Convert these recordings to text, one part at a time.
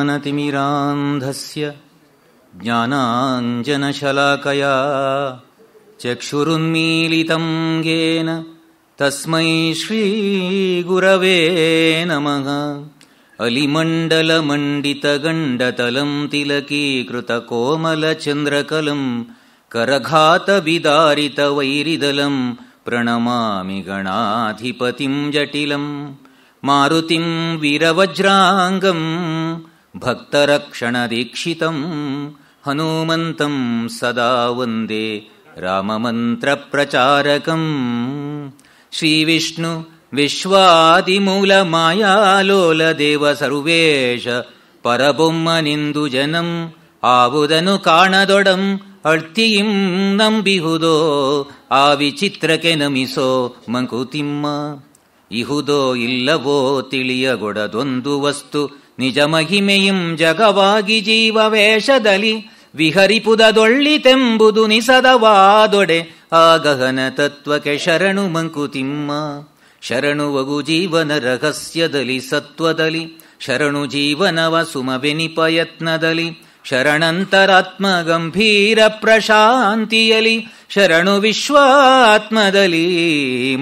ज्ञानतिमिरान्धस्य ज्ञानाञ्जनशलाकया चक्षुरुन्मीलितं येन तस्मै श्रीगुरवे नमः। अलिमण्डलमण्डितगण्डतलं तिलकीकृतकोमलचन्द्रकलं करघातविदारितवैरिदलं प्रणमामि गणाधिपतिं जटिलं मारुतिं वीरवज्राङ्गं भक्तरक्षणदीक्षितं हनुमन्तं सदा वन्दे राममन्त्रप्रचारकम्। श्रीविष्णु ವಿಶ್ವಾದಿಮೂಲಮಾಯಾಲೋಲದೇವ ಸರ್ವೇಶ ಪರಬೊಮ್ಮನಿಂದು ಜನಂ ಆವುದನು ಕಾಣದೊಡಂ ಅಳ್ತಿಯಿಂ ನಂಬಿಹುದೋ ಆ ವಿಚಿತ್ರಕ್ಕೆ ನಮಿಸೋ ಮಂಕುತಿಮ್ಮ. ಇಹುದೋ ಇಲ್ಲವೋ ತಿಳಿಯಗೊಡದೊಂದು ವಸ್ತು ನಿಜ ಮಹಿಮೆಯಿಂ ಜಗವಾಗಿ ಜೀವವೇಷದಲ್ಲಿ ವಿಹರಿಪುದದೊಳ್ಳಿತೆಂಬುದು ನಿಸದವಾದೊಡೆ ಆ ಗಹನ ತತ್ವಕ್ಕೆ ಶರಣು ಮಂಕುತಿಮ್ಮ. ಶರಣು ವಗು ಜೀವನ ರಹಸ್ಯದಲ್ಲಿ ಸತ್ವದಲ್ಲಿ ಶರಣು ಜೀವನವ ಸುಮವೆನಿಪ ಯತ್ನದಲ್ಲಿ ಶರಣಂತರಾತ್ಮ ಗಂಭೀರ ಪ್ರಶಾಂತಿಯಲಿ ಶರಣು ವಿಶ್ವಾತ್ಮದಲ್ಲಿ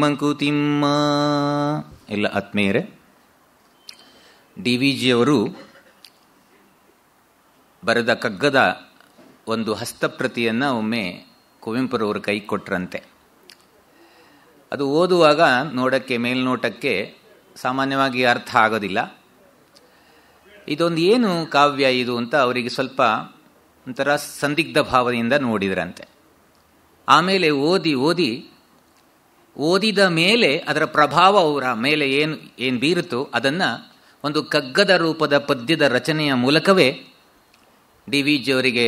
ಮಂಕುತಿಮ್ಮ. ಎಲ್ಲ ಆತ್ಮೀಯರೇ, ಡಿ.ವಿ.ಜಿಯವರು ಬರೆದ ಕಗ್ಗದ ಒಂದು ಹಸ್ತಪ್ರತಿಯನ್ನು ಒಮ್ಮೆ ಕುವೆಂಪುರವರು ಕೈ ಕೊಟ್ರಂತೆ. ಅದು ಓದುವಾಗ ನೋಡಕ್ಕೆ ಮೇಲ್ನೋಟಕ್ಕೆ ಸಾಮಾನ್ಯವಾಗಿ ಅರ್ಥ ಆಗೋದಿಲ್ಲ. ಇದೊಂದು ಏನು ಕಾವ್ಯ ಇದು ಅಂತ ಅವರಿಗೆ ಸ್ವಲ್ಪ ಒಂಥರ ಸಂದಿಗ್ಧ ಭಾವನೆಯಿಂದ ನೋಡಿದ್ರಂತೆ. ಆಮೇಲೆ ಓದಿದ ಮೇಲೆ ಅದರ ಪ್ರಭಾವ ಅವರ ಮೇಲೆ ಏನು ಬೀರುತ್ತೋ ಅದನ್ನು ಒಂದು ಕಗ್ಗದ ರೂಪದ ಪದ್ಯದ ರಚನೆಯ ಮೂಲಕವೇ ಡಿ.ವಿ.ಜಿಯವರಿಗೆ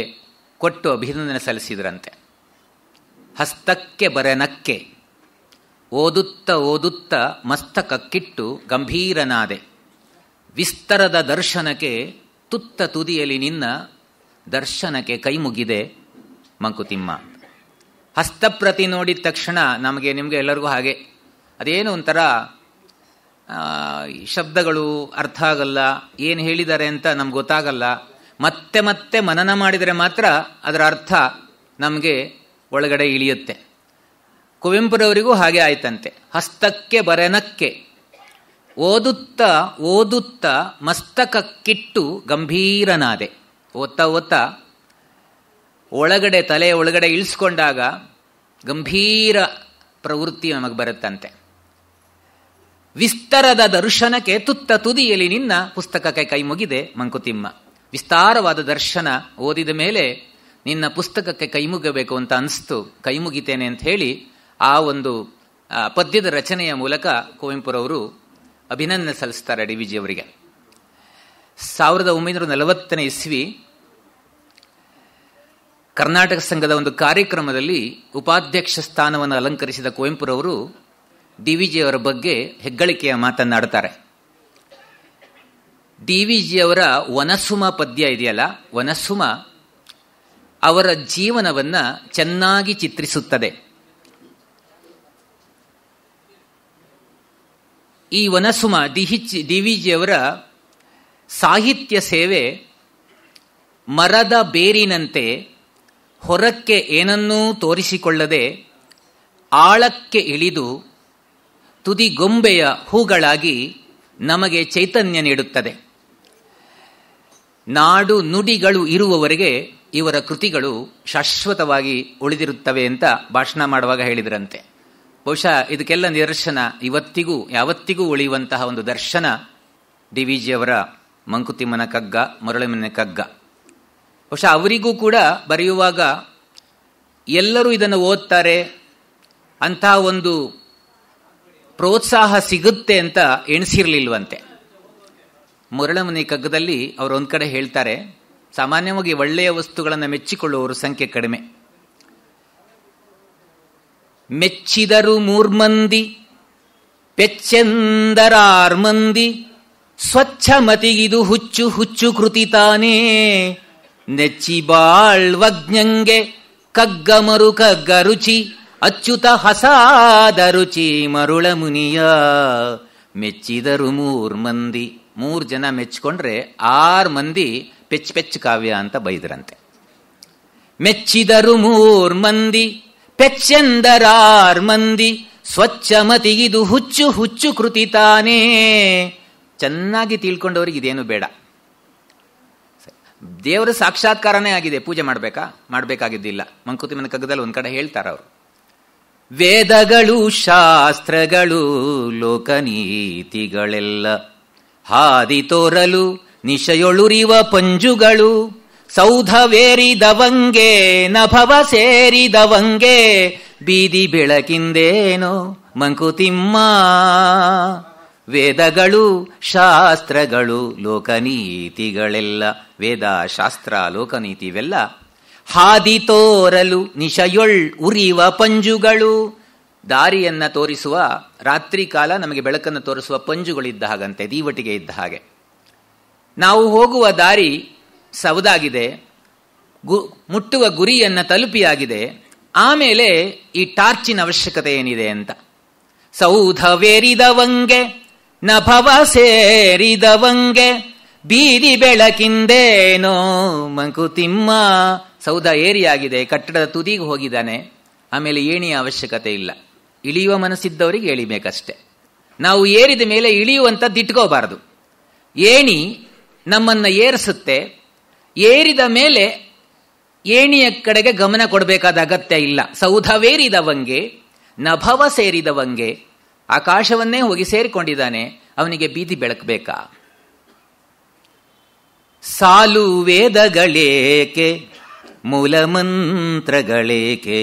ಕೊಟ್ಟು ಅಭಿನಂದನೆ ಸಲ್ಲಿಸಿದ್ರಂತೆ. ಹಸ್ತಕ್ಕೆ ಬರೆನಕ್ಕೆ ಓದುತ್ತ ಮಸ್ತಕಕ್ಕಿಟ್ಟು ಗಂಭೀರನಾದೆ, ವಿಸ್ತರದ ದರ್ಶನಕ್ಕೆ ತುತ್ತ ತುದಿಯಲ್ಲಿ ನಿನ್ನ ದರ್ಶನಕ್ಕೆ ಕೈ ಮುಗಿದೆ ಮಂಕುತಿಮ್ಮ. ಹಸ್ತಪ್ರತಿ ನೋಡಿದ ತಕ್ಷಣ ನಿಮಗೆ ಎಲ್ಲರಿಗೂ ಹಾಗೆ ಅದೇನು ಒಂಥರ ಶಬ್ದಗಳು ಅರ್ಥ ಆಗಲ್ಲ, ಏನು ಹೇಳಿದ್ದಾರೆ ಅಂತ ನಮ್ಗೆ ಗೊತ್ತಾಗಲ್ಲ. ಮತ್ತೆ ಮತ್ತೆ ಮನನ ಮಾಡಿದರೆ ಮಾತ್ರ ಅದರ ಅರ್ಥ ನಮಗೆ ಒಳಗಡೆ ಇಳಿಯುತ್ತೆ. ಕುವೆಂಪುರವರಿಗೂ ಹಾಗೆ ಆಯ್ತಂತೆ. ಹಸ್ತಕ್ಕೆ ಬರೆನಕ್ಕೆ ಓದುತ್ತ ಮಸ್ತಕಕ್ಕಿಟ್ಟು ಗಂಭೀರನಾದೆ. ಓದ್ತಾ ಒಳಗಡೆ ತಲೆ ಒಳಗಡೆ ಇಳಿಸ್ಕೊಂಡಾಗ ಗಂಭೀರ ಪ್ರವೃತ್ತಿ ನಮಗೆ ಬರುತ್ತಂತೆ. ವಿಸ್ತರದ ದರ್ಶನಕ್ಕೆ ತುತ್ತ ತುದಿಯಲ್ಲಿ ನಿನ್ನ ಪುಸ್ತಕಕ್ಕೆ ಕೈ ಮುಗಿದೆ ಮಂಕುತಿಮ್ಮ. ವಿಸ್ತಾರವಾದ ದರ್ಶನ ಓದಿದ ಮೇಲೆ ನಿನ್ನ ಪುಸ್ತಕಕ್ಕೆ ಕೈ ಮುಗಬೇಕು ಅಂತ ಅನಿಸ್ತು, ಕೈ ಮುಗಿತೇನೆ ಅಂತ ಹೇಳಿ ಆ ಒಂದು ಪದ್ಯದ ರಚನೆಯ ಮೂಲಕ ಕುವೆಂಪುರವರು ಅಭಿನಂದನೆ ಸಲ್ಲಿಸ್ತಾರೆ ಡಿ.ವಿ.ಜಿಯವರಿಗೆ. 1940ನೇ ಇಸ್ವಿ ಕರ್ನಾಟಕ ಸಂಘದ ಒಂದು ಕಾರ್ಯಕ್ರಮದಲ್ಲಿ ಉಪಾಧ್ಯಕ್ಷ ಸ್ಥಾನವನ್ನು ಅಲಂಕರಿಸಿದ ಕುವೆಂಪುರವರು ಡಿ.ವಿ.ಜಿಯವರ ಬಗ್ಗೆ ಹೆಗ್ಗಳಿಕೆಯ ಮಾತನ್ನಾಡುತ್ತಾರೆ. ಡಿ.ವಿ.ಜಿಯವರ ವನಸುಮ ಪದ್ಯ ಇದೆಯಲ್ಲ, ವನಸುಮ ಅವರ ಜೀವನವನ್ನು ಚೆನ್ನಾಗಿ ಚಿತ್ರಿಸುತ್ತದೆ. ಈ ವನಸುಮ ಡಿ.ವಿ.ಜಿಯವರ ಸಾಹಿತ್ಯ ಸೇವೆ ಮರದ ಬೇರಿನಂತೆ ಹೊರಕ್ಕೆ ಏನನ್ನೂ ತೋರಿಸಿಕೊಳ್ಳದೆ ಆಳಕ್ಕೆ ಇಳಿದು ತುದಿಗೊಂಬೆಯ ಹೂಗಳಾಗಿ ನಮಗೆ ಚೈತನ್ಯ ನೀಡುತ್ತದೆ. ನಾಡು ನುಡಿಗಳು ಇರುವವರೆಗೆ ಇವರ ಕೃತಿಗಳು ಶಾಶ್ವತವಾಗಿ ಉಳಿದಿರುತ್ತವೆ ಅಂತ ಭಾಷಣ ಮಾಡುವಾಗ ಹೇಳಿದ್ರಂತೆ. ಬಹುಶಃ ಇದಕ್ಕೆಲ್ಲ ನಿದರ್ಶನ ಇವತ್ತಿಗೂ ಯಾವತ್ತಿಗೂ ಉಳಿಯುವಂತಹ ಒಂದು ದರ್ಶನ ಡಿ.ವಿ.ಜಿಯವರ ಮಂಕುತಿಮ್ಮನ ಕಗ್ಗ, ಮರಳುಮನೆ ಕಗ್ಗ. ಬಹುಶಃ ಅವರಿಗೂ ಕೂಡ ಬರೆಯುವಾಗ ಎಲ್ಲರೂ ಇದನ್ನು ಓದ್ತಾರೆ ಅಂತ ಒಂದು ಪ್ರೋತ್ಸಾಹ ಸಿಗುತ್ತೆ ಅಂತ ಎಣಿಸಿರ್ಲಿಲ್ವಂತೆ. ಮರಳುಮನೆ ಕಗ್ಗದಲ್ಲಿ ಅವರು ಒಂದು ಕಡೆ ಹೇಳ್ತಾರೆ, ಸಾಮಾನ್ಯವಾಗಿ ಒಳ್ಳೆಯ ವಸ್ತುಗಳನ್ನು ಮೆಚ್ಚಿಕೊಳ್ಳುವವರ ಸಂಖ್ಯೆ ಕಡಿಮೆ. ಮೆಚ್ಚಿದರು 3 ಮಂದಿ ಪೆಚ್ಚೆಂದರಾರ್ ಮಂದಿ ಸ್ವಚ್ಛ ಮತಿಗಿದು ಹುಚ್ಚು ಹುಚ್ಚು ಕೃತಿ ತಾನೇ ನೆಚ್ಚಿ ಬಾಳ್ವಜ್ಞಂಗೆ ಕಗ್ಗ ಮರು ಕಗ್ಗ ರುಚಿ ಅಚ್ಯುತ ಹಸಾದ ರುಚಿ ಮರುಳ ಮುನಿಯ ಮೆಚ್ಚಿದರು 3 ಮಂದಿ 3 ಜನ ಮೆಚ್ಚಿಕೊಂಡ್ರೆ 6 ಮಂದಿ ಪೆಚ್ಚು ಕಾವ್ಯ ಅಂತ ಬೈದ್ರಂತೆ. ಮೆಚ್ಚಿದರು 3 ಮಂದಿ ಪೆಚ್ಚೆಂದರಾರ್ ಮಂದಿ, ಸ್ವಚ್ಛ ಮತಿಗಿದು ಹುಚ್ಚು ಹುಚ್ಚು ಕೃತಿ ತಾನೇ. ಚೆನ್ನಾಗಿ ತಿಳ್ಕೊಂಡವ್ರಿಗೆ ಇದೇನು ಬೇಡ. ದೇವರ ಸಾಕ್ಷಾತ್ಕಾರನೇ ಆಗಿದೆ, ಪೂಜೆ ಮಾಡಬೇಕಾಗಿದ್ದಿಲ್ಲ. ಮಂಕುತಿಮ್ಮನ ಕಗ್ಗದಲ್ಲಿ ಒಂದ್ ಕಡೆ ಹೇಳ್ತಾರ ಅವರು, ವೇದಗಳು ಶಾಸ್ತ್ರಗಳು ಲೋಕನೀತಿಗಳೆಲ್ಲ ಹಾದಿ ತೋರಲು ನಿಶಯೊಳುರಿವ ಪಂಜುಗಳು, ಸೌಧವೇರಿದವಂಗೆ ನಭವ ಸೇರಿದವಂಗೆ ಬೀದಿ ಬೆಳಕಿಂದೇನೋ ಮಂಕುತಿಮ್ಮ. ವೇದಗಳು ಶಾಸ್ತ್ರಗಳು ಲೋಕನೀತಿಗಳೆಲ್ಲ, ವೇದ ಶಾಸ್ತ್ರ ಲೋಕನೀತಿ ಇವೆಲ್ಲ ಹಾದಿ ತೋರಲು ನಿಶಯೊಳ್ ಉರಿವ ಪಂಜುಗಳು, ದಾರಿಯನ್ನ ತೋರಿಸುವ, ರಾತ್ರಿ ಕಾಲ ನಮಗೆ ಬೆಳಕನ್ನು ತೋರಿಸುವ ಪಂಜುಗಳಿದ್ದ ಹಾಗಂತೆ, ದೀವಟಿಗೆ ಇದ್ದ ಹಾಗೆ. ನಾವು ಹೋಗುವ ದಾರಿ ಸವದಾಗಿದೆ, ಮುಟ್ಟುವ ಗುರಿಯನ್ನ ತಲುಪಿಯಾಗಿದೆ. ಆಮೇಲೆ ಈ ಟಾರ್ಚಿನ ಅವಶ್ಯಕತೆ ಏನಿದೆ ಅಂತ. ಸೌಧವೇರಿದವಂಗೆ ನಭವ ಸೇರಿದವಂಗೆ ಬೀದಿ ಬೆಳಕಿಂದೇನೋ ಮಂಕುತಿಮ್ಮ. ಸೌಧ ಏರಿಯಾಗಿದೆ, ಕಟ್ಟಡದ ತುದಿಗೆ ಹೋಗಿದ್ದಾನೆ, ಆಮೇಲೆ ಏಣಿಯ ಅವಶ್ಯಕತೆ ಇಲ್ಲ. ಇಳಿಯುವ ಮನಸ್ಸಿದ್ದವರಿಗೆ ಎಳಿಬೇಕಷ್ಟೆ. ನಾವು ಏರಿದ ಮೇಲೆ ಇಳಿಯುವಂಥದ್ದು ಇಟ್ಕೋಬಾರದು. ಏಣಿ ನಮ್ಮನ್ನ ಏರಿಸುತ್ತೆ, ಏರಿದ ಮೇಲೆ ಏಣಿಯ ಕಡೆಗೆ ಗಮನ ಕೊಡಬೇಕಾದ ಅಗತ್ಯ ಇಲ್ಲ. ಸೌಧವೇರಿದವಂಗೆ ನಭವ ಸೇರಿದವಂಗೆ, ಆಕಾಶವನ್ನೇ ಹೋಗಿ ಸೇರಿಕೊಂಡಿದ್ದಾನೆ, ಅವನಿಗೆ ಬೀದಿ ಬೆಳಕಬೇಕಾ? ಸಾಲು ವೇದಗಳೇಕೆ ಮೂಲ ಮಂತ್ರಗಳೇಕೆ,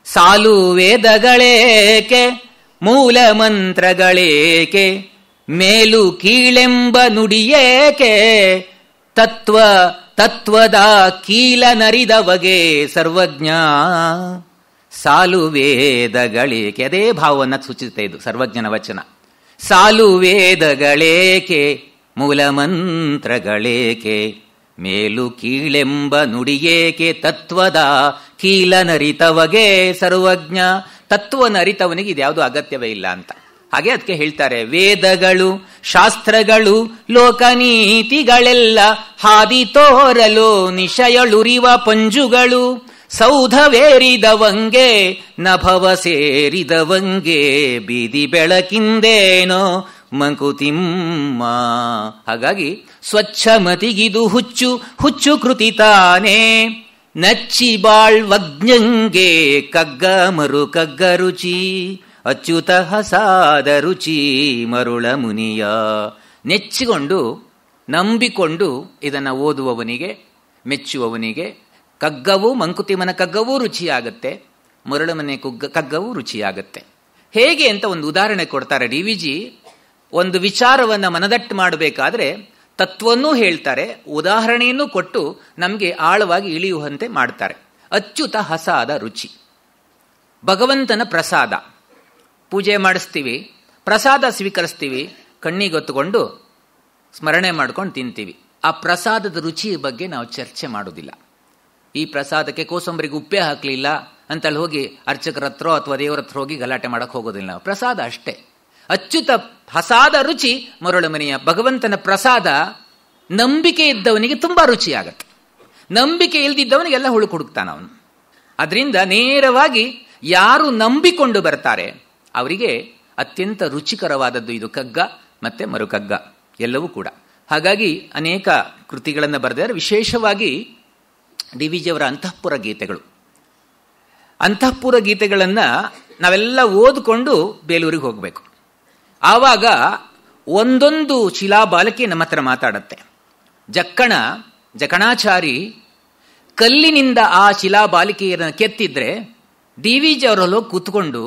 ಸಾಲು ವೇದಗಳೇಕೆ ಮೂಲ ಮಂತ್ರಗಳೇಕೆ, ಮೇಲು ಕೀಳೆಂಬ ನುಡಿಯೇಕೆ, ತತ್ವದ ಕೀಲ ನರಿದವಗೆ ಸರ್ವಜ್ಞ. ಸಾಲು ವೇದಗಳೇಕೆ, ಅದೇ ಭಾವವನ್ನು ಸೂಚಿಸುತ್ತೆ ಇದು ಸರ್ವಜ್ಞನ ವಚನ. ಸಾಲು ವೇದಗಳೇಕೆ ಮೂಲ ಮಂತ್ರಗಳೇಕೆ, ಮೇಲು ಕೀಳೆಂಬ ನುಡಿಯೇಕೆ, ತತ್ವದ ಕೀಲ ನರಿತವಗೆ ಸರ್ವಜ್ಞ. ತತ್ವವನ್ನು ಅರಿತವನಿಗೆ ಇದ್ಯಾವುದು ಅಗತ್ಯವೇ ಇಲ್ಲ ಅಂತ. ಹಾಗೆ ಅದಕ್ಕೆ ಹೇಳ್ತಾರೆ, ವೇದಗಳು ಶಾಸ್ತ್ರಗಳು ಲೋಕನೀತಿಗಳೆಲ್ಲ ಹಾದಿ ತೋರಲು ನಿಶಯಳುರಿವ ಪಂಜುಗಳು, ಸೌಧವೇರಿದವಂಗೆ ನಭವ ಸೇರಿದವಂಗೆ ಬೀದಿ ಬೆಳಕಿಂದೇನೋ ಮಂಕುತಿಮ್ಮ. ಹಾಗಾಗಿ ಸ್ವಚ್ಛ ಮತಿಗಿದು ಹುಚ್ಚು ಹುಚ್ಚು ಕೃತಿ ತಾನೇ, ನಚ್ಚಿ ಬಾಳ್ವಜ್ಞಂಗೆ ಕಗ್ಗ ಮರು ಕಗ್ಗ ರುಚಿ, ಅಚ್ಯುತ ಹಸಾದ ರುಚಿ ಮರುಳ ಮುನಿಯ. ನೆಚ್ಚಿಕೊಂಡು ನಂಬಿಕೊಂಡು ಇದನ್ನು ಓದುವವನಿಗೆ, ಮೆಚ್ಚುವವನಿಗೆ ಕಗ್ಗವೂ, ಮಂಕುತಿಮ್ಮನ ಕಗ್ಗವೂ ರುಚಿಯಾಗತ್ತೆ, ಮರುಳಮನೆ ಕಗ್ಗವೂ ರುಚಿಯಾಗತ್ತೆ. ಹೇಗೆ ಅಂತ ಒಂದು ಉದಾಹರಣೆ ಕೊಡ್ತಾರೆ ಡಿ ವಿ ಜಿ. ಒಂದು ವಿಚಾರವನ್ನು ಮನದಟ್ಟು ಮಾಡಬೇಕಾದ್ರೆ ತತ್ವನ್ನೂ ಹೇಳ್ತಾರೆ, ಉದಾಹರಣೆಯನ್ನು ಕೊಟ್ಟು ನಮಗೆ ಆಳವಾಗಿ ಇಳಿಯುವಂತೆ ಮಾಡ್ತಾರೆ. ಅಚ್ಯುತ ಹಸಾದ ರುಚಿ, ಭಗವಂತನ ಪ್ರಸಾದ. ಪೂಜೆ ಮಾಡಿಸ್ತೀವಿ, ಪ್ರಸಾದ ಸ್ವೀಕರಿಸ್ತೀವಿ, ಕಣ್ಣಿಗೊತ್ತುಕೊಂಡು ಸ್ಮರಣೆ ಮಾಡ್ಕೊಂಡು ತಿಂತೀವಿ. ಆ ಪ್ರಸಾದದ ರುಚಿಯ ಬಗ್ಗೆ ನಾವು ಚರ್ಚೆ ಮಾಡೋದಿಲ್ಲ. ಈ ಪ್ರಸಾದಕ್ಕೆ ಕೋಸಂಬರಿಗೆ ಉಪ್ಪೇ ಹಾಕಲಿಲ್ಲ ಅಂತಲ್ಲಿ ಹೋಗಿ ಅರ್ಚಕರ ಹತ್ರ ಅಥವಾ ದೇವರ ಹತ್ರ ಹೋಗಿ ಗಲಾಟೆ ಮಾಡಕ್ಕೆ ಹೋಗೋದಿಲ್ಲ ನಾವು. ಪ್ರಸಾದ ಅಷ್ಟೇ. ಅಚ್ಯುತ ಹಸಾದ ರುಚಿ ಮರುಳಮನೆಯ. ಭಗವಂತನ ಪ್ರಸಾದ ನಂಬಿಕೆ ಇದ್ದವನಿಗೆ ತುಂಬಾ ರುಚಿಯಾಗತ್ತೆ, ನಂಬಿಕೆ ಇಲ್ದಿದ್ದವನಿಗೆಲ್ಲ ಹುಡುಕ್ತಾನ ಅವನು. ಅದರಿಂದ ನೇರವಾಗಿ ಯಾರು ನಂಬಿಕೊಂಡು ಬರ್ತಾರೆ ಅವರಿಗೆ ಅತ್ಯಂತ ರುಚಿಕರವಾದದ್ದು ಇದು ಕಗ್ಗ ಮತ್ತೆ ಮರುಕಗ್ಗ ಎಲ್ಲವೂ ಕೂಡ. ಹಾಗಾಗಿ ಅನೇಕ ಕೃತಿಗಳನ್ನು ಬರೆದಿದ್ದಾರೆ. ವಿಶೇಷವಾಗಿ ಡಿ ವಿ ಜಿಯವರ ಅಂತಃಪುರ ಗೀತೆಗಳು. ಅಂತಃಪುರ ಗೀತೆಗಳನ್ನು ನಾವೆಲ್ಲ ಓದಿಕೊಂಡು ಬೇಲೂರಿಗೆ ಹೋಗಬೇಕು. ಆವಾಗ ಒಂದೊಂದು ಶಿಲಾಬಾಲಕಿ ನಮ್ಮ ಹತ್ರ ಮಾತಾಡತ್ತೆ. ಜಕಣಾಚಾರಿ ಕಲ್ಲಿನಿಂದ ಆ ಶಿಲಾಬಾಲಿಕೆಯನ್ನು ಕೆತ್ತಿದ್ರೆ ಡಿ ವಿ ಜಿ ಅವರಲ್ಲಿ ಹೋಗಿ ಕೂತ್ಕೊಂಡು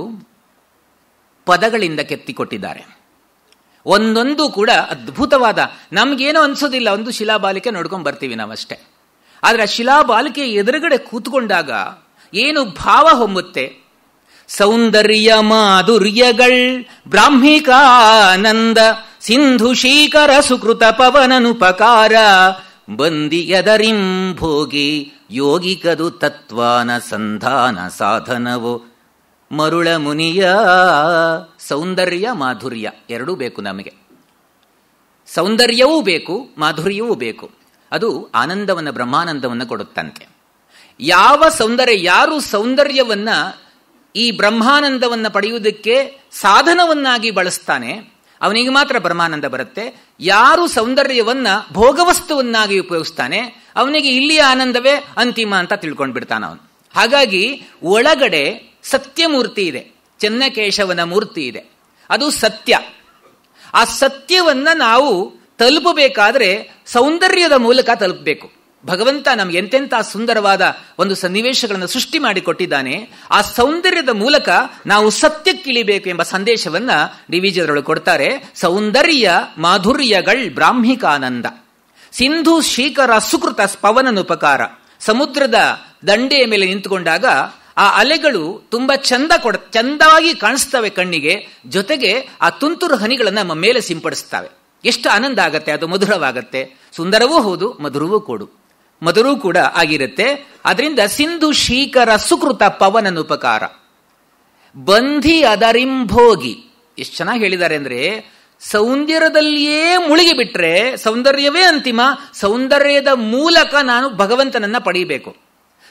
ಪದಗಳಿಂದ ಕೆತ್ತಿಕೊಟ್ಟಿದ್ದಾರೆ. ಒಂದೊಂದು ಕೂಡ ಅದ್ಭುತವಾದ, ನಮ್ಗೇನೋ ಅನ್ಸೋದಿಲ್ಲ, ಒಂದು ಶಿಲಾಬಾಲಿಕೆ ನೋಡ್ಕೊಂಡು ಬರ್ತೀವಿ ನಾವಷ್ಟೇ. ಆದರೆ ಆ ಶಿಲಾಬಾಲಿಕೆ ಎದುರುಗಡೆ ಕೂತ್ಕೊಂಡಾಗ ಏನು ಭಾವ ಹೊಮ್ಮುತ್ತೆ. ಸೌಂದರ್ಯ ಮಾಧುರ್ಯಗಳ್ ಬ್ರಾಹ್ಮಿಕಾನಂದ ಸಿಂಧು ಶೀಕರ ಸುಕೃತ ಪವನನುಪಕಾರ ಬಂದಿಯದರಿಂ ಭೋಗಿ ಯೋಗಿಕದು ತತ್ವಾನ ಸಂಧಾನ ಸಾಧನವೋ ಮರುಳ ಮುನಿಯ. ಸೌಂದರ್ಯ ಮಾಧುರ್ಯ ಎರಡೂ ಬೇಕು ನಮಗೆ. ಸೌಂದರ್ಯವೂ ಬೇಕು, ಮಾಧುರ್ಯವೂ ಬೇಕು. ಅದು ಆನಂದವನ್ನು, ಬ್ರಹ್ಮಾನಂದವನ್ನು ಕೊಡುತ್ತಂತೆ. ಯಾರು ಸೌಂದರ್ಯವನ್ನ ಈ ಬ್ರಹ್ಮಾನಂದವನ್ನು ಪಡೆಯುವುದಕ್ಕೆ ಸಾಧನವನ್ನಾಗಿ ಬಳಸ್ತಾನೆ ಅವನಿಗೆ ಮಾತ್ರ ಬ್ರಹ್ಮಾನಂದ ಬರುತ್ತೆ. ಯಾರು ಸೌಂದರ್ಯವನ್ನ ಭೋಗವಸ್ತುವನ್ನಾಗಿ ಉಪಯೋಗಿಸ್ತಾನೆ ಅವನಿಗೆ ಇಲ್ಲಿಯ ಆನಂದವೇ ಅಂತಿಮ ಅಂತ ತಿಳ್ಕೊಂಡು ಬಿಡ್ತಾನ ಅವನು. ಹಾಗಾಗಿ ಒಳಗಡೆ ಸತ್ಯಮೂರ್ತಿ ಇದೆ, ಚೆನ್ನಕೇಶವನ ಮೂರ್ತಿ ಇದೆ, ಅದು ಸತ್ಯ. ಆ ಸತ್ಯವನ್ನ ನಾವು ತಲುಪಬೇಕಾದ್ರೆ ಸೌಂದರ್ಯದ ಮೂಲಕ ತಲುಪಬೇಕು. ಭಗವಂತ ನಮ್ಗೆ ಎಂತೆಂಥ ಸುಂದರವಾದ ಒಂದು ಸನ್ನಿವೇಶಗಳನ್ನು ಸೃಷ್ಟಿ ಮಾಡಿಕೊಟ್ಟಿದ್ದಾನೆ. ಆ ಸೌಂದರ್ಯದ ಮೂಲಕ ನಾವು ಸತ್ಯಕ್ಕಿಳಿಬೇಕು ಎಂಬ ಸಂದೇಶವನ್ನ ಡಿವಿಜಿಯವರು ಕೊಡ್ತಾರೆ. ಸೌಂದರ್ಯ ಮಾಧುರ್ಯಗಳ್ ಬ್ರಾಹ್ಮಿಕಾನಂದ, ಸಿಂಧು ಶೀಕರ ಸುಕೃತ ಪವನನುಪಕಾರ. ಸಮುದ್ರದ ದಂಡೆಯ ಮೇಲೆ ನಿಂತುಕೊಂಡಾಗ ಆ ಅಲೆಗಳು ತುಂಬಾ ಚಂದವಾಗಿ ಕಾಣಿಸ್ತವೆ ಕಣ್ಣಿಗೆ, ಜೊತೆಗೆ ಆ ತುಂತುರು ಹನಿಗಳನ್ನು ನಮ್ಮ ಮೇಲೆ ಸಿಂಪಡಿಸ್ತವೆ. ಎಷ್ಟು ಆನಂದ ಆಗತ್ತೆ, ಅದು ಮಧುರವಾಗತ್ತೆ. ಸುಂದರವೂ ಹೌದು, ಮಧುರೂ ಕೂಡ ಆಗಿರುತ್ತೆ. ಅದರಿಂದ ಸಿಂಧು ಶೀಕರ ಸುಕೃತ ಪವನನುಪಕಾರ ಬಂಧಿ ಅದರಿಂಭೋಗಿ. ಎಷ್ಟು ಚೆನ್ನಾಗಿ ಹೇಳಿದ್ದಾರೆ ಅಂದ್ರೆ, ಸೌಂದರ್ಯದಲ್ಲಿಯೇ ಮುಳುಗಿ ಬಿಟ್ರೆ ಸೌಂದರ್ಯವೇ ಅಂತಿಮ. ಸೌಂದರ್ಯದ ಮೂಲಕ ನಾನು ಭಗವಂತನನ್ನ ಪಡೀಬೇಕು.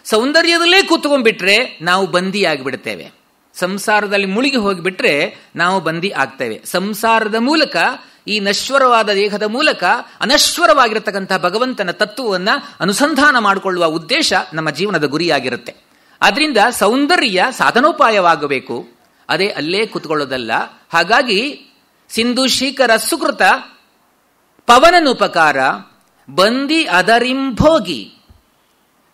ಸೌಂದರ್ಯದಲ್ಲೇ ಕೂತ್ಕೊಂಡ್ಬಿಟ್ರೆ ನಾವು ಬಂದಿ ಆಗಿಬಿಡ್ತೇವೆ. ಸಂಸಾರದಲ್ಲಿ ಮುಳುಗಿ ಹೋಗಿಬಿಟ್ರೆ ನಾವು ಬಂದಿ ಆಗ್ತೇವೆ. ಸಂಸಾರದ ಮೂಲಕ, ಈ ನಶ್ವರವಾದ ದೇಹದ ಮೂಲಕ ಅನಶ್ವರವಾಗಿರತಕ್ಕಂತಹ ಭಗವಂತನ ತತ್ವವನ್ನ ಅನುಸಂಧಾನ ಮಾಡಿಕೊಳ್ಳುವ ಉದ್ದೇಶ ನಮ್ಮ ಜೀವನದ ಗುರಿಯಾಗಿರುತ್ತೆ. ಆದ್ರಿಂದ ಸೌಂದರ್ಯ ಸಾಧನೋಪಾಯವಾಗಬೇಕು, ಅದೇ ಅಲ್ಲೇ ಕೂತ್ಕೊಳ್ಳೋದಲ್ಲ. ಹಾಗಾಗಿ ಸಿಂಧು ಶೀಕರ ಸುಕೃತ ಪವನನುಪಕಾರ ಬಂದಿ ಅದರಿಂಭೋಗಿ.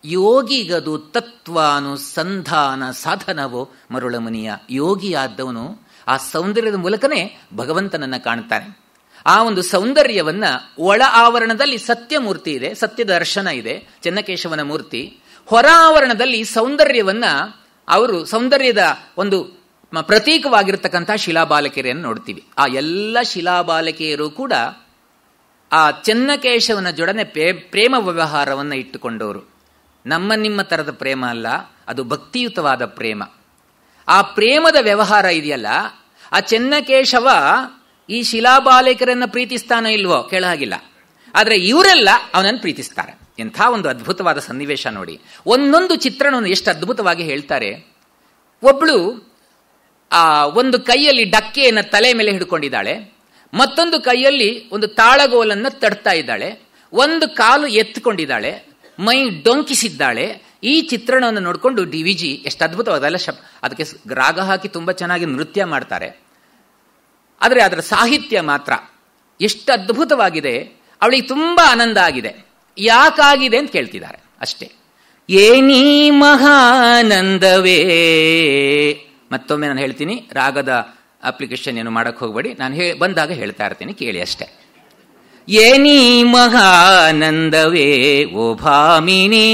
ಯೋಗಿಗದು ತತ್ವಾನುಸಂಧಾನ ಸಾಧನವೋ ಮರುಳಮುನಿಯ. ಯೋಗಿಯಾದವನು ಆ ಸೌಂದರ್ಯದ ಮೂಲಕನೇ ಭಗವಂತನನ್ನ ಕಾಣ್ತಾನೆ. ಆ ಒಂದು ಸೌಂದರ್ಯವನ್ನ ಒಳ ಆವರಣದಲ್ಲಿ ಸತ್ಯಮೂರ್ತಿ ಇದೆ, ಸತ್ಯದ ದರ್ಶನ ಇದೆ, ಚೆನ್ನಕೇಶವನ ಮೂರ್ತಿ. ಹೊರ ಆವರಣದಲ್ಲಿ ಸೌಂದರ್ಯವನ್ನ ಅವರು ಸೌಂದರ್ಯದ ಒಂದು ಪ್ರತೀಕವಾಗಿರ್ತಕ್ಕಂಥ ಶಿಲಾಬಾಲಕಿಯರನ್ನು ನೋಡ್ತೀವಿ. ಆ ಎಲ್ಲ ಶಿಲಾಬಾಲಕಿಯರು ಕೂಡ ಆ ಚೆನ್ನಕೇಶವನ ಜೊಡನೆ ಪ್ರೇಮ ವ್ಯವಹಾರವನ್ನು ಇಟ್ಟುಕೊಂಡವರು. ನಿಮ್ಮ ತರದ ಪ್ರೇಮ ಅಲ್ಲ, ಅದು ಭಕ್ತಿಯುತವಾದ ಪ್ರೇಮ. ಆ ಪ್ರೇಮದ ವ್ಯವಹಾರ ಇದೆಯಲ್ಲ, ಆ ಚೆನ್ನಕೇಶವ ಈ ಶಿಲಾಬಾಲಕರನ್ನ ಪ್ರೀತಿಸ್ತಾನೋ ಇಲ್ವೋ ಕೇಳ ಹಾಗಿಲ್ಲ, ಆದ್ರೆ ಇವರೆಲ್ಲ ಅವನನ್ನು ಪ್ರೀತಿಸ್ತಾರೆ. ಎಂಥ ಒಂದು ಅದ್ಭುತವಾದ ಸನ್ನಿವೇಶ ನೋಡಿ. ಒಂದೊಂದು ಚಿತ್ರಣವನ್ನು ಎಷ್ಟು ಅದ್ಭುತವಾಗಿ ಹೇಳ್ತಾರೆ. ಒಬ್ಳು ಒಂದು ಕೈಯಲ್ಲಿ ಡಕ್ಕೆಯನ್ನು ತಲೆ ಮೇಲೆ ಹಿಡ್ಕೊಂಡಿದ್ದಾಳೆ, ಮತ್ತೊಂದು ಕೈಯಲ್ಲಿ ಒಂದು ತಾಳಗೋಲನ್ನ ತಡ್ತಾ ಇದ್ದಾಳೆ, ಒಂದು ಕಾಲು ಎತ್ಕೊಂಡಿದ್ದಾಳೆ, ಮೈ ಡೊಂಕಿಸಿದ್ದಾಳೆ. ಈ ಚಿತ್ರಣವನ್ನು ನೋಡಿಕೊಂಡು ಡಿವಿಜಿ ಎಷ್ಟು ಅದ್ಭುತವಾದಲ್ಲ, ಅದಕ್ಕೆ ರಾಗ ಹಾಕಿ ತುಂಬಾ ಚೆನ್ನಾಗಿ ನೃತ್ಯ ಮಾಡ್ತಾರೆ. ಆದರೆ ಅದರ ಸಾಹಿತ್ಯ ಮಾತ್ರ ಎಷ್ಟು ಅದ್ಭುತವಾಗಿದೆ. ಅವಳಿಗೆ ತುಂಬಾ ಆನಂದ ಆಗಿದೆ. ಯಾಕಾಗಿದೆ ಅಂತ ಕೇಳ್ತಿದ್ದಾರೆ ಅಷ್ಟೇ. ಏನೀ ಮಹಾನಂದವೇ. ಮತ್ತೊಮ್ಮೆ ನಾನು ಹೇಳ್ತೀನಿ, ರಾಗದ ಅಪ್ಲಿಕೇಶನ್ ಏನು ಮಾಡಕ್ ಹೋಗ್ಬೇಡಿ, ನಾನು ಬಂದಾಗ ಹೇಳ್ತಾ ಇರ್ತೀನಿ, ಕೇಳಿ ಅಷ್ಟೇ. ಏನೀ ಮಹಾನಂದವೇ ಓ ಭಾಮಿನಿ,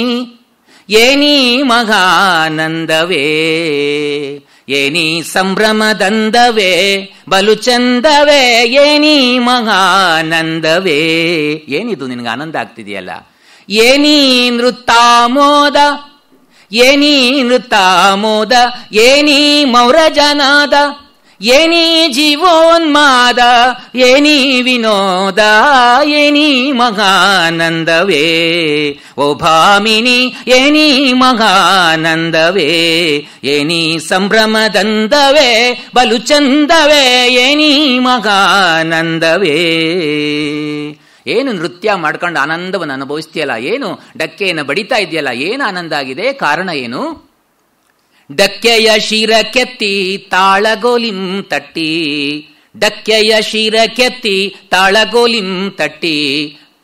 ಏನೀ ಮಹಾನಂದವೇ, ಏನೀ ಸಂಭ್ರಮದಂದವೇ ಬಲು ಚಂದವೇ, ಏನೀ ಮಹಾನಂದವೇ. ಏನಿದು ನಿನಗೆ ಆನಂದ ಆಗ್ತಿದೆಯಲ್ಲ? ಏನೀ ನೃತ್ತಾಮೋದ, ಏನೀ ನೃತ್ತಾಮೋದ, ಏನೀ ಮೌರಜನಾದ, ಏನೀ ಜೀವೋನ್ಮಾದ, ಏನೀ ವಿನೋದ, ಏನೀ ಮಹಾನಂದವೇ ಓ ಭಾಮಿನಿ, ಏನೀ ಮಹಾನಂದವೇ, ಏನೀ ಸಂಭ್ರಮದಂದವೇ ಬಲು ಚಂದವೇ, ಏನೀ ಮಹಾನಂದವೇ. ಏನು ನೃತ್ಯ ಮಾಡ್ಕೊಂಡು ಆನಂದವನ್ನು ಅನುಭವಿಸ್ತೀಯಲ್ಲ, ಏನು ಡಕ್ಕೆಯನ್ನು ಬಡಿತಾ ಇದೆಯಲ್ಲ, ಏನು ಆನಂದ ಆಗಿದೆ, ಕಾರಣ ಏನು? ಡಕ್ಕೆಯ ಶಿರ ಕೆತ್ತಿ ತಾಳಗೋಲಿಂ ತಟ್ಟಿ, ಡಕ್ಕೆಯ ಶಿರ ಕೆತ್ತಿ ತಾಳಗೋಲಿಂ ತಟ್ಟಿ,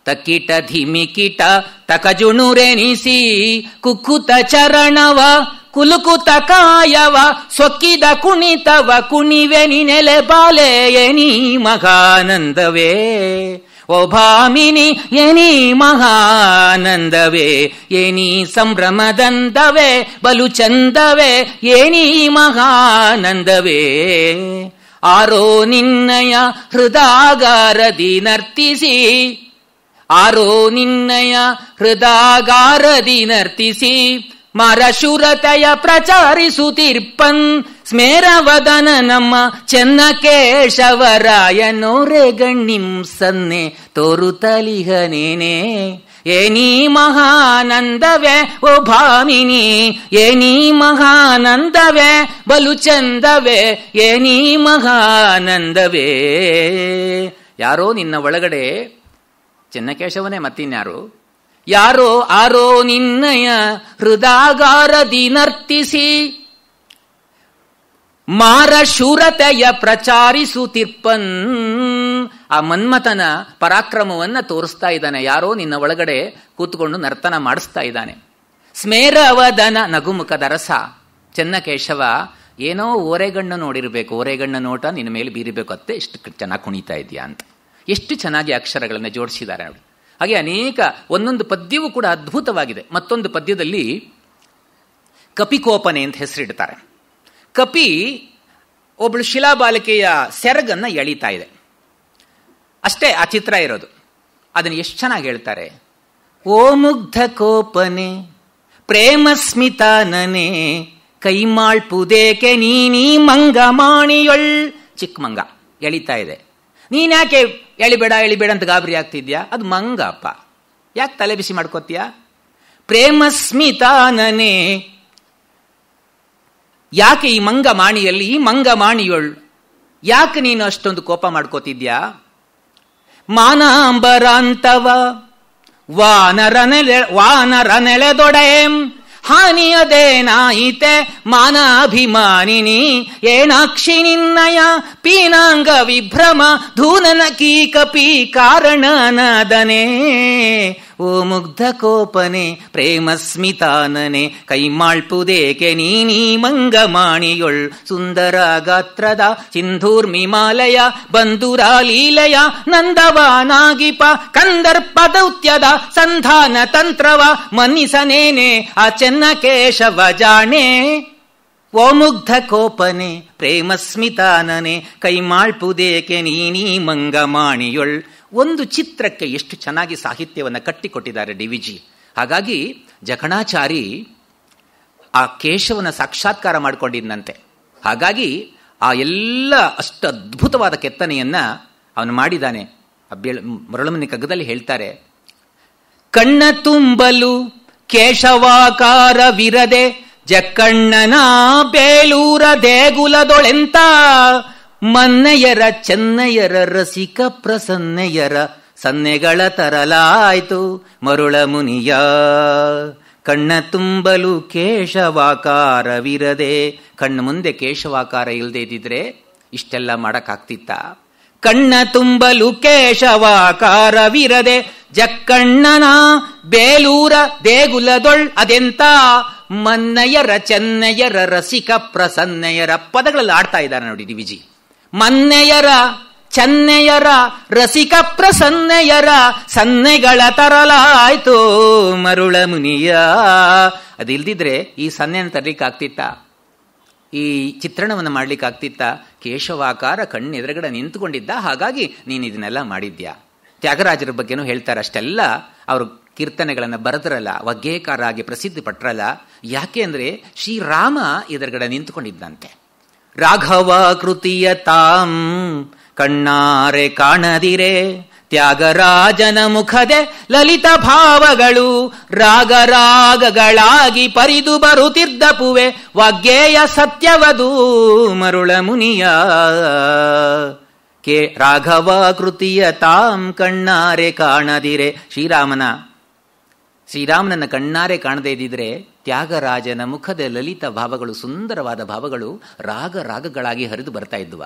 ತಕ್ಕಿಟ ಧಿಮಿಕಿಟ ತಕಜುಣುರೆನಿಸಿ, ಕುಕ್ಕುತ ಚರಣವ ಕುಲುಕುತ ಕಾಯವ, ಸೊಕ್ಕಿದ ಕುಣಿತವ ಕುಣಿವೆ ನಿನೆಲೆ ಬಾಲೆ, ಏನೀ ಮಹಾನಂದವೇ ಓ ಭಾಮಿನಿ, ಏನೀ ಮಹಾನಂದವೇ, ಏನೀ ಸಂಭ್ರಮದಂದವೇ ಬಲು ಚಂದವೇ, ಏನೀ ಮಹಾನಂದವೇ. ಆರೋ ನಿನ್ನಯ ಹೃದಯಗಾರದಿ ನರ್ತಿಸಿ, ಆರೋ ನಿನ್ನಯ ಹೃದಯಗಾರದಿ ನರ್ತಿಸಿ, ಮರಶುರತೆಯ ಪ್ರಚಾರಿಸುತ್ತಿರ್ಪನ್, ಸ್ಮೇರವದನ ನಮ್ಮ ಚೆನ್ನಕೇಶವರಾಯನೋರೆ ಗಣ್ಣಿಂ ಸನ್ನೆ ತೋರುತ್ತಲಿಹನೇನೆ. ಏನೀ ಮಹಾನಂದವೇ ಓ ಭಾಮಿನಿ, ಏನೀ ಮಹಾನಂದವೇ ಬಲು ಚಂದವೇ, ಏನೀ ಮಹಾನಂದವೇ. ಯಾರೋ ನಿನ್ನ ಒಳಗಡೆ ಚೆನ್ನಕೇಶವನೇ ಮತ್ತಿನ್ಯಾರು, ಯಾರೋ ಆರೋ ನಿನ್ನಯ ಹೃದಯಗಾರದಿ ನರ್ತಿಸಿ ಮಾರ ಶೂರತೆಯ ಪ್ರಚಾರಿಸುತ್ತಿರ್ಪನ್. ಆ ಮನ್ಮಥನ ಪರಾಕ್ರಮವನ್ನ ತೋರಿಸ್ತಾ ಇದ್ದಾನೆ. ಯಾರೋ ನಿನ್ನ ಒಳಗಡೆ ಕೂತ್ಕೊಂಡು ನರ್ತನ ಮಾಡಿಸ್ತಾ ಇದ್ದಾನೆ. ಸ್ಮೇರವದನ ನಗುಮುಖದ ರಸ. ಚೆನ್ನಕೇಶವ ಏನೋ ಓರೆಗಣ್ಣು ನೋಡಿರ್ಬೇಕು, ಓರೆಗಣ್ಣ ನೋಟ ನಿನ್ನ ಮೇಲೆ ಬೀರಿಬೇಕು ಅತ್ತೆ, ಎಷ್ಟು ಚೆನ್ನಾಗಿ ಕುಣಿತಾ ಇದೆಯಾ ಅಂತ. ಎಷ್ಟು ಚೆನ್ನಾಗಿ ಅಕ್ಷರಗಳನ್ನು ಜೋಡಿಸಿದ್ದಾರೆ ನೋಡಿ. ಹಾಗೆ ಅನೇಕ ಒಂದೊಂದು ಪದ್ಯವೂ ಕೂಡ ಅದ್ಭುತವಾಗಿದೆ. ಮತ್ತೊಂದು ಪದ್ಯದಲ್ಲಿ ಕಪಿಕೋಪನೆ ಅಂತ ಹೆಸರಿಡ್ತಾರೆ. ಕಪಿ ಒಬ್ಬಳು ಶಿಲಾಬಾಲಿಕೆಯ ಸೆರಗನ್ನ ಎಳಿತಾ ಇದೆ, ಅಷ್ಟೇ ಆ ಚಿತ್ರ ಇರೋದು. ಅದನ್ನು ಎಷ್ಟು ಚೆನ್ನಾಗಿ ಹೇಳ್ತಾರೆ. ಓ ಮುಗ್ಧ ಕೋಪನೆ ಪ್ರೇಮ ಸ್ಮಿತಾನನೆ ಕೈಮಾಳ್ಪುದೇಕೆ ನೀನೀ ಮಂಗ ಮಾಣಿಯೊಳ್. ಚಿಕ್ಕ ಮಂಗ ಎಳಿತಾ ಇದೆ, ನೀನ್ಯಾಕೆ ಎಳಿಬೇಡ ಎಳಿಬೇಡ ಅಂತ ಗಾಬರಿ ಆಗ್ತಿದ್ಯಾ? ಅದು ಮಂಗ ಅಪ್ಪ, ಯಾಕೆ ತಲೆ ಬಿಸಿ ಮಾಡ್ಕೋತೀಯ? ಪ್ರೇಮ ಸ್ಮಿತಾನನೆ, ಯಾಕೆ ಈ ಮಂಗ ಮಾಣಿಯಲ್ಲಿ, ಈ ಮಂಗ ಮಾಣಿಯೊಳ್ ಯಾಕೆ ನೀನು ಅಷ್ಟೊಂದು ಕೋಪ ಮಾಡ್ಕೋತಿದ್ಯಾ? ಮಾನಾಂಬರಾಂತವ ವಾನರನೆಳೆದೊಡೆಂ ಹಾನಿಯದೇನಾಯಿತೆ ಮಾನಾಭಿಮಾನಿನಿ ಏನಾಕ್ಷಿ ನಿನ್ನಯ ಪೀನಾಂಗ ವಿಭ್ರಮ ಧೂನನ ಕೀಕಪಿ ಕಾರಣನಾದನೆ. ಓ ಮುಗ್ಧ ಕೋಪನೆ ಪ್ರೇಮ ಸ್ಮಿತಾನನೆ ಕೈಮಾಳ್ಪುದೇಕೆ ನೀನೀ ಮಂಗ ಮಾಣಿಯೊಳ್. ಸುಂದರ ಗಾತ್ರದ ಸಿಂಧೂರ್ಮಿಮಾಲಯ ಬಂಧುರ ಲೀಲೆಯ ನಂದವಾನಾಗಿಪ ಕಂದರ್ಪ ದೌತ್ಯದ ಸಂಧಾನ ತಂತ್ರವ ಮನ್ನಿಸನೇನೆ ಆ ಚೆನ್ನಕೇಶವ ಜಾಣೆ. ಓ ಮುಗ್ಧ ಕೋಪನೆ ಪ್ರೇಮ ಸ್ಮಿತಾನನೆ ಕೈಮಾಳ್ಪುದೇಕೆ ನೀನೀ ಮಂಗ ಮಾಣಿಯೊಳ್. ಒಂದು ಚಿತ್ರಕ್ಕೆ ಎಷ್ಟು ಚೆನ್ನಾಗಿ ಸಾಹಿತ್ಯವನ್ನು ಕಟ್ಟಿಕೊಟ್ಟಿದ್ದಾರೆ ಡಿ.ವಿ.ಜಿ. ಹಾಗಾಗಿ ಜಕಣಾಚಾರಿ ಆ ಕೇಶವನ ಸಾಕ್ಷಾತ್ಕಾರ ಮಾಡಿಕೊಂಡಿದ್ದಂತೆ. ಹಾಗಾಗಿ ಆ ಎಲ್ಲ ಅಷ್ಟು ಅದ್ಭುತವಾದ ಕೆತ್ತನೆಯನ್ನ ಅವನು ಮಾಡಿದ್ದಾನೆ. ಮರಳಮನಿ ಕಗ್ಗದಲ್ಲಿ ಹೇಳ್ತಾರೆ, ಕಣ್ಣ ತುಂಬಲು ಕೇಶವಾಕಾರವಿರದೆ ಜಕ್ಕಣ್ಣನ ಬೇಲೂರ ದೇಗುಲದೊಳೆಂತ ಮನ್ನೆಯರ ಚೆನ್ನಯರ ರಸಿಕ ಪ್ರಸನ್ನೆಯರ ಸನ್ನೆಗಳ ತರಲಾಯ್ತು ಮರುಳ ಮುನಿಯ. ಕಣ್ಣ ತುಂಬಲು ಕೇಶವಾಕಾರವಿರದೆ, ಕಣ್ಣು ಮುಂದೆ ಕೇಶವಾಕಾರ ಇಲ್ಲದೆ ಇದ್ದಿದ್ರೆ ಇಷ್ಟೆಲ್ಲ ಮಾಡಕ್ಕಾಗ್ತಿತ್ತ? ಕಣ್ಣ ತುಂಬಲು ಕೇಶವಾಕಾರವಿರದೆ ಜಕ್ಕಣ್ಣನ ಬೇಲೂರ ದೇಗುಲದೊಳ್ ಅದೆಂತ ಮನ್ನಯರ ಚೆನ್ನಯರ ರಸಿಕ ಪ್ರಸನ್ನೆಯರ. ಪದಗಳಲ್ಲಿ ಆಡ್ತಾ ಇದ್ದಾರೆ ನೋಡಿ ಡಿ.ವಿ.ಜಿ. ಮನ್ನೆಯರ ಚೆನ್ನೆಯರ ರಸಿಕ ಪ್ರಸನ್ನೆಯರ ಸನ್ನೆಗಳ ತರಲಾಯ್ತು ಮರುಳ ಮುನಿಯ. ಅದಿಲ್ದಿದ್ರೆ ಈ ಸನ್ನೆಯನ್ನು ತರಲಿಕ್ಕೆ ಆಗ್ತಿತ್ತ? ಈ ಚಿತ್ರಣವನ್ನು ಮಾಡ್ಲಿಕ್ಕೆ ಆಗ್ತಿತ್ತ? ಕೇಶವಾಕಾರ ಕಣ್ಣೆದುರುಗಡೆ ನಿಂತುಕೊಂಡಿದ್ದ, ಹಾಗಾಗಿ ನೀನು ಇದನ್ನೆಲ್ಲ ಮಾಡಿದ್ಯಾ. ತ್ಯಾಗರಾಜರ ಬಗ್ಗೆನೂ ಹೇಳ್ತಾರೆ. ಅಷ್ಟೆಲ್ಲ ಅವರು ಕೀರ್ತನೆಗಳನ್ನು ಬರೆದ್ರಲ್ಲ, ವಗ್ಗೇಕಾರಾಗಿ ಪ್ರಸಿದ್ಧಿ ಪಟ್ರಲ್ಲ. ಯಾಕೆ ಅಂದ್ರೆ ಶ್ರೀರಾಮ ಎದುರುಗಡೆ ನಿಂತುಕೊಂಡಿದ್ದಂತೆ. ರಾಘವ ಕೃತಿಯ ತಾಂ ಕಣ್ಣಾರೆ ಕಾಣದಿರೆ ತ್ಯಾಗರಾಜನ ಮುಖದೆ ಲಲಿತ ಭಾವಗಳು ರಾಗರಾಗಗಳಾಗಿ ಪರಿದು ಬರುತ್ತಿದ್ದಪುವೆ ವಾಗ್ಗೇಯ ಸತ್ಯವದು ಮರುಳ ಮುನಿಯ. ಕೆ ರಾಘವ ಕೃತಿಯ ತಾಂ ಕಣ್ಣಾರೆ ಕಾಣದಿರೆ, ಶ್ರೀರಾಮನನ್ನ ಕಣ್ಣಾರೆ ಕಾಣದೇ ಇದ್ದಿದ್ರೆ ತ್ಯಾಗರಾಜನ ಮುಖದ ಲಲಿತ ಭಾವಗಳು, ಸುಂದರವಾದ ಭಾವಗಳು ರಾಗಗಳಾಗಿ ಹರಿದು ಬರ್ತಾ ಇದ್ದುವ.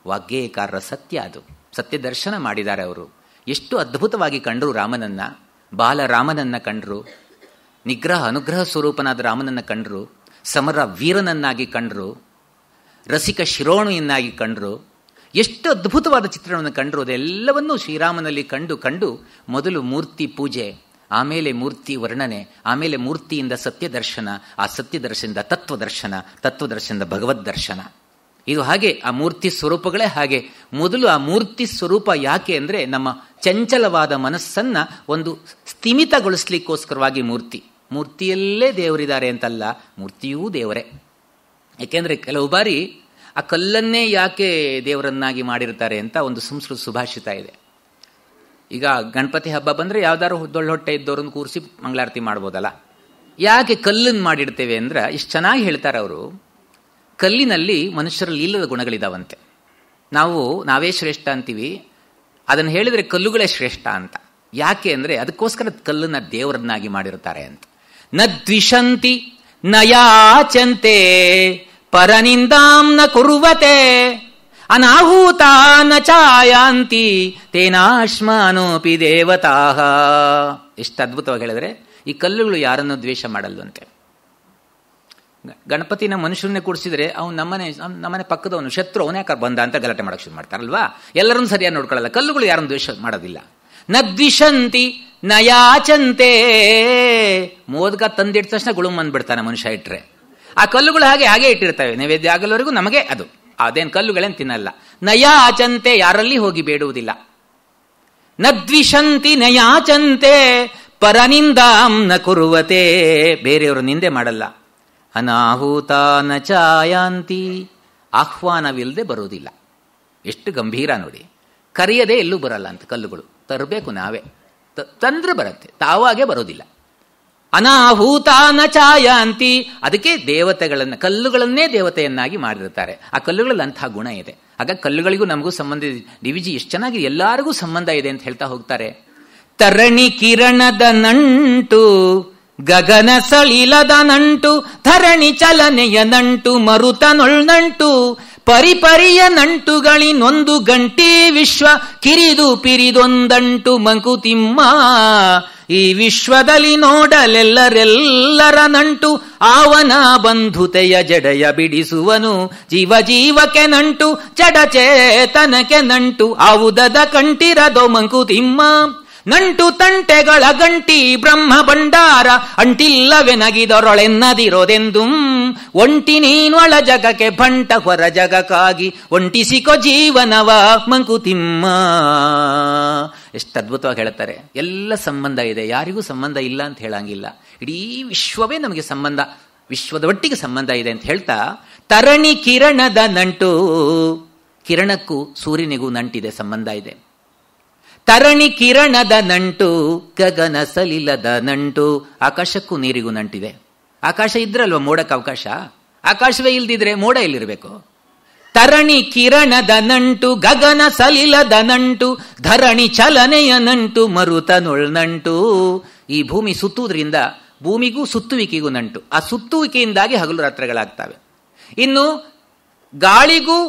ವಾಗ್ಗೇಯಕಾರರ ಸತ್ಯ ಅದು. ಸತ್ಯ ದರ್ಶನ ಮಾಡಿದ್ದಾರೆ ಅವರು. ಎಷ್ಟು ಅದ್ಭುತವಾಗಿ ಕಂಡ್ರು ರಾಮನನ್ನ. ಬಾಲರಾಮನನ್ನ ಕಂಡ್ರು, ನಿಗ್ರಹ ಅನುಗ್ರಹ ಸ್ವರೂಪನಾದ ರಾಮನನ್ನ ಕಂಡ್ರು, ಸಮರ ವೀರನನ್ನಾಗಿ ಕಂಡ್ರು, ರಸಿಕ ಶಿರೋಣಿಯನ್ನಾಗಿ ಕಂಡ್ರು. ಎಷ್ಟು ಅದ್ಭುತವಾದ ಚಿತ್ರಣವನ್ನು ಕಂಡ್ರು. ಅದೆಲ್ಲವನ್ನೂ ಶ್ರೀರಾಮನಲ್ಲಿ ಕಂಡು ಮೊದಲು ಮೂರ್ತಿ ಪೂಜೆ, ಆಮೇಲೆ ಮೂರ್ತಿ ವರ್ಣನೆ, ಆಮೇಲೆ ಮೂರ್ತಿಯಿಂದ ಸತ್ಯ ದರ್ಶನ, ಆ ಸತ್ಯ ದರ್ಶನದಿಂದ ತತ್ವದರ್ಶನದ ಭಗವದ್ ದರ್ಶನ. ಇದು ಹಾಗೆ ಆ ಮೂರ್ತಿ ಸ್ವರೂಪಗಳೇ ಹಾಗೆ. ಮೊದಲು ಆ ಮೂರ್ತಿ ಸ್ವರೂಪ ಯಾಕೆ ಅಂದ್ರೆ ನಮ್ಮ ಚಂಚಲವಾದ ಮನಸ್ಸನ್ನ ಒಂದು ಸ್ಥಿಮಿತಗೊಳಿಸ್ಲಿಕ್ಕೋಸ್ಕರವಾಗಿ ಮೂರ್ತಿಯಲ್ಲೇ ದೇವರಿದ್ದಾರೆ ಅಂತಲ್ಲ, ಮೂರ್ತಿಯೂ ದೇವರೇ. ಏಕೆಂದರೆ ಕೆಲವು ಬಾರಿ ಆ ಕಲ್ಲನ್ನೇ ಯಾಕೆ ದೇವರನ್ನಾಗಿ ಮಾಡಿರ್ತಾರೆ ಅಂತ ಒಂದು ಸಂಸ್ಕೃತ ಸುಭಾಷಿತ ಇದೆ. ಈಗ ಗಣಪತಿ ಹಬ್ಬ ಬಂದರೆ ಯಾವ್ದಾದ್ರು ದೊಡ್ಡ ಹೊಟ್ಟೆ ಇದ್ದವ್ರನ್ನ ಕೂರಿಸಿ ಮಂಗಳಾರತಿ ಮಾಡ್ಬೋದಲ್ಲ. ಯಾಕೆ ಕಲ್ಲನ್ನು ಮಾಡಿಡ್ತೇವೆ ಅಂದ್ರೆ ಇಷ್ಟು ಚೆನ್ನಾಗಿ ಹೇಳ್ತಾರೆ ಅವರು. ಕಲ್ಲಿನಲ್ಲಿ ಮನುಷ್ಯರಲ್ಲಿ ಇಲ್ಲದ ಗುಣಗಳಿದಾವಂತೆ. ನಾವೇ ಶ್ರೇಷ್ಠ ಅಂತೀವಿ, ಅದನ್ನು ಹೇಳಿದರೆ ಕಲ್ಲುಗಳೇ ಶ್ರೇಷ್ಠ ಅಂತ. ಯಾಕೆ ಅಂದರೆ ಅದಕ್ಕೋಸ್ಕರ ಕಲ್ಲನ್ನ ದೇವರನ್ನಾಗಿ ಮಾಡಿರ್ತಾರೆ ಅಂತ. ನ ದ್ವಿಷಂತಿ ನ ಯಾಚಂತೆ ಪರನಿಂದಾಂ ನ ಕುರುವತೆ ಅನಾಹೂತ ನ ಚಾಯಾಂತಿ ತೇನಾಶ್ಮಾನೋಪಿ ದೇವತಾಃ. ಎಷ್ಟು ಅದ್ಭುತವಾಗಿ ಹೇಳಿದ್ರೆ, ಈ ಕಲ್ಲುಗಳು ಯಾರನ್ನು ದ್ವೇಷ ಮಾಡಲ್ವಂತೆ. ಗಣಪತಿನ ಮನುಷ್ಯರನ್ನೇ ಕೂಡಿಸಿದ್ರೆ ಅವ್ನು ನಮ್ಮನೆ ಪಕ್ಕದವನು ಶತ್ರು, ಅವನೇ ಯಾಕೆ ಬಂದ ಅಂತ ಗಲಾಟೆ ಮಾಡಕ್ಕೆ ಶುರು ಮಾಡ್ತಾರಲ್ವಾ. ಎಲ್ಲರನ್ನು ಸರಿಯಾಗಿ ನೋಡ್ಕೊಳ್ಳಲ್ಲ. ಕಲ್ಲುಗಳು ಯಾರನ್ನು ದ್ವೇಷ ಮಾಡೋದಿಲ್ಲ. ನ ದ್ವಿಷಂತಿ ನ ಯಾಚಂತೆ. ಮೋದಕ ತಂದಿಟ್ಟ ತಕ್ಷಣ ಗುಳುಮ್ ಬಂದ್ಬಿಡ್ತಾನೆ ಮನುಷ್ಯ ಇಟ್ಟರೆ. ಆ ಕಲ್ಲುಗಳು ಹಾಗೆ ಇಟ್ಟಿರ್ತವೆ. ನೈವೇದ್ಯ ಆಗಲವರೆಗೂ ನಮಗೆ ಅದೇನು ಕಲ್ಲುಗಳೇನು ತಿನ್ನಲ್ಲ. ನಯಾಚಂತೆ, ಯಾರಲ್ಲಿ ಹೋಗಿ ಬೇಡುವುದಿಲ್ಲ. ನ ದ್ವಿಷಂತಿ ನಯಾಚಂತೆ ಪರನಿಂದಾಂ ನ ಕುರುವತೆ, ಬೇರೆಯವರು ನಿಂದೆ ಮಾಡಲ್ಲ. ಅನಾಹೂತ ನ ಚಾಯಾಂತಿ, ಆಹ್ವಾನವಿಲ್ಲದೆ ಬರುವುದಿಲ್ಲ. ಎಷ್ಟು ಗಂಭೀರ ನೋಡಿ. ಕರೆಯದೆ ಎಲ್ಲೂ ಬರಲ್ಲ ಅಂತ ಕಲ್ಲುಗಳು. ತರಬೇಕು ನಾವೇ, ತಂದ್ರೆ ಬರುತ್ತೆ, ತಾವಾಗೆ ಬರೋದಿಲ್ಲ. ಅನಾಹೂತ ನ ಚಾಯಾಂತಿ, ಅದಕ್ಕೆ ಕಲ್ಲುಗಳನ್ನೇ ದೇವತೆಯನ್ನಾಗಿ ಮಾಡಿರ್ತಾರೆ. ಆ ಕಲ್ಲುಗಳಲ್ಲಿ ಅಂತಹ ಗುಣ ಇದೆ. ಆಗ ಕಲ್ಲುಗಳಿಗೂ ನಮಗೂ ಸಂಬಂಧ ಇದೆ. ಡಿವಿಜಿ ಎಷ್ಟು ಚೆನ್ನಾಗಿ ಎಲ್ಲರಿಗೂ ಸಂಬಂಧ ಇದೆ ಅಂತ ಹೇಳ್ತಾ ಹೋಗ್ತಾರೆ. ತರಣಿ ಕಿರಣದ ನಂಟು, ಗಗನ ಸಳಿಲದ ನಂಟು, ಧರಣಿ ಚಲನೆಯ ನಂಟು, ಮರುತನೊಳ್ನಂಟು, ಪರಿಪರಿಯ ನಂಟುಗಳಿನೊಂದು ಗಂಟಿ ವಿಶ್ವ ಕಿರಿದು ಪಿರಿದೊಂದಂಟು ಮಂಕುತಿಮ್ಮ. ಈ ವಿಶ್ವದಲ್ಲಿ ನೋಡಲೆಲ್ಲರೆಲ್ಲರ ನಂಟು, ಆವನ ಬಂಧುತೆಯ ಜಡೆಯ ಬಿಡಿಸುವನು. ಜೀವ ಜೀವಕ್ಕೆ ನಂಟು, ಜಡ ಚೇತನಕ್ಕೆ ನಂಟು, ಆವುದದ ಕಂಟಿರದೋ ಮಂಕುತಿಮ್ಮ. ನಂಟು ತಂಟೆಗಳ ಗಂಟಿ ಬ್ರಹ್ಮ ಭಂಡಾರ, ಅಂಟಿಲ್ಲವೆನಗಿದರೊಳೆನ್ನದಿರೋದೆಂದು. ಒಂಟಿ ನೀನೊಳ ಜಗಕ್ಕೆ ಭಂಟ ಹೊರ ಜಗಕ್ಕಾಗಿ, ಒಂಟಿಸಿಕೊ ಜೀವನವ ಮಂಕುತಿಮ್ಮ. ಎಷ್ಟು ಅದ್ಭುತವಾಗಿ ಹೇಳ್ತಾರೆ. ಎಲ್ಲ ಸಂಬಂಧ ಇದೆ, ಯಾರಿಗೂ ಸಂಬಂಧ ಇಲ್ಲ ಅಂತ ಹೇಳಂಗಿಲ್ಲ. ಇಡೀ ವಿಶ್ವವೇ ನಮಗೆ ಸಂಬಂಧ, ವಿಶ್ವದ ಒಟ್ಟಿಗೆ ಸಂಬಂಧ ಇದೆ ಅಂತ ಹೇಳ್ತಾ, ತರಣಿ ಕಿರಣದ ನಂಟು, ಕಿರಣಕ್ಕೂ ಸೂರ್ಯನಿಗೂ ನಂಟಿದೆ, ಸಂಬಂಧ ಇದೆ. ತರಣಿ ಕಿರಣದ ನಂಟು, ಗಗನ ಸಲಿಲದ ನಂಟು, ಆಕಾಶಕ್ಕೂ ನೀರಿಗೂ ನಂಟಿದೆ. ಆಕಾಶ ಇದ್ರಲ್ವ ಮೋಡಕ್ಕೆ ಅವಕಾಶ, ಆಕಾಶವೇ ಇಲ್ದಿದ್ರೆ ಮೋಡ ಎಲ್ಲಿರಬೇಕು. ತರಣಿ ಕಿರಣದ ನಂಟು, ಗಗನ ಸಲಿಲದ ನಂಟು, ಧರಣಿ ಚಲನೆಯ ನಂಟು, ಮರುತನೊಳ್ನಂಟು. ಈ ಭೂಮಿ ಸುತ್ತುವುದರಿಂದ ಭೂಮಿಗೂ ಸುತ್ತುವಿಕೆಗೂ ನಂಟು. ಆ ಸುತ್ತುವಿಕೆಯಿಂದಾಗಿ ಹಗಲು ರಾತ್ರಿಗಳಾಗ್ತವೆ. ಇನ್ನು ಗಾಳಿಗೂ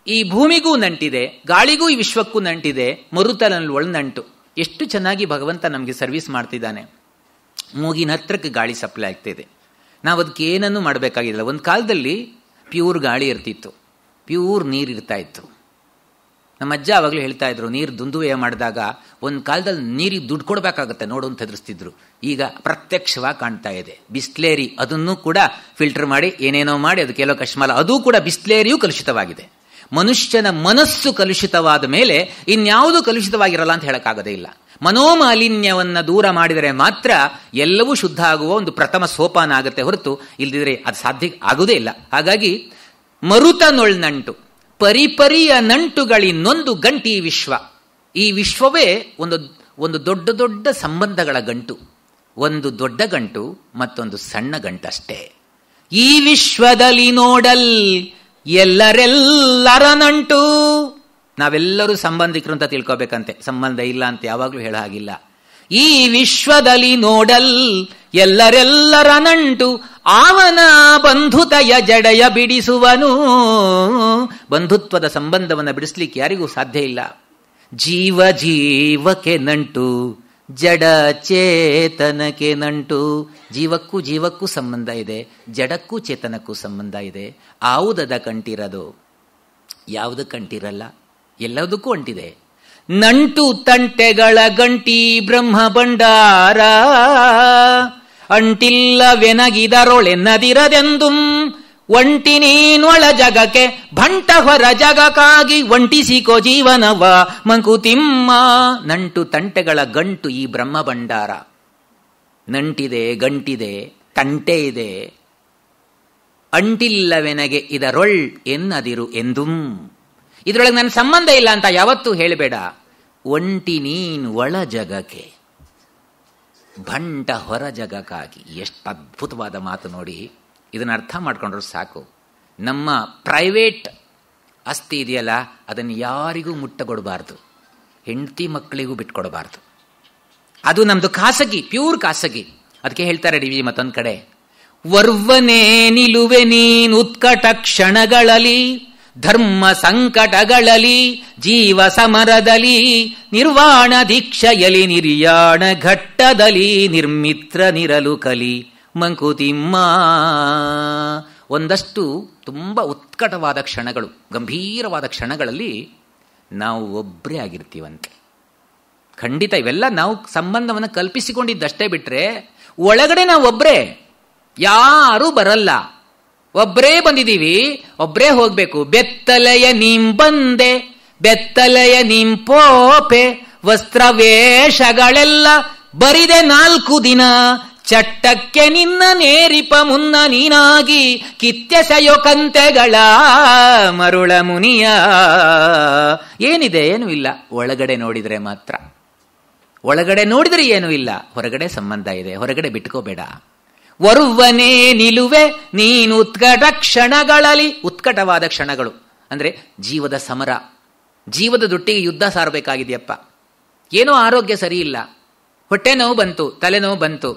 ಈ ಭೂಮಿಗೂ ನಂಟಿದೆ, ಗಾಳಿಗೂ ಈ ವಿಶ್ವಕ್ಕೂ ನಂಟಿದೆ, ಮರುತನಲ್ಲಿ ಒಳನಂಟು. ಎಷ್ಟು ಚೆನ್ನಾಗಿ ಭಗವಂತ ನಮಗೆ ಸರ್ವಿಸ್ ಮಾಡ್ತಿದ್ದಾನೆ. ಮೂಗಿನ ಹತ್ರಕ್ಕೆ ಗಾಳಿ ಸಪ್ಲೈ ಆಗ್ತಿದೆ. ನಾವು ಅದಕ್ಕೆ ಏನನ್ನೂ ಮಾಡಬೇಕಾಗಿಲ್ಲ. ಒಂದು ಕಾಲದಲ್ಲಿ ಪ್ಯೂರ್ ಗಾಳಿ ಇರ್ತಿತ್ತು, ಪ್ಯೂರ್ ನೀರು ಇರ್ತಾ ಇತ್ತು. ನಮ್ಮ ಅಜ್ಜ ಆವಾಗಲೂ ಹೇಳ್ತಾ ಇದ್ರು, ನೀರು ದುಂದುವೆಯ ಮಾಡಿದಾಗ ಒಂದು ಕಾಲದಲ್ಲಿ ನೀರಿಗೆ ದುಡ್ಡು ಕೊಡಬೇಕಾಗತ್ತೆ ನೋಡು ಅಂತ ಹೆದರಿಸ್ತಿದ್ರು. ಈಗ ಪ್ರತ್ಯಕ್ಷವಾಗಿ ಕಾಣ್ತಾ ಇದೆ. ಬಿಸ್ಲೇರಿ, ಅದನ್ನು ಕೂಡ ಫಿಲ್ಟರ್ ಮಾಡಿ ಏನೇನೋ ಮಾಡಿ ಅದಕ್ಕೆಲ್ಲೋ ಕಶ್ಮಲ, ಅದೂ ಕೂಡ ಬಿಸ್ಲೇರಿಯೂ ಕಲುಷಿತವಾಗಿದೆ. ಮನುಷ್ಯನ ಮನಸ್ಸು ಕಲುಷಿತವಾದ ಮೇಲೆ ಇನ್ಯಾವುದೂ ಕಲುಷಿತವಾಗಿರಲ್ಲ ಅಂತ ಹೇಳಕ್ಕಾಗದೇ ಇಲ್ಲ. ಮನೋಮಾಲಿನ್ಯವನ್ನು ದೂರ ಮಾಡಿದರೆ ಮಾತ್ರ ಎಲ್ಲವೂ ಶುದ್ಧ ಆಗುವ ಒಂದು ಪ್ರಥಮ ಸೋಪಾನ ಆಗುತ್ತೆ, ಹೊರತು ಇಲ್ದಿದ್ರೆ ಅದು ಸಾಧ್ಯ ಆಗುವುದೇ ಇಲ್ಲ. ಹಾಗಾಗಿ ಮರುತನೊಳ್ನಂಟು, ಪರಿಪರಿಯ ನಂಟುಗಳಿನ್ನೊಂದು ಗಂಟಿ ವಿಶ್ವ. ಈ ವಿಶ್ವವೇ ಒಂದು ದೊಡ್ಡ ದೊಡ್ಡ ಸಂಬಂಧಗಳ ಗಂಟು. ಒಂದು ದೊಡ್ಡ ಗಂಟು ಮತ್ತೊಂದು ಸಣ್ಣ ಗಂಟಷ್ಟೇ. ಈ ವಿಶ್ವದಲ್ಲಿ ನೋಡಲ್ ಎಲ್ಲರೆಲ್ಲರ ನಂಟು. ನಾವೆಲ್ಲರೂ ಸಂಬಂಧಿಕರು ಅಂತ ತಿಳ್ಕೋಬೇಕಂತೆ, ಸಂಬಂಧ ಇಲ್ಲ ಅಂತ ಯಾವಾಗಲೂ ಹೇಳ ಹಾಗಿಲ್ಲ. ಈ ವಿಶ್ವದಲ್ಲಿ ನೋಡಲ್ ಎಲ್ಲರೆಲ್ಲರ ನಂಟು, ಆವನ ಬಂಧುತೆಯ ಜಡೆಯ ಬಿಡಿಸುವನು. ಬಂಧುತ್ವದ ಸಂಬಂಧವನ್ನು ಬಿಡಿಸ್ಲಿಕ್ಕೆ ಯಾರಿಗೂ ಸಾಧ್ಯ ಇಲ್ಲ. ಜೀವ ಜೀವಕ್ಕೆ ನಂಟು, ಜಡ ಚೇತನಕ್ಕೆ ನಂಟು. ಜೀವಕ್ಕೂ ಜೀವಕ್ಕೂ ಸಂಬಂಧ ಇದೆ, ಜಡಕ್ಕೂ ಚೇತನಕ್ಕೂ ಸಂಬಂಧ ಇದೆ. ಆವುದದ ಕಂಟಿರದು, ಯಾವುದಕ್ಕೆ ಅಂಟಿರಲ್ಲ, ಎಲ್ಲದಕ್ಕೂ ಅಂಟಿದೆ. ನಂಟು ತಂಟೆಗಳ ಗಂಟಿ ಬ್ರಹ್ಮ ಭಂಡಾರ, ಅಂಟಿಲ್ಲವೆನಗಿದರೊಳೆನ್ನದಿರದೆಂದು. ಒಂಟಿ ನೀನೊಳ ಜಗಕ್ಕೆ ಭಂಟ ಹೊರ ಜಗಕ್ಕಾಗಿ, ಒಂಟಿಸಿಕೋ ಜೀವನವ ಮಂಕುತಿಮ್ಮ. ನಂಟು ತಂಟೆಗಳ ಗಂಟು ಈ ಬ್ರಹ್ಮ ಭಂಡಾರ. ನಂಟಿದೆ, ಗಂಟಿದೆ, ತಂಟೆ ಇದೆ. ಅಂಟಿಲ್ಲವೆನಗೆ ಇದರೊಳ್ ಎನ್ನದಿರು ಎಂದುಂ. ಇದರೊಳಗೆ ನನ್ನ ಸಂಬಂಧ ಇಲ್ಲ ಅಂತ ಯಾವತ್ತೂ ಹೇಳಬೇಡ. ಒಂಟಿ ನೀನ್ ಒಳ ಜಗಕ್ಕೆ, ಭಂಟ ಹೊರ ಜಗಕ್ಕಾಗಿ. ಎಷ್ಟು ಅದ್ಭುತವಾದ ಮಾತು ನೋಡಿ. ಇದನ್ನು ಅರ್ಥ ಮಾಡ್ಕೊಂಡ್ರು ಸಾಕು. ನಮ್ಮ ಪ್ರೈವೇಟ್ ಆಸ್ತಿ ಇದೆಯಲ್ಲ, ಅದನ್ನು ಯಾರಿಗೂ ಮುಟ್ಟಗೊಡಬಾರ್ದು, ಹೆಂಡತಿ ಮಕ್ಕಳಿಗೂ ಬಿಟ್ಕೊಡಬಾರ್ದು. ಅದು ನಮ್ದು ಖಾಸಗಿ, ಪ್ಯೂರ್ ಖಾಸಗಿ. ಅದಕ್ಕೆ ಹೇಳ್ತಾರೆ ಡಿ ವಿ ಮತ್ತೊಂದು ಕಡೆ, ವರ್ವನೇ ನಿಲುವೆ ನೀನ್ ಉತ್ಕಟ ಕ್ಷಣಗಳಲ್ಲಿ, ಧರ್ಮ ಸಂಕಟಗಳಲ್ಲಿ, ಜೀವ ಸಮರದಲ್ಲಿ, ನಿರ್ವಾಣ ದೀಕ್ಷೆಯಲಿ, ನಿರ್ಯಾಣ ಘಟ್ಟದಲ್ಲಿ, ನಿರ್ಮಿತ್ರ ನಿರಲು ಕಲಿ ಮಂಕುತಿಮ್ಮ. ಒಂದಷ್ಟು ತುಂಬ ಉತ್ಕಟವಾದ ಕ್ಷಣಗಳು, ಗಂಭೀರವಾದ ಕ್ಷಣಗಳಲ್ಲಿ ನಾವು ಒಬ್ಬರೇ ಆಗಿರ್ತೀವಂತೆ. ಖಂಡಿತ ಇವೆಲ್ಲ ನಾವು ಸಂಬಂಧವನ್ನು ಕಲ್ಪಿಸಿಕೊಂಡಿದ್ದಷ್ಟೇ ಬಿಟ್ರೆ ಒಳಗಡೆ ನಾವು ಒಬ್ಬರೇ, ಯಾರೂ ಬರಲ್ಲ. ಒಬ್ಬರೇ ಬಂದಿದ್ದೀವಿ, ಒಬ್ಬರೇ ಹೋಗ್ಬೇಕು. ಬೆತ್ತಲೆಯ ನಿಂಬಂದೆ, ಬೆತ್ತಲೆಯ ನಿಂಪೋಪೆ, ವಸ್ತ್ರವೇಷಗಳೆಲ್ಲ ಬರಿದೆ 4 ದಿನ, ಚಟ್ಟಕ್ಕೆ ನಿನ್ನ ನೇರಿಪ ಮುನ್ನ ನೀನಾಗಿ, ಕಿತ್ತೆಸೆಯೋ ಕಂತೆಗಳ ಮರುಳ ಮುನಿಯ. ಏನಿದೆ? ಏನೂ ಇಲ್ಲ. ಒಳಗಡೆ ನೋಡಿದರೆ ಮಾತ್ರ. ಒಳಗಡೆ ನೋಡಿದರೆ ಏನೂ ಇಲ್ಲ, ಹೊರಗಡೆ ಸಂಬಂಧ ಇದೆ. ಹೊರಗಡೆ ಬಿಟ್ಕೋಬೇಡ. ವರ್ವನೇ ನಿಲುವೆ ನೀನು ಉತ್ಕಟ ಕ್ಷಣಗಳಲ್ಲಿ. ಉತ್ಕಟವಾದ ಕ್ಷಣಗಳು ಅಂದರೆ ಜೀವದ ಸಮರ, ಜೀವದ ದೊಟ್ಟಿಗೆ ಯುದ್ಧ ಸಾರಬೇಕಾಗಿದೆಯಪ್ಪ. ಏನೋ ಆರೋಗ್ಯ ಸರಿ ಇಲ್ಲ, ಹೊಟ್ಟೆ ನೋವು ಬಂತು, ತಲೆನೋವು ಬಂತು,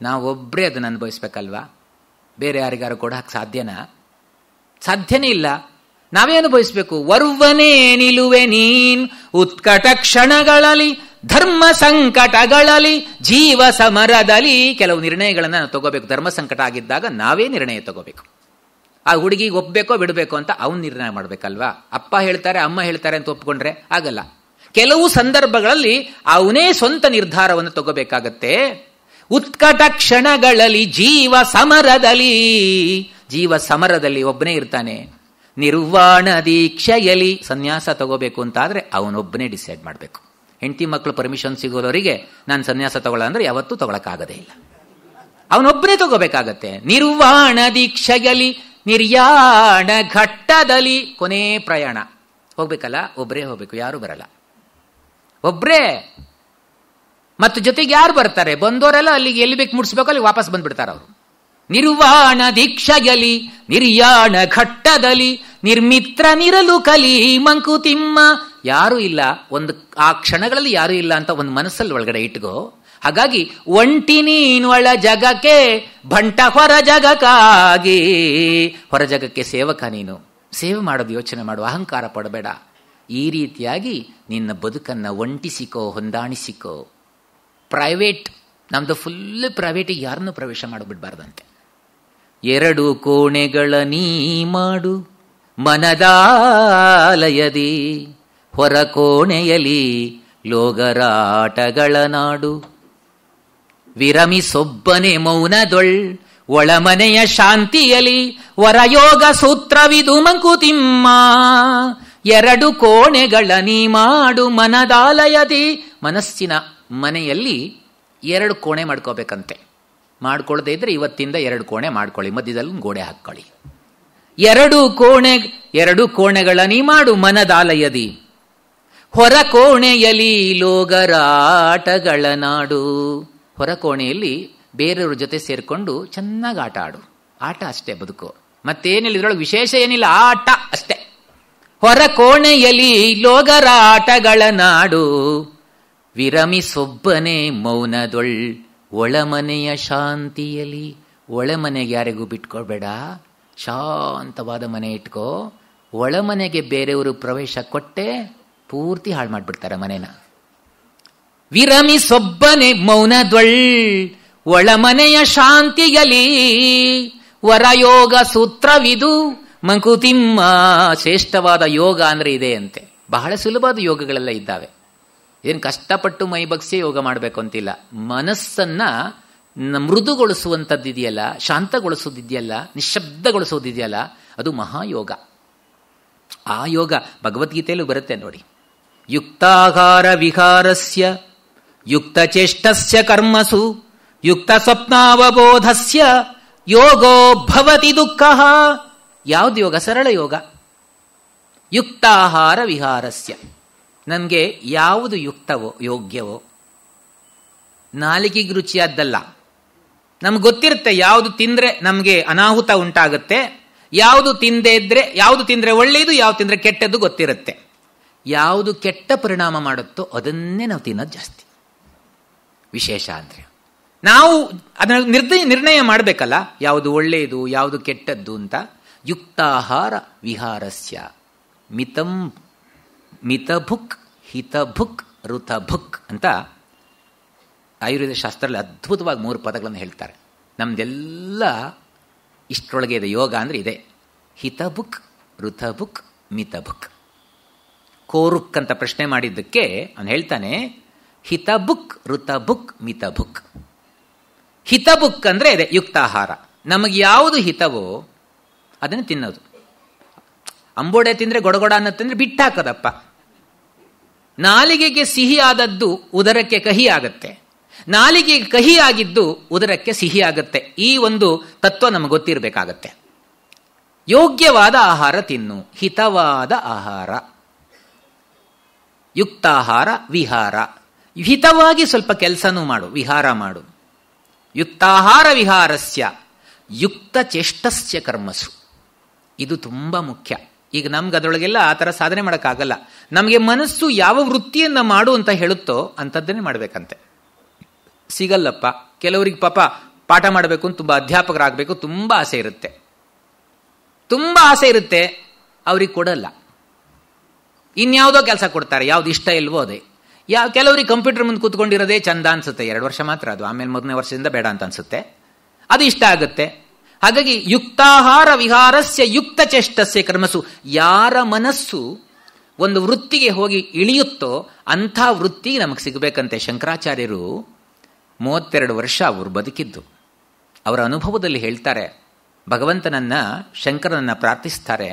ನಾವೊಬ್ಬರೇ ಅದನ್ನು ಅನುಭವಿಸ್ಬೇಕಲ್ವಾ? ಬೇರೆ ಯಾರಿಗಾರು ಕೊಡೋಕೆ ಸಾಧ್ಯನಾ? ಸಾಧ್ಯನೇ ಇಲ್ಲ. ನಾವೇ ಅನುಭವಿಸ್ಬೇಕು. ವರ್ವನೇ ನಿಲುವೆ ನೀನ್ ಉತ್ಕಟ ಕ್ಷಣಗಳಲ್ಲಿ, ಧರ್ಮ ಸಂಕಟಗಳಲ್ಲಿ, ಜೀವ ಸಮರದಲ್ಲಿ. ಕೆಲವು ನಿರ್ಣಯಗಳನ್ನು ನಾವು ತಗೋಬೇಕು. ಧರ್ಮ ಸಂಕಟ ಆಗಿದ್ದಾಗ ನಾವೇ ನಿರ್ಣಯ ತಗೋಬೇಕು. ಆ ಹುಡುಗಿಗೆ ಒಪ್ಪಬೇಕೋ ಬಿಡಬೇಕು ಅಂತ ಅವನು ನಿರ್ಣಯ ಮಾಡಬೇಕಲ್ವಾ? ಅಪ್ಪ ಹೇಳ್ತಾರೆ, ಅಮ್ಮ ಹೇಳ್ತಾರೆ ಅಂತ ಒಪ್ಕೊಂಡ್ರೆ ಆಗಲ್ಲ. ಕೆಲವು ಸಂದರ್ಭಗಳಲ್ಲಿ ಅವನೇ ಸ್ವಂತ ನಿರ್ಧಾರವನ್ನು ತಗೋಬೇಕಾಗತ್ತೆ. ಉತ್ಕಟ ಕ್ಷಣಗಳಲ್ಲಿ, ಜೀವ ಸಮರದಲ್ಲಿ. ಜೀವ ಸಮರದಲ್ಲಿ ಒಬ್ಬನೇ ಇರ್ತಾನೆ. ನಿರ್ವಾಣ ದೀಕ್ಷೆಯಲ್ಲಿ ಸನ್ಯಾಸ ತಗೋಬೇಕು ಅಂತಾದರೆ ಅವನೊಬ್ಬನೇ ಡಿಸೈಡ್ ಮಾಡಬೇಕು. ಹೆಂಡತಿ ಮಕ್ಕಳು ಪರ್ಮಿಷನ್ ಸಿಗೋದವರಿಗೆ ನಾನು ಸನ್ಯಾಸ ತಗೊಳ್ಳ ಅಂದ್ರೆ ಯಾವತ್ತೂ ತಗೊಳಕ್ಕಾಗದೇ ಇಲ್ಲ. ಅವನೊಬ್ಬನೇ ತಗೋಬೇಕಾಗತ್ತೆ. ನಿರ್ವಾಣ ದೀಕ್ಷೆಯಲ್ಲಿ, ನಿರ್ಯಾಣ ಘಟ್ಟದಲ್ಲಿ, ಕೊನೆ ಪ್ರಯಾಣ ಹೋಗ್ಬೇಕಲ್ಲ, ಒಬ್ಬರೇ ಹೋಗ್ಬೇಕು, ಯಾರು ಬರಲ್ಲ, ಒಬ್ಬರೇ. ಮತ್ತು ಜೊತೆಗೆ ಯಾರು ಬರ್ತಾರೆ? ಬಂದವರೆಲ್ಲ ಅಲ್ಲಿಗೆ ಎಲ್ಲಿ ಬೇಕು ಮುಟ್ಸ್ಬೇಕು, ಅಲ್ಲಿ ವಾಪಸ್ ಬಂದ್ಬಿಡ್ತಾರೆ ಅವರು. ನಿರ್ವಾಣ ದೀಕ್ಷೆಯಲ್ಲಿ, ನಿರ್ಯಾಣ ಘಟ್ಟದಲ್ಲಿ, ನಿರ್ಮಿತ್ರ ನಿರಲು ಕಲಿ ಮಂಕುತಿಮ್ಮ. ಯಾರೂ ಇಲ್ಲ, ಒಂದು ಆ ಕ್ಷಣಗಳಲ್ಲಿ ಯಾರೂ ಇಲ್ಲ ಅಂತ ಒಂದು ಮನಸ್ಸಲ್ಲಿ ಒಳಗಡೆ ಇಟ್ಕೋ. ಹಾಗಾಗಿ ಒಂಟಿ ನೀನ್ ಒಳ ಜಗಕ್ಕೆ, ಭಂಟ ಹೊರ ಜಗಕ್ಕಾಗಿ. ಹೊರ ಜಗಕ್ಕೆ ಸೇವಕ ನೀನು, ಸೇವೆ ಮಾಡೋದು ಯೋಚನೆ ಮಾಡು, ಅಹಂಕಾರ ಪಡಬೇಡ. ಈ ರೀತಿಯಾಗಿ ನಿನ್ನ ಬದುಕನ್ನು ಒಂಟಿಸಿಕೋ, ಹೊಂದಾಣಿಸಿಕೋ. ಪ್ರೈವೇಟ್, ನಮ್ದು ಫುಲ್ ಪ್ರೈವೇಟಿಗೆ ಯಾರನ್ನೂ ಪ್ರವೇಶ ಮಾಡಿಬಿಡ್ಬಾರ್ದಂತೆ. 2 ಕೋಣೆಗಳ ನೀ ಮಾಡು ಮನದಾಲಯದಿ, ಹೊರ ಕೋಣೆಯಲಿ ಲೋಗರಾಟಗಳ ನಾಡು. ವಿರಮಿಸೊಬ್ಬನೆ ಮೌನದೊಳ್ ಒಳಮನೆಯ ಶಾಂತಿಯಲಿ, ವರಯೋಗ ಸೂತ್ರವಿದು ಮಂಕುತಿಮ್ಮ. 2 ಕೋಣೆಗಳ ನೀ ಮಾಡು ಮನದಾಲಯದಿ. ಮನಸ್ಸಿನ ಮನೆಯಲ್ಲಿ 2 ಕೋಣೆ ಮಾಡ್ಕೋಬೇಕಂತೆ. ಮಾಡ್ಕೊಳ್ಳದೆ ಇದ್ರೆ ಇವತ್ತಿಂದ 2 ಕೋಣೆ ಮಾಡ್ಕೊಳ್ಳಿ, ಮಧ್ಯದಲ್ಲಿ ಗೋಡೆ ಹಾಕ್ಕೊಳ್ಳಿ. 2 ಕೋಣೆಗಳ ನೀ ಮಾಡು ಮನದಾಲಯದಿ, ಹೊರ ಕೋಣೆಯಲ್ಲಿ ಲೋಗರಾಟಗಳ ನಾಡು. ಹೊರ ಕೋಣೆಯಲ್ಲಿ ಬೇರೆಯವ್ರ ಜೊತೆ ಸೇರಿಕೊಂಡು ಚೆನ್ನಾಗಿ ಆಟ ಆಡು. ಆಟ ಅಷ್ಟೇ ಬದುಕು, ಮತ್ತೇನಿಲ್ಲ, ಇದ್ರೊಳಗೆ ವಿಶೇಷ ಏನಿಲ್ಲ, ಆಟ ಅಷ್ಟೇ. ಹೊರ ಕೋಣೆಯಲ್ಲಿ ಲೋಗರಾಟಗಳ ನಾಡು. ವಿರಮಿಸೊಬ್ಬನೇ ಮೌನದೊಳ್ ಒಳಮನೆಯ ಶಾಂತಿಯಲಿ. ಒಳಮನೆಗೆ ಯಾರಿಗೂ ಬಿಟ್ಕೊಳ್ಬೇಡ, ಶಾಂತವಾದ ಮನೆ ಇಟ್ಕೋ. ಒಳಮನೆಗೆ ಬೇರೆಯವರು ಪ್ರವೇಶ ಕೊಟ್ಟೆ ಪೂರ್ತಿ ಹಾಳು ಮಾಡಿಬಿಡ್ತಾರೆ ಮನೇನ. ವಿರಮಿಸೊಬ್ಬನೆ ಮೌನದೊಳ್ ಒಳಮನೆಯ ಶಾಂತಿಯಲಿ, ವರಯೋಗ ಸೂತ್ರವಿದು ಮಂಕುತಿಮ್ಮ. ಶ್ರೇಷ್ಠವಾದ ಯೋಗ ಅಂದ್ರೆ ಇದೆ ಅಂತೆ. ಬಹಳ ಸುಲಭವಾದ ಯೋಗಗಳೆಲ್ಲ ಇದ್ದಾವೆ. ಏನು ಕಷ್ಟಪಟ್ಟು ಮೈ ಬಗ್ಸಿ ಯೋಗ ಮಾಡಬೇಕು ಅಂತಿಲ್ಲ. ಮನಸ್ಸನ್ನ ಮೃದುಗೊಳಿಸುವಂಥದ್ದಿದೆಯಲ್ಲ, ಶಾಂತಗೊಳಿಸೋದಿದೆಯಲ್ಲ, ನಿಶ್ಶಬ್ದಗೊಳಿಸೋದಿದೆಯಲ್ಲ, ಅದು ಮಹಾಯೋಗ. ಆ ಯೋಗ ಭಗವದ್ಗೀತೆಯಲ್ಲೂ ಬರುತ್ತೆ ನೋಡಿ. ಯುಕ್ತಾಹಾರ ವಿಹಾರಸ್ಯ ಯುಕ್ತ ಚೇಷ್ಟಸ್ಯ ಕರ್ಮಸು ಯುಕ್ತ ಸ್ವಪ್ನಾವಬೋಧಸ್ಯ ಯೋಗೋ ಭವತಿ ದುಃಖ. ಯಾವುದು ಯೋಗ? ಸರಳ ಯೋಗ. ಯುಕ್ತಾಹಾರ ವಿಹಾರಸ್ಯ. ನಮಗೆ ಯಾವುದು ಯುಕ್ತವೋ ಯೋಗ್ಯವೋ, ನಾಲಿಗೆಗೆ ರುಚಿಯಾದ್ದಲ್ಲ. ನಮ್ಗೆ ಗೊತ್ತಿರುತ್ತೆ ಯಾವುದು ತಿಂದ್ರೆ ನಮಗೆ ಅನಾಹುತ ಉಂಟಾಗುತ್ತೆ, ಯಾವುದು ತಿಂದ್ರೆ ಒಳ್ಳೆಯದು, ಯಾವುದು ತಿಂದ್ರೆ ಕೆಟ್ಟದ್ದು ಗೊತ್ತಿರುತ್ತೆ. ಯಾವುದು ಕೆಟ್ಟ ಪರಿಣಾಮ ಮಾಡುತ್ತೋ ಅದನ್ನೇ ನಾವು ತಿನ್ನೋದು ಜಾಸ್ತಿ. ವಿಶೇಷ ಅಂದರೆ ನಾವು ಅದನ್ನು ನಿರ್ಣಯ ಮಾಡಬೇಕಲ್ಲ, ಯಾವುದು ಒಳ್ಳೆಯದು ಯಾವುದು ಕೆಟ್ಟದ್ದು ಅಂತ. ಯುಕ್ತಾಹಾರ ವಿಹಾರಸ್ಯ ಮಿತಭುಕ್ ಹಿತಭುಕ್ ಋತಭುಕ್ ಅಂತ ಆಯುರ್ವೇದ ಶಾಸ್ತ್ರದಲ್ಲಿ ಅದ್ಭುತವಾಗಿ 3 ಪದಗಳನ್ನು ಹೇಳ್ತಾರೆ. ನಮ್ದೆಲ್ಲ ಇಷ್ಟರೊಳಗೆ ಇದೆ. ಯೋಗ ಅಂದರೆ ಇದೆ. ಹಿತಭುಕ್ ಋತಭುಕ್ ಮಿತಭುಕ್. ಕೋರುಕ್ ಅಂತ ಪ್ರಶ್ನೆ ಮಾಡಿದ್ದಕ್ಕೆ ಅವನು ಹೇಳ್ತಾನೆ ಹಿತಭುಕ್ ಋತಭುಕ್ ಮಿತಭುಕ್. ಹಿತಭುಕ್ ಅಂದರೆ ಇದೆ ಯುಕ್ತಾಹಾರ. ನಮಗೆ ಯಾವುದು ಹಿತವೋ ಅದನ್ನು ತಿನ್ನೋದು. ಅಂಬೋಡೆ ತಿಂದರೆ ಗೊಡಗೊಡ ಅನ್ನತ್ತಂದ್ರೆ ಬಿಟ್ಟಾಕದಪ್ಪ. ನಾಲಿಗೆಗೆ ಸಿಹಿ ಆದದ್ದು ಉದರಕ್ಕೆ ಕಹಿ ಆಗತ್ತೆ, ನಾಲಿಗೆಗೆ ಕಹಿ ಆಗಿದ್ದು ಉದರಕ್ಕೆ ಸಿಹಿ ಆಗತ್ತೆ. ಈ ಒಂದು ತತ್ವ ನಮಗೆ ಗೊತ್ತಿರಬೇಕಾಗತ್ತೆ. ಯೋಗ್ಯವಾದ ಆಹಾರ ತಿನ್ನು, ಹಿತವಾದ ಆಹಾರ. ಯುಕ್ತಾಹಾರ ವಿಹಾರ. ಹಿತವಾಗಿ ಸ್ವಲ್ಪ ಕೆಲಸನೂ ಮಾಡು, ವಿಹಾರ ಮಾಡು. ಯುಕ್ತಾಹಾರ ವಿಹಾರಸ್ಯ ಯುಕ್ತ ಚೇಷ್ಟಸ್ಯ ಕರ್ಮಸು. ಇದು ತುಂಬ ಮುಖ್ಯ. ಈಗ ನಮ್ಗೆ ಅದರೊಳಗೆಲ್ಲ ಆ ಥರ ಸಾಧನೆ ಮಾಡೋಕ್ಕಾಗಲ್ಲ. ನಮಗೆ ಮನಸ್ಸು ಯಾವ ವೃತ್ತಿಯನ್ನು ಮಾಡು ಅಂತ ಹೇಳುತ್ತೋ ಅಂಥದ್ದನ್ನೇ ಮಾಡಬೇಕಂತೆ. ಸಿಗಲ್ಲಪ್ಪ. ಕೆಲವರಿಗೆ ಪಾಪ ಪಾಠ ಮಾಡಬೇಕು ಅಂತ ತುಂಬ ಅಧ್ಯಾಪಕರಾಗಬೇಕು ತುಂಬ ಆಸೆ ಇರುತ್ತೆ, ತುಂಬ ಆಸೆ ಇರುತ್ತೆ, ಅವ್ರಿಗೆ ಕೊಡಲ್ಲ. ಇನ್ಯಾವುದೋ ಕೆಲಸ ಕೊಡ್ತಾರೆ, ಯಾವ್ದು ಇಷ್ಟ ಇಲ್ವೋ ಅದೇ. ಕೆಲವರಿಗೆ ಕಂಪ್ಯೂಟರ್ ಮುಂದೆ ಕೂತ್ಕೊಂಡಿರೋದೇ ಚಂದ ಅನ್ಸುತ್ತೆ, 2 ವರ್ಷ ಮಾತ್ರ ಅದು, ಆಮೇಲೆ 3ನೇ ವರ್ಷದಿಂದ ಬೇಡ ಅಂತ ಅನ್ಸುತ್ತೆ, ಅದು ಇಷ್ಟ ಆಗುತ್ತೆ. ಹಾಗಾಗಿ ಯುಕ್ತಾಹಾರ ವಿಹಾರಸ್ಯ ಯುಕ್ತ ಚೇಷ್ಟಸ್ಯ ಕರ್ಮಸು. ಯಾರ ಮನಸ್ಸು ಒಂದು ವೃತ್ತಿಗೆ ಹೋಗಿ ಇಳಿಯುತ್ತೋ ಅಂಥ ವೃತ್ತಿಗೆ ನಮಗೆ ಸಿಗಬೇಕಂತೆ. ಶಂಕರಾಚಾರ್ಯರು 32 ವರ್ಷ ಅವರು ಬದುಕಿದ್ದು. ಅವರ ಅನುಭವದಲ್ಲಿ ಹೇಳ್ತಾರೆ, ಭಗವಂತನನ್ನ ಶಂಕರನನ್ನ ಪ್ರಾರ್ಥಿಸ್ತಾರೆ,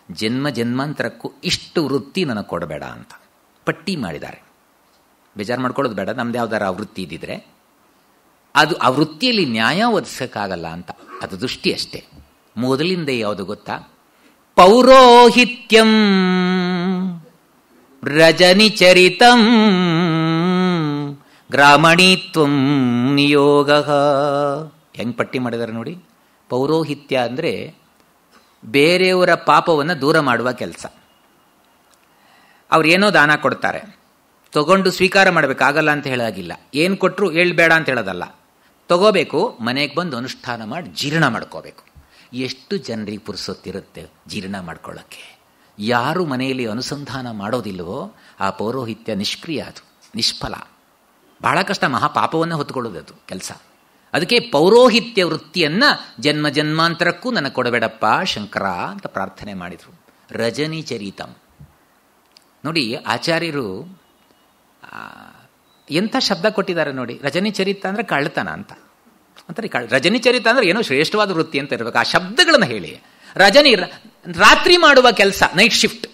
ಜನ್ಮ ಜನ್ಮಾಂತರಕ್ಕೂ ಇಷ್ಟು ವೃತ್ತಿ ನನಗೆ ಕೊಡಬೇಡ ಅಂತ ಪಟ್ಟಿ ಮಾಡಿದ್ದಾರೆ. ಬೇಜಾರು ಮಾಡ್ಕೊಳ್ಳೋದು ಬೇಡ, ನಮ್ದು ಯಾವ್ದಾರ ಆ ವೃತ್ತಿ ಇದ್ದಿದ್ರೆ ಅದು ಆ ವೃತ್ತಿಯಲ್ಲಿ ನ್ಯಾಯ ಒದಗಿಸೋಕ್ಕಾಗಲ್ಲ ಅಂತ. ಅದು ದೃಷ್ಟಿ ಅಷ್ಟೇ. ಮೊದಲಿಂದ ಯಾವುದು ಗೊತ್ತಾ? ಪೌರೋಹಿತ್ಯಂ ರಜನಿಚರಿತಂ ಗ್ರಾಮಣೀತ್ವಂ ನಿಯೋಗ. ಹೆಂಗ್ ಪಟ್ಟಿ ಮಾಡಿದ್ದಾರೆ ನೋಡಿ. ಪೌರೋಹಿತ್ಯ ಅಂದರೆ ಬೇರೆಯವರ ಪಾಪವನ್ನು ದೂರ ಮಾಡುವ ಕೆಲಸ. ಅವ್ರು ಏನೋ ದಾನ ಕೊಡ್ತಾರೆ, ತಗೊಂಡು ಸ್ವೀಕಾರ ಮಾಡಬೇಕಾಗಲ್ಲ ಅಂತ ಹೇಳಾಗಿಲ್ಲ. ಏನು ಕೊಟ್ಟರು ಹೇಳ್ಬೇಡ ಅಂತ ಹೇಳೋದಲ್ಲ, ತಗೋಬೇಕು, ಮನೆಗೆ ಬಂದು ಅನುಷ್ಠಾನ ಮಾಡಿ ಜೀರ್ಣ ಮಾಡ್ಕೋಬೇಕು. ಎಷ್ಟು ಜನರಿಗೆ ಪುರುಸೊತ್ತಿರುತ್ತೆ ಜೀರ್ಣ ಮಾಡ್ಕೊಳ್ಳೋಕ್ಕೆ. ಯಾರು ಮನೆಯಲ್ಲಿ ಅನುಸಂಧಾನ ಮಾಡೋದಿಲ್ವೋ ಆ ಪೌರೋಹಿತ್ಯ ನಿಷ್ಕ್ರಿಯ, ಅದು ನಿಷ್ಫಲ, ಬಹಳ ಕಷ್ಟ. ಮಹಾಪಾಪವನ್ನು ಹೊತ್ತುಕೊಳ್ಳೋದು ಅದು ಕೆಲಸ. ಅದಕ್ಕೆ ಪೌರೋಹಿತ್ಯ ವೃತ್ತಿಯನ್ನ ಜನ್ಮ ಜನ್ಮಾಂತರಕ್ಕೂ ನನಗೆ ಕೊಡಬೇಡಪ್ಪ ಶಂಕರ ಅಂತ ಪ್ರಾರ್ಥನೆ ಮಾಡಿದರು. ರಜನಿ ಚರಿತಂ ನೋಡಿ, ಆಚಾರ್ಯರು ಎಂಥ ಶಬ್ದ ಕೊಟ್ಟಿದ್ದಾರೆ ನೋಡಿ. ರಜನಿ ಚರಿತ ಅಂದರೆ ಕಳ್ತನ ಅಂತ ಅಂತಾರೆ. ರಜನಿ ಚರಿತ ಅಂದರೆ ಏನೋ ಶ್ರೇಷ್ಠವಾದ ವೃತ್ತಿ ಅಂತ ಇರಬೇಕು. ಆ ಶಬ್ದಗಳನ್ನು ಹೇಳಿ. ರಜನಿ ರಾತ್ರಿ ಮಾಡುವ ಕೆಲಸ, ನೈಟ್ ಶಿಫ್ಟ್.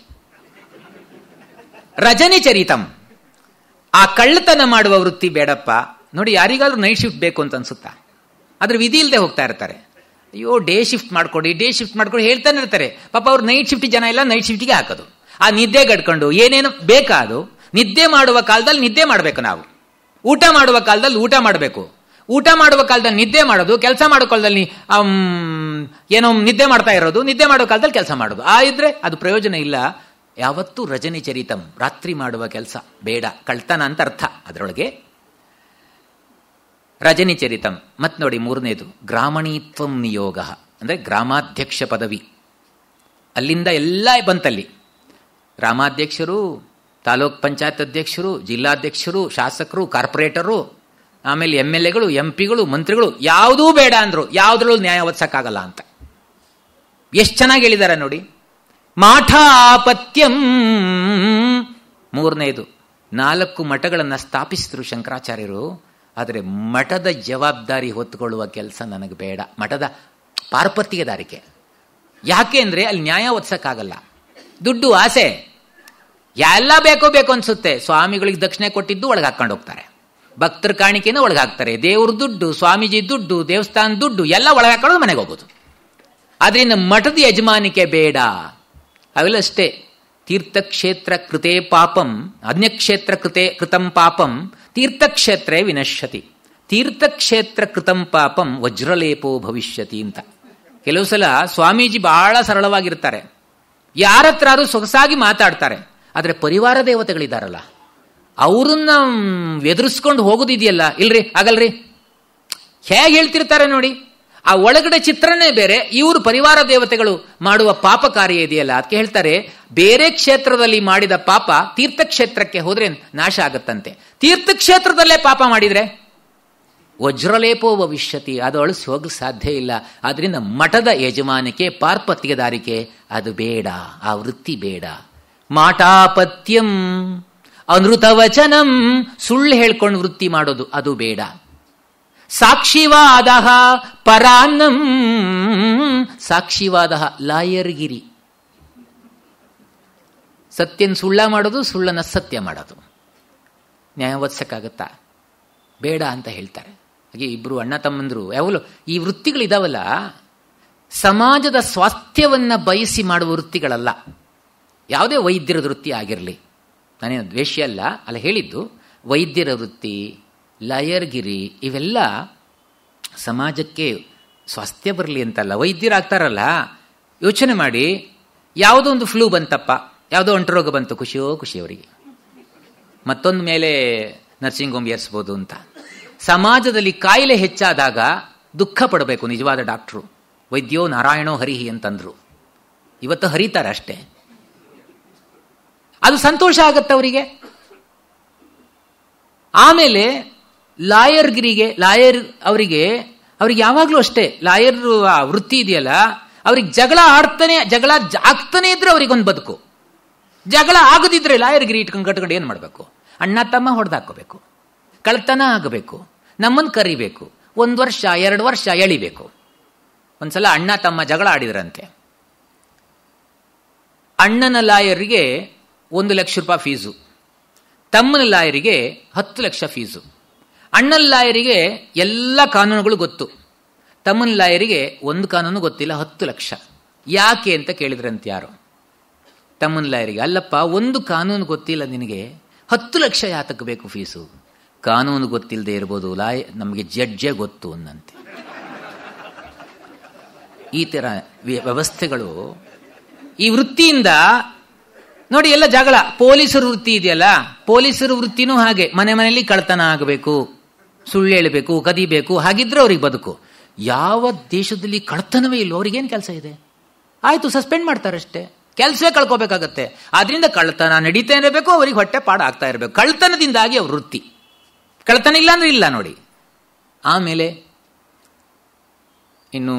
ರಜನಿ ಚರಿತಂ, ಆ ಕಳ್ಳತನ ಮಾಡುವ ವೃತ್ತಿ ಬೇಡಪ್ಪ. ನೋಡಿ, ಯಾರಿಗಾದ್ರೂ ನೈಟ್ ಶಿಫ್ಟ್ ಬೇಕು ಅಂತ ಅನ್ಸುತ್ತಾ? ಆದ್ರೆ ವಿಧಿ ಇಲ್ಲದೆ ಹೋಗ್ತಾ ಇರ್ತಾರೆ. ಅಯ್ಯೋ ಡೇ ಶಿಫ್ಟ್ ಮಾಡ್ಕೊಡಿ, ಡೇ ಶಿಫ್ಟ್ ಮಾಡ್ಕೊಂಡು ಹೇಳ್ತಾನೆ ಇರ್ತಾರೆ. ಪಾಪ ಅವ್ರು ನೈಟ್ ಶಿಫ್ಟ್ ಜನ ಇಲ್ಲ, ನೈಟ್ ಶಿಫ್ಟಿಗೆ ಹಾಕೋದು. ಆ ನಿದ್ದೆ ಗಡ್ಕೊಂಡು ಏನೇನು ಬೇಕಾದು. ನಿದ್ದೆ ಮಾಡುವ ಕಾಲದಲ್ಲಿ ನಿದ್ದೆ ಮಾಡಬೇಕು ನಾವು, ಊಟ ಮಾಡುವ ಕಾಲದಲ್ಲಿ ಊಟ ಮಾಡಬೇಕು, ಊಟ ಮಾಡುವ ಕಾಲದಲ್ಲಿ ನಿದ್ದೆ ಮಾಡೋದು, ಕೆಲಸ ಮಾಡೋ ಕಾಲದಲ್ಲಿ ಏನೋ ನಿದ್ದೆ ಮಾಡ್ತಾ ಇರೋದು, ನಿದ್ದೆ ಮಾಡೋ ಕಾಲದಲ್ಲಿ ಕೆಲಸ ಮಾಡೋದು. ಆ ಇದ್ರೆ ಅದು ಪ್ರಯೋಜನ ಇಲ್ಲ. ಯಾವತ್ತೂ ರಜನಿ ಚರಿತಂ, ರಾತ್ರಿ ಮಾಡುವ ಕೆಲಸ ಬೇಡ, ಕಳ್ತನ ಅಂತ ಅರ್ಥ ಅದರೊಳಗೆ. ರಜನಿ ಚರಿತಂ. ಮತ್ ನೋಡಿ 3ನೇದು ಗ್ರಾಮಣೀತ್ವಂ ನಿಯೋಗ, ಅಂದರೆ ಗ್ರಾಮಾಧ್ಯಕ್ಷ ಪದವಿ. ಅಲ್ಲಿಂದ ಎಲ್ಲ ಬಂತಲ್ಲಿ. ಗ್ರಾಮಾಧ್ಯಕ್ಷರು, ತಾಲೂಕ್ ಪಂಚಾಯತ್ ಅಧ್ಯಕ್ಷರು, ಜಿಲ್ಲಾಧ್ಯಕ್ಷರು, ಶಾಸಕರು, ಕಾರ್ಪೊರೇಟರು, ಆಮೇಲೆ MLAಗಳು, MP ಗಳು, ಮಂತ್ರಿಗಳು, ಯಾವುದೂ ಬೇಡ ಅಂದ್ರು. ಯಾವುದ್ರಲ್ಲೂ ನ್ಯಾಯ ಒದಸಕ್ಕಾಗಲ್ಲ ಅಂತ ಎಷ್ಟು ಚೆನ್ನಾಗಿ ಹೇಳಿದ್ದಾರೆ ನೋಡಿ. ಮಾಠಾಪತ್ಯಂ 3ನೇದು. 4 ಮಠಗಳನ್ನು ಸ್ಥಾಪಿಸಿದ್ರು ಶಂಕರಾಚಾರ್ಯರು. ಆದರೆ ಮಠದ ಜವಾಬ್ದಾರಿ ಹೊತ್ತುಕೊಳ್ಳುವ ಕೆಲಸ ನನಗೆ ಬೇಡ. ಮಠದ ಪಾರ್ಪತ್ಯದಾರಿಕೆ. ಯಾಕೆ ಅಂದರೆ ಅಲ್ಲಿ ನ್ಯಾಯ ಒದಸಕ್ಕಾಗಲ್ಲ. ದುಡ್ಡು ಆಸೆ ಎಲ್ಲ ಬೇಕೋ ಬೇಕು ಅನ್ಸುತ್ತೆ. ಸ್ವಾಮಿಗಳಿಗೆ ದಕ್ಷಿಣೆ ಕೊಟ್ಟಿದ್ದು ಒಳಗೆ ಹಾಕೊಂಡು ಹೋಗ್ತಾರೆ. ಭಕ್ತರ ಕಾಣಿಕೆನ ಒಳಗೆ ಹಾಕ್ತಾರೆ. ದೇವ್ರ ದುಡ್ಡು, ಸ್ವಾಮೀಜಿ ದುಡ್ಡು, ದೇವಸ್ಥಾನ ದುಡ್ಡು ಎಲ್ಲ ಒಳಗೆ ಹಾಕೊಳ್ಳೋದು, ಮನೆಗೆ ಹೋಗೋದು. ಆದ್ರಿಂದ ಮಠದ ಯಜಮಾನಿಕೆ ಬೇಡ. ಅವೆಲ್ಲ ಅಷ್ಟೇ. ತೀರ್ಥಕ್ಷೇತ್ರ ಕೃತೇ ಪಾಪಂ ಅನ್ಯಕ್ಷೇತ್ರ ಕೃತಂ ಪಾಪಂ ತೀರ್ಥಕ್ಷೇತ್ರೇ ವಿನಶ್ಯತಿ. ತೀರ್ಥಕ್ಷೇತ್ರ ಕೃತಂ ಪಾಪಂ ವಜ್ರಲೇಪೋ ಭವಿಷ್ಯತಿ ಅಂತ. ಕೆಲವು ಸಲ ಸ್ವಾಮೀಜಿ ಬಹಳ ಸರಳವಾಗಿರ್ತಾರೆ, ಯಾರ ಹತ್ರ ಸೊಗಸಾಗಿ ಮಾತಾಡ್ತಾರೆ. ಆದರೆ ಪರಿವಾರ ದೇವತೆಗಳಿದಾರಲ್ಲ, ಅವ್ರನ್ನ ಎದುರಿಸ್ಕೊಂಡು ಹೋಗೋದಿದೆಯಲ್ಲ, ಇಲ್ರಿ ಆಗಲ್ರಿ, ಹೇಗೆ ಹೇಳ್ತಿರ್ತಾರೆ ನೋಡಿ. ಆ ಒಳಗಡೆ ಚಿತ್ರನೇ ಬೇರೆ, ಇವರು ಪರಿವಾರ ದೇವತೆಗಳು ಮಾಡುವ ಪಾಪ ಕಾರ್ಯ ಇದೆಯಲ್ಲ, ಅದಕ್ಕೆ ಹೇಳ್ತಾರೆ ಬೇರೆ ಕ್ಷೇತ್ರದಲ್ಲಿ ಮಾಡಿದ ಪಾಪ ತೀರ್ಥಕ್ಷೇತ್ರಕ್ಕೆ ಹೋದ್ರೆ ನಾಶ ಆಗತ್ತಂತೆ. ತೀರ್ಥಕ್ಷೇತ್ರದಲ್ಲೇ ಪಾಪ ಮಾಡಿದ್ರೆ ವಜ್ರಲೇಪೋ ಭವಿಷ್ಯತಿ, ಅದು ಅಳಿಸಿ ಹೋಗಲು ಸಾಧ್ಯ ಇಲ್ಲ. ಆದ್ರಿಂದ ಮಠದ ಯಜಮಾನಿಕೆ, ಪಾರ್ಪತ್ಯದಾರಿಕೆ ಅದು ಬೇಡ, ಆ ವೃತ್ತಿ ಬೇಡ. ಮಾಟಾಪತ್ಯಂ ಅನೃತವಚನಂ, ಸುಳ್ಳು ಹೇಳ್ಕೊಂಡು ವೃತ್ತಿ ಮಾಡೋದು ಅದು ಬೇಡ. ಸಾಕ್ಷಿವಾದ ಪರಾನ್ನಂ, ಸಾಕ್ಷಿವಾದ ಲಾಯರ್ಗಿರಿ, ಸತ್ಯನ್ ಸುಳ್ಳ ಮಾಡೋದು, ಸುಳ್ಳನ್ನ ಸತ್ಯ ಮಾಡೋದು. ನ್ಯಾಯ ಒದಸಕ್ಕಾಗತ್ತಾ? ಬೇಡ ಅಂತ ಹೇಳ್ತಾರೆ. ಹಾಗೆ ಇಬ್ರು ಅಣ್ಣ ತಮ್ಮಂದ್ರು ಯಾವಲು ಈ ವೃತ್ತಿಗಳಿದಾವಲ್ಲ, ಸಮಾಜದ ಸ್ವಾಸ್ಥ್ಯವನ್ನ ಬಯಸಿ ಮಾಡುವ ವೃತ್ತಿಗಳಲ್ಲ. ಯಾವುದೇ ವೈದ್ಯರ ವೃತ್ತಿ ಆಗಿರಲಿ, ನಾನೇನು ದ್ವೇಷ ಅಲ್ಲ, ಅಲ್ಲ ಹೇಳಿದ್ದು. ವೈದ್ಯರ ವೃತ್ತಿ, ಲಾಯರ್ಗಿರಿ ಇವೆಲ್ಲ ಸಮಾಜಕ್ಕೆ ಸ್ವಾಸ್ಥ್ಯ ಬರಲಿ ಅಂತಲ್ಲ. ವೈದ್ಯರಾಗ್ತಾರಲ್ಲ, ಯೋಚನೆ ಮಾಡಿ, ಯಾವುದೋ ಒಂದು ಫ್ಲೂ ಬಂತಪ್ಪ, ಯಾವುದೋ ಅಂಟರೋಗ ಬಂತು, ಖುಷಿ ಅವರಿಗೆ, ಮತ್ತೊಂದು ಮೇಲೆ ನರ್ಸಿಂಗ್ ಹೋಮ್ ಏರಿಸ್ಬೋದು ಅಂತ. ಸಮಾಜದಲ್ಲಿ ಕಾಯಿಲೆ ಹೆಚ್ಚಾದಾಗ ದುಃಖ ಪಡಬೇಕು ನಿಜವಾದ ಡಾಕ್ಟ್ರು. ವೈದ್ಯೋ ನಾರಾಯಣೋ ಹರಿಹಿ ಅಂತಂದ್ರು. ಇವತ್ತು ಹರಿತಾರೆ ಅಷ್ಟೇ, ಅದು ಸಂತೋಷ ಆಗತ್ತೆ ಅವರಿಗೆ. ಆಮೇಲೆ ಲಾಯರ್ ಅವರಿಗೆ ಯಾವಾಗಲೂ ಅಷ್ಟೇ, ಲಾಯರ್ ವೃತ್ತಿ ಇದೆಯಲ್ಲ, ಅವ್ರಿಗೆ ಜಗಳ ಆಗ್ತಾನೆ ಇದ್ರೆ ಅವ್ರಿಗೊಂದು ಬದುಕು. ಜಗಳ ಆಗದಿದ್ರೆ ಲಾಯರ್ಗಿರಿ ಇಟ್ಕೊಂಡು ಕಟ್ಕೊಂಡು ಏನು ಮಾಡಬೇಕು? ಅಣ್ಣ ತಮ್ಮ ಹೊಡೆದಾಕೋಬೇಕು, ಕಳ್ತನ ಆಗಬೇಕು, ನಮ್ಮನ್ನು ಕರಿಬೇಕು, 1 ವರ್ಷ 2 ವರ್ಷ ಎಳಿಬೇಕು. ಒಂದ್ಸಲ ಅಣ್ಣ ತಮ್ಮ ಜಗಳ ಆಡಿದ್ರಂತೆ. ಅಣ್ಣನ ಲಾಯರಿಗೆ 1 ಲಕ್ಷ ರೂಪಾಯಿ ಫೀಸು, ತಮ್ಮನ ಲಾಯರಿಗೆ 10 ಲಕ್ಷ ಫೀಸು. ಅಣ್ಣನ ಲಾಯರಿಗೆ ಎಲ್ಲ ಕಾನೂನುಗಳು ಗೊತ್ತು, ತಮ್ಮನ ಲಾಯರಿಗೆ ಒಂದು ಕಾನೂನು ಗೊತ್ತಿಲ್ಲ, 10 ಲಕ್ಷ. ಯಾಕೆ ಅಂತ ಕೇಳಿದ್ರಂತೆ ಯಾರು? ತಮ್ಮನ ಲಾಯರಿಗೆ, ಅಲ್ಲಪ್ಪ ಒಂದು ಕಾನೂನು ಗೊತ್ತಿಲ್ಲ ನಿನಗೆ, 10 ಲಕ್ಷ ಯಾತಕ್ಕೆ ಬೇಕು ಫೀಸು? ಕಾನೂನು ಗೊತ್ತಿಲ್ಲದೆ ಇರ್ಬೋದು, ನಮಗೆ ಜಡ್ಜೇ ಗೊತ್ತು ಅನ್ನಂತೆ. ಈ ತರ ವ್ಯವಸ್ಥೆಗಳು. ಈ ವೃತ್ತಿಯಿಂದ ನೋಡಿ ಎಲ್ಲ ಜಗಳ. ಪೊಲೀಸರ ವೃತ್ತಿ ಇದೆಯಲ್ಲ, ಪೊಲೀಸರ ವೃತ್ತಿನೂ ಹಾಗೆ, ಮನೆಯಲ್ಲಿ ಕಳ್ತನ ಆಗಬೇಕು, ಸುಳ್ಳು ಹೇಳಬೇಕು, ಕದಿಬೇಕು, ಹಾಗಿದ್ರೆ ಅವ್ರಿಗೆ ಬದುಕು. ಯಾವ ದೇಶದಲ್ಲಿ ಕಳ್ತನವೇ ಇಲ್ಲ, ಅವ್ರಿಗೇನು ಕೆಲಸ ಇದೆ? ಆಯ್ತು, ಸಸ್ಪೆಂಡ್ ಮಾಡ್ತಾರಷ್ಟೇ, ಕೆಲಸವೇ ಕಳ್ಕೋಬೇಕಾಗತ್ತೆ. ಆದ್ರಿಂದ ಕಳ್ತನ ನಡೀತಾ ಇರಬೇಕು, ಅವ್ರಿಗೆ ಹೊಟ್ಟೆ ಪಾಡ ಆಗ್ತಾ ಇರಬೇಕು. ಕಳ್ತನದಿಂದಾಗಿ ಅವ್ರ ವೃತ್ತಿ. ಕಳ್ತನ ಇಲ್ಲ ಅಂದ್ರೆ ಇಲ್ಲ ನೋಡಿ. ಆಮೇಲೆ ಇನ್ನು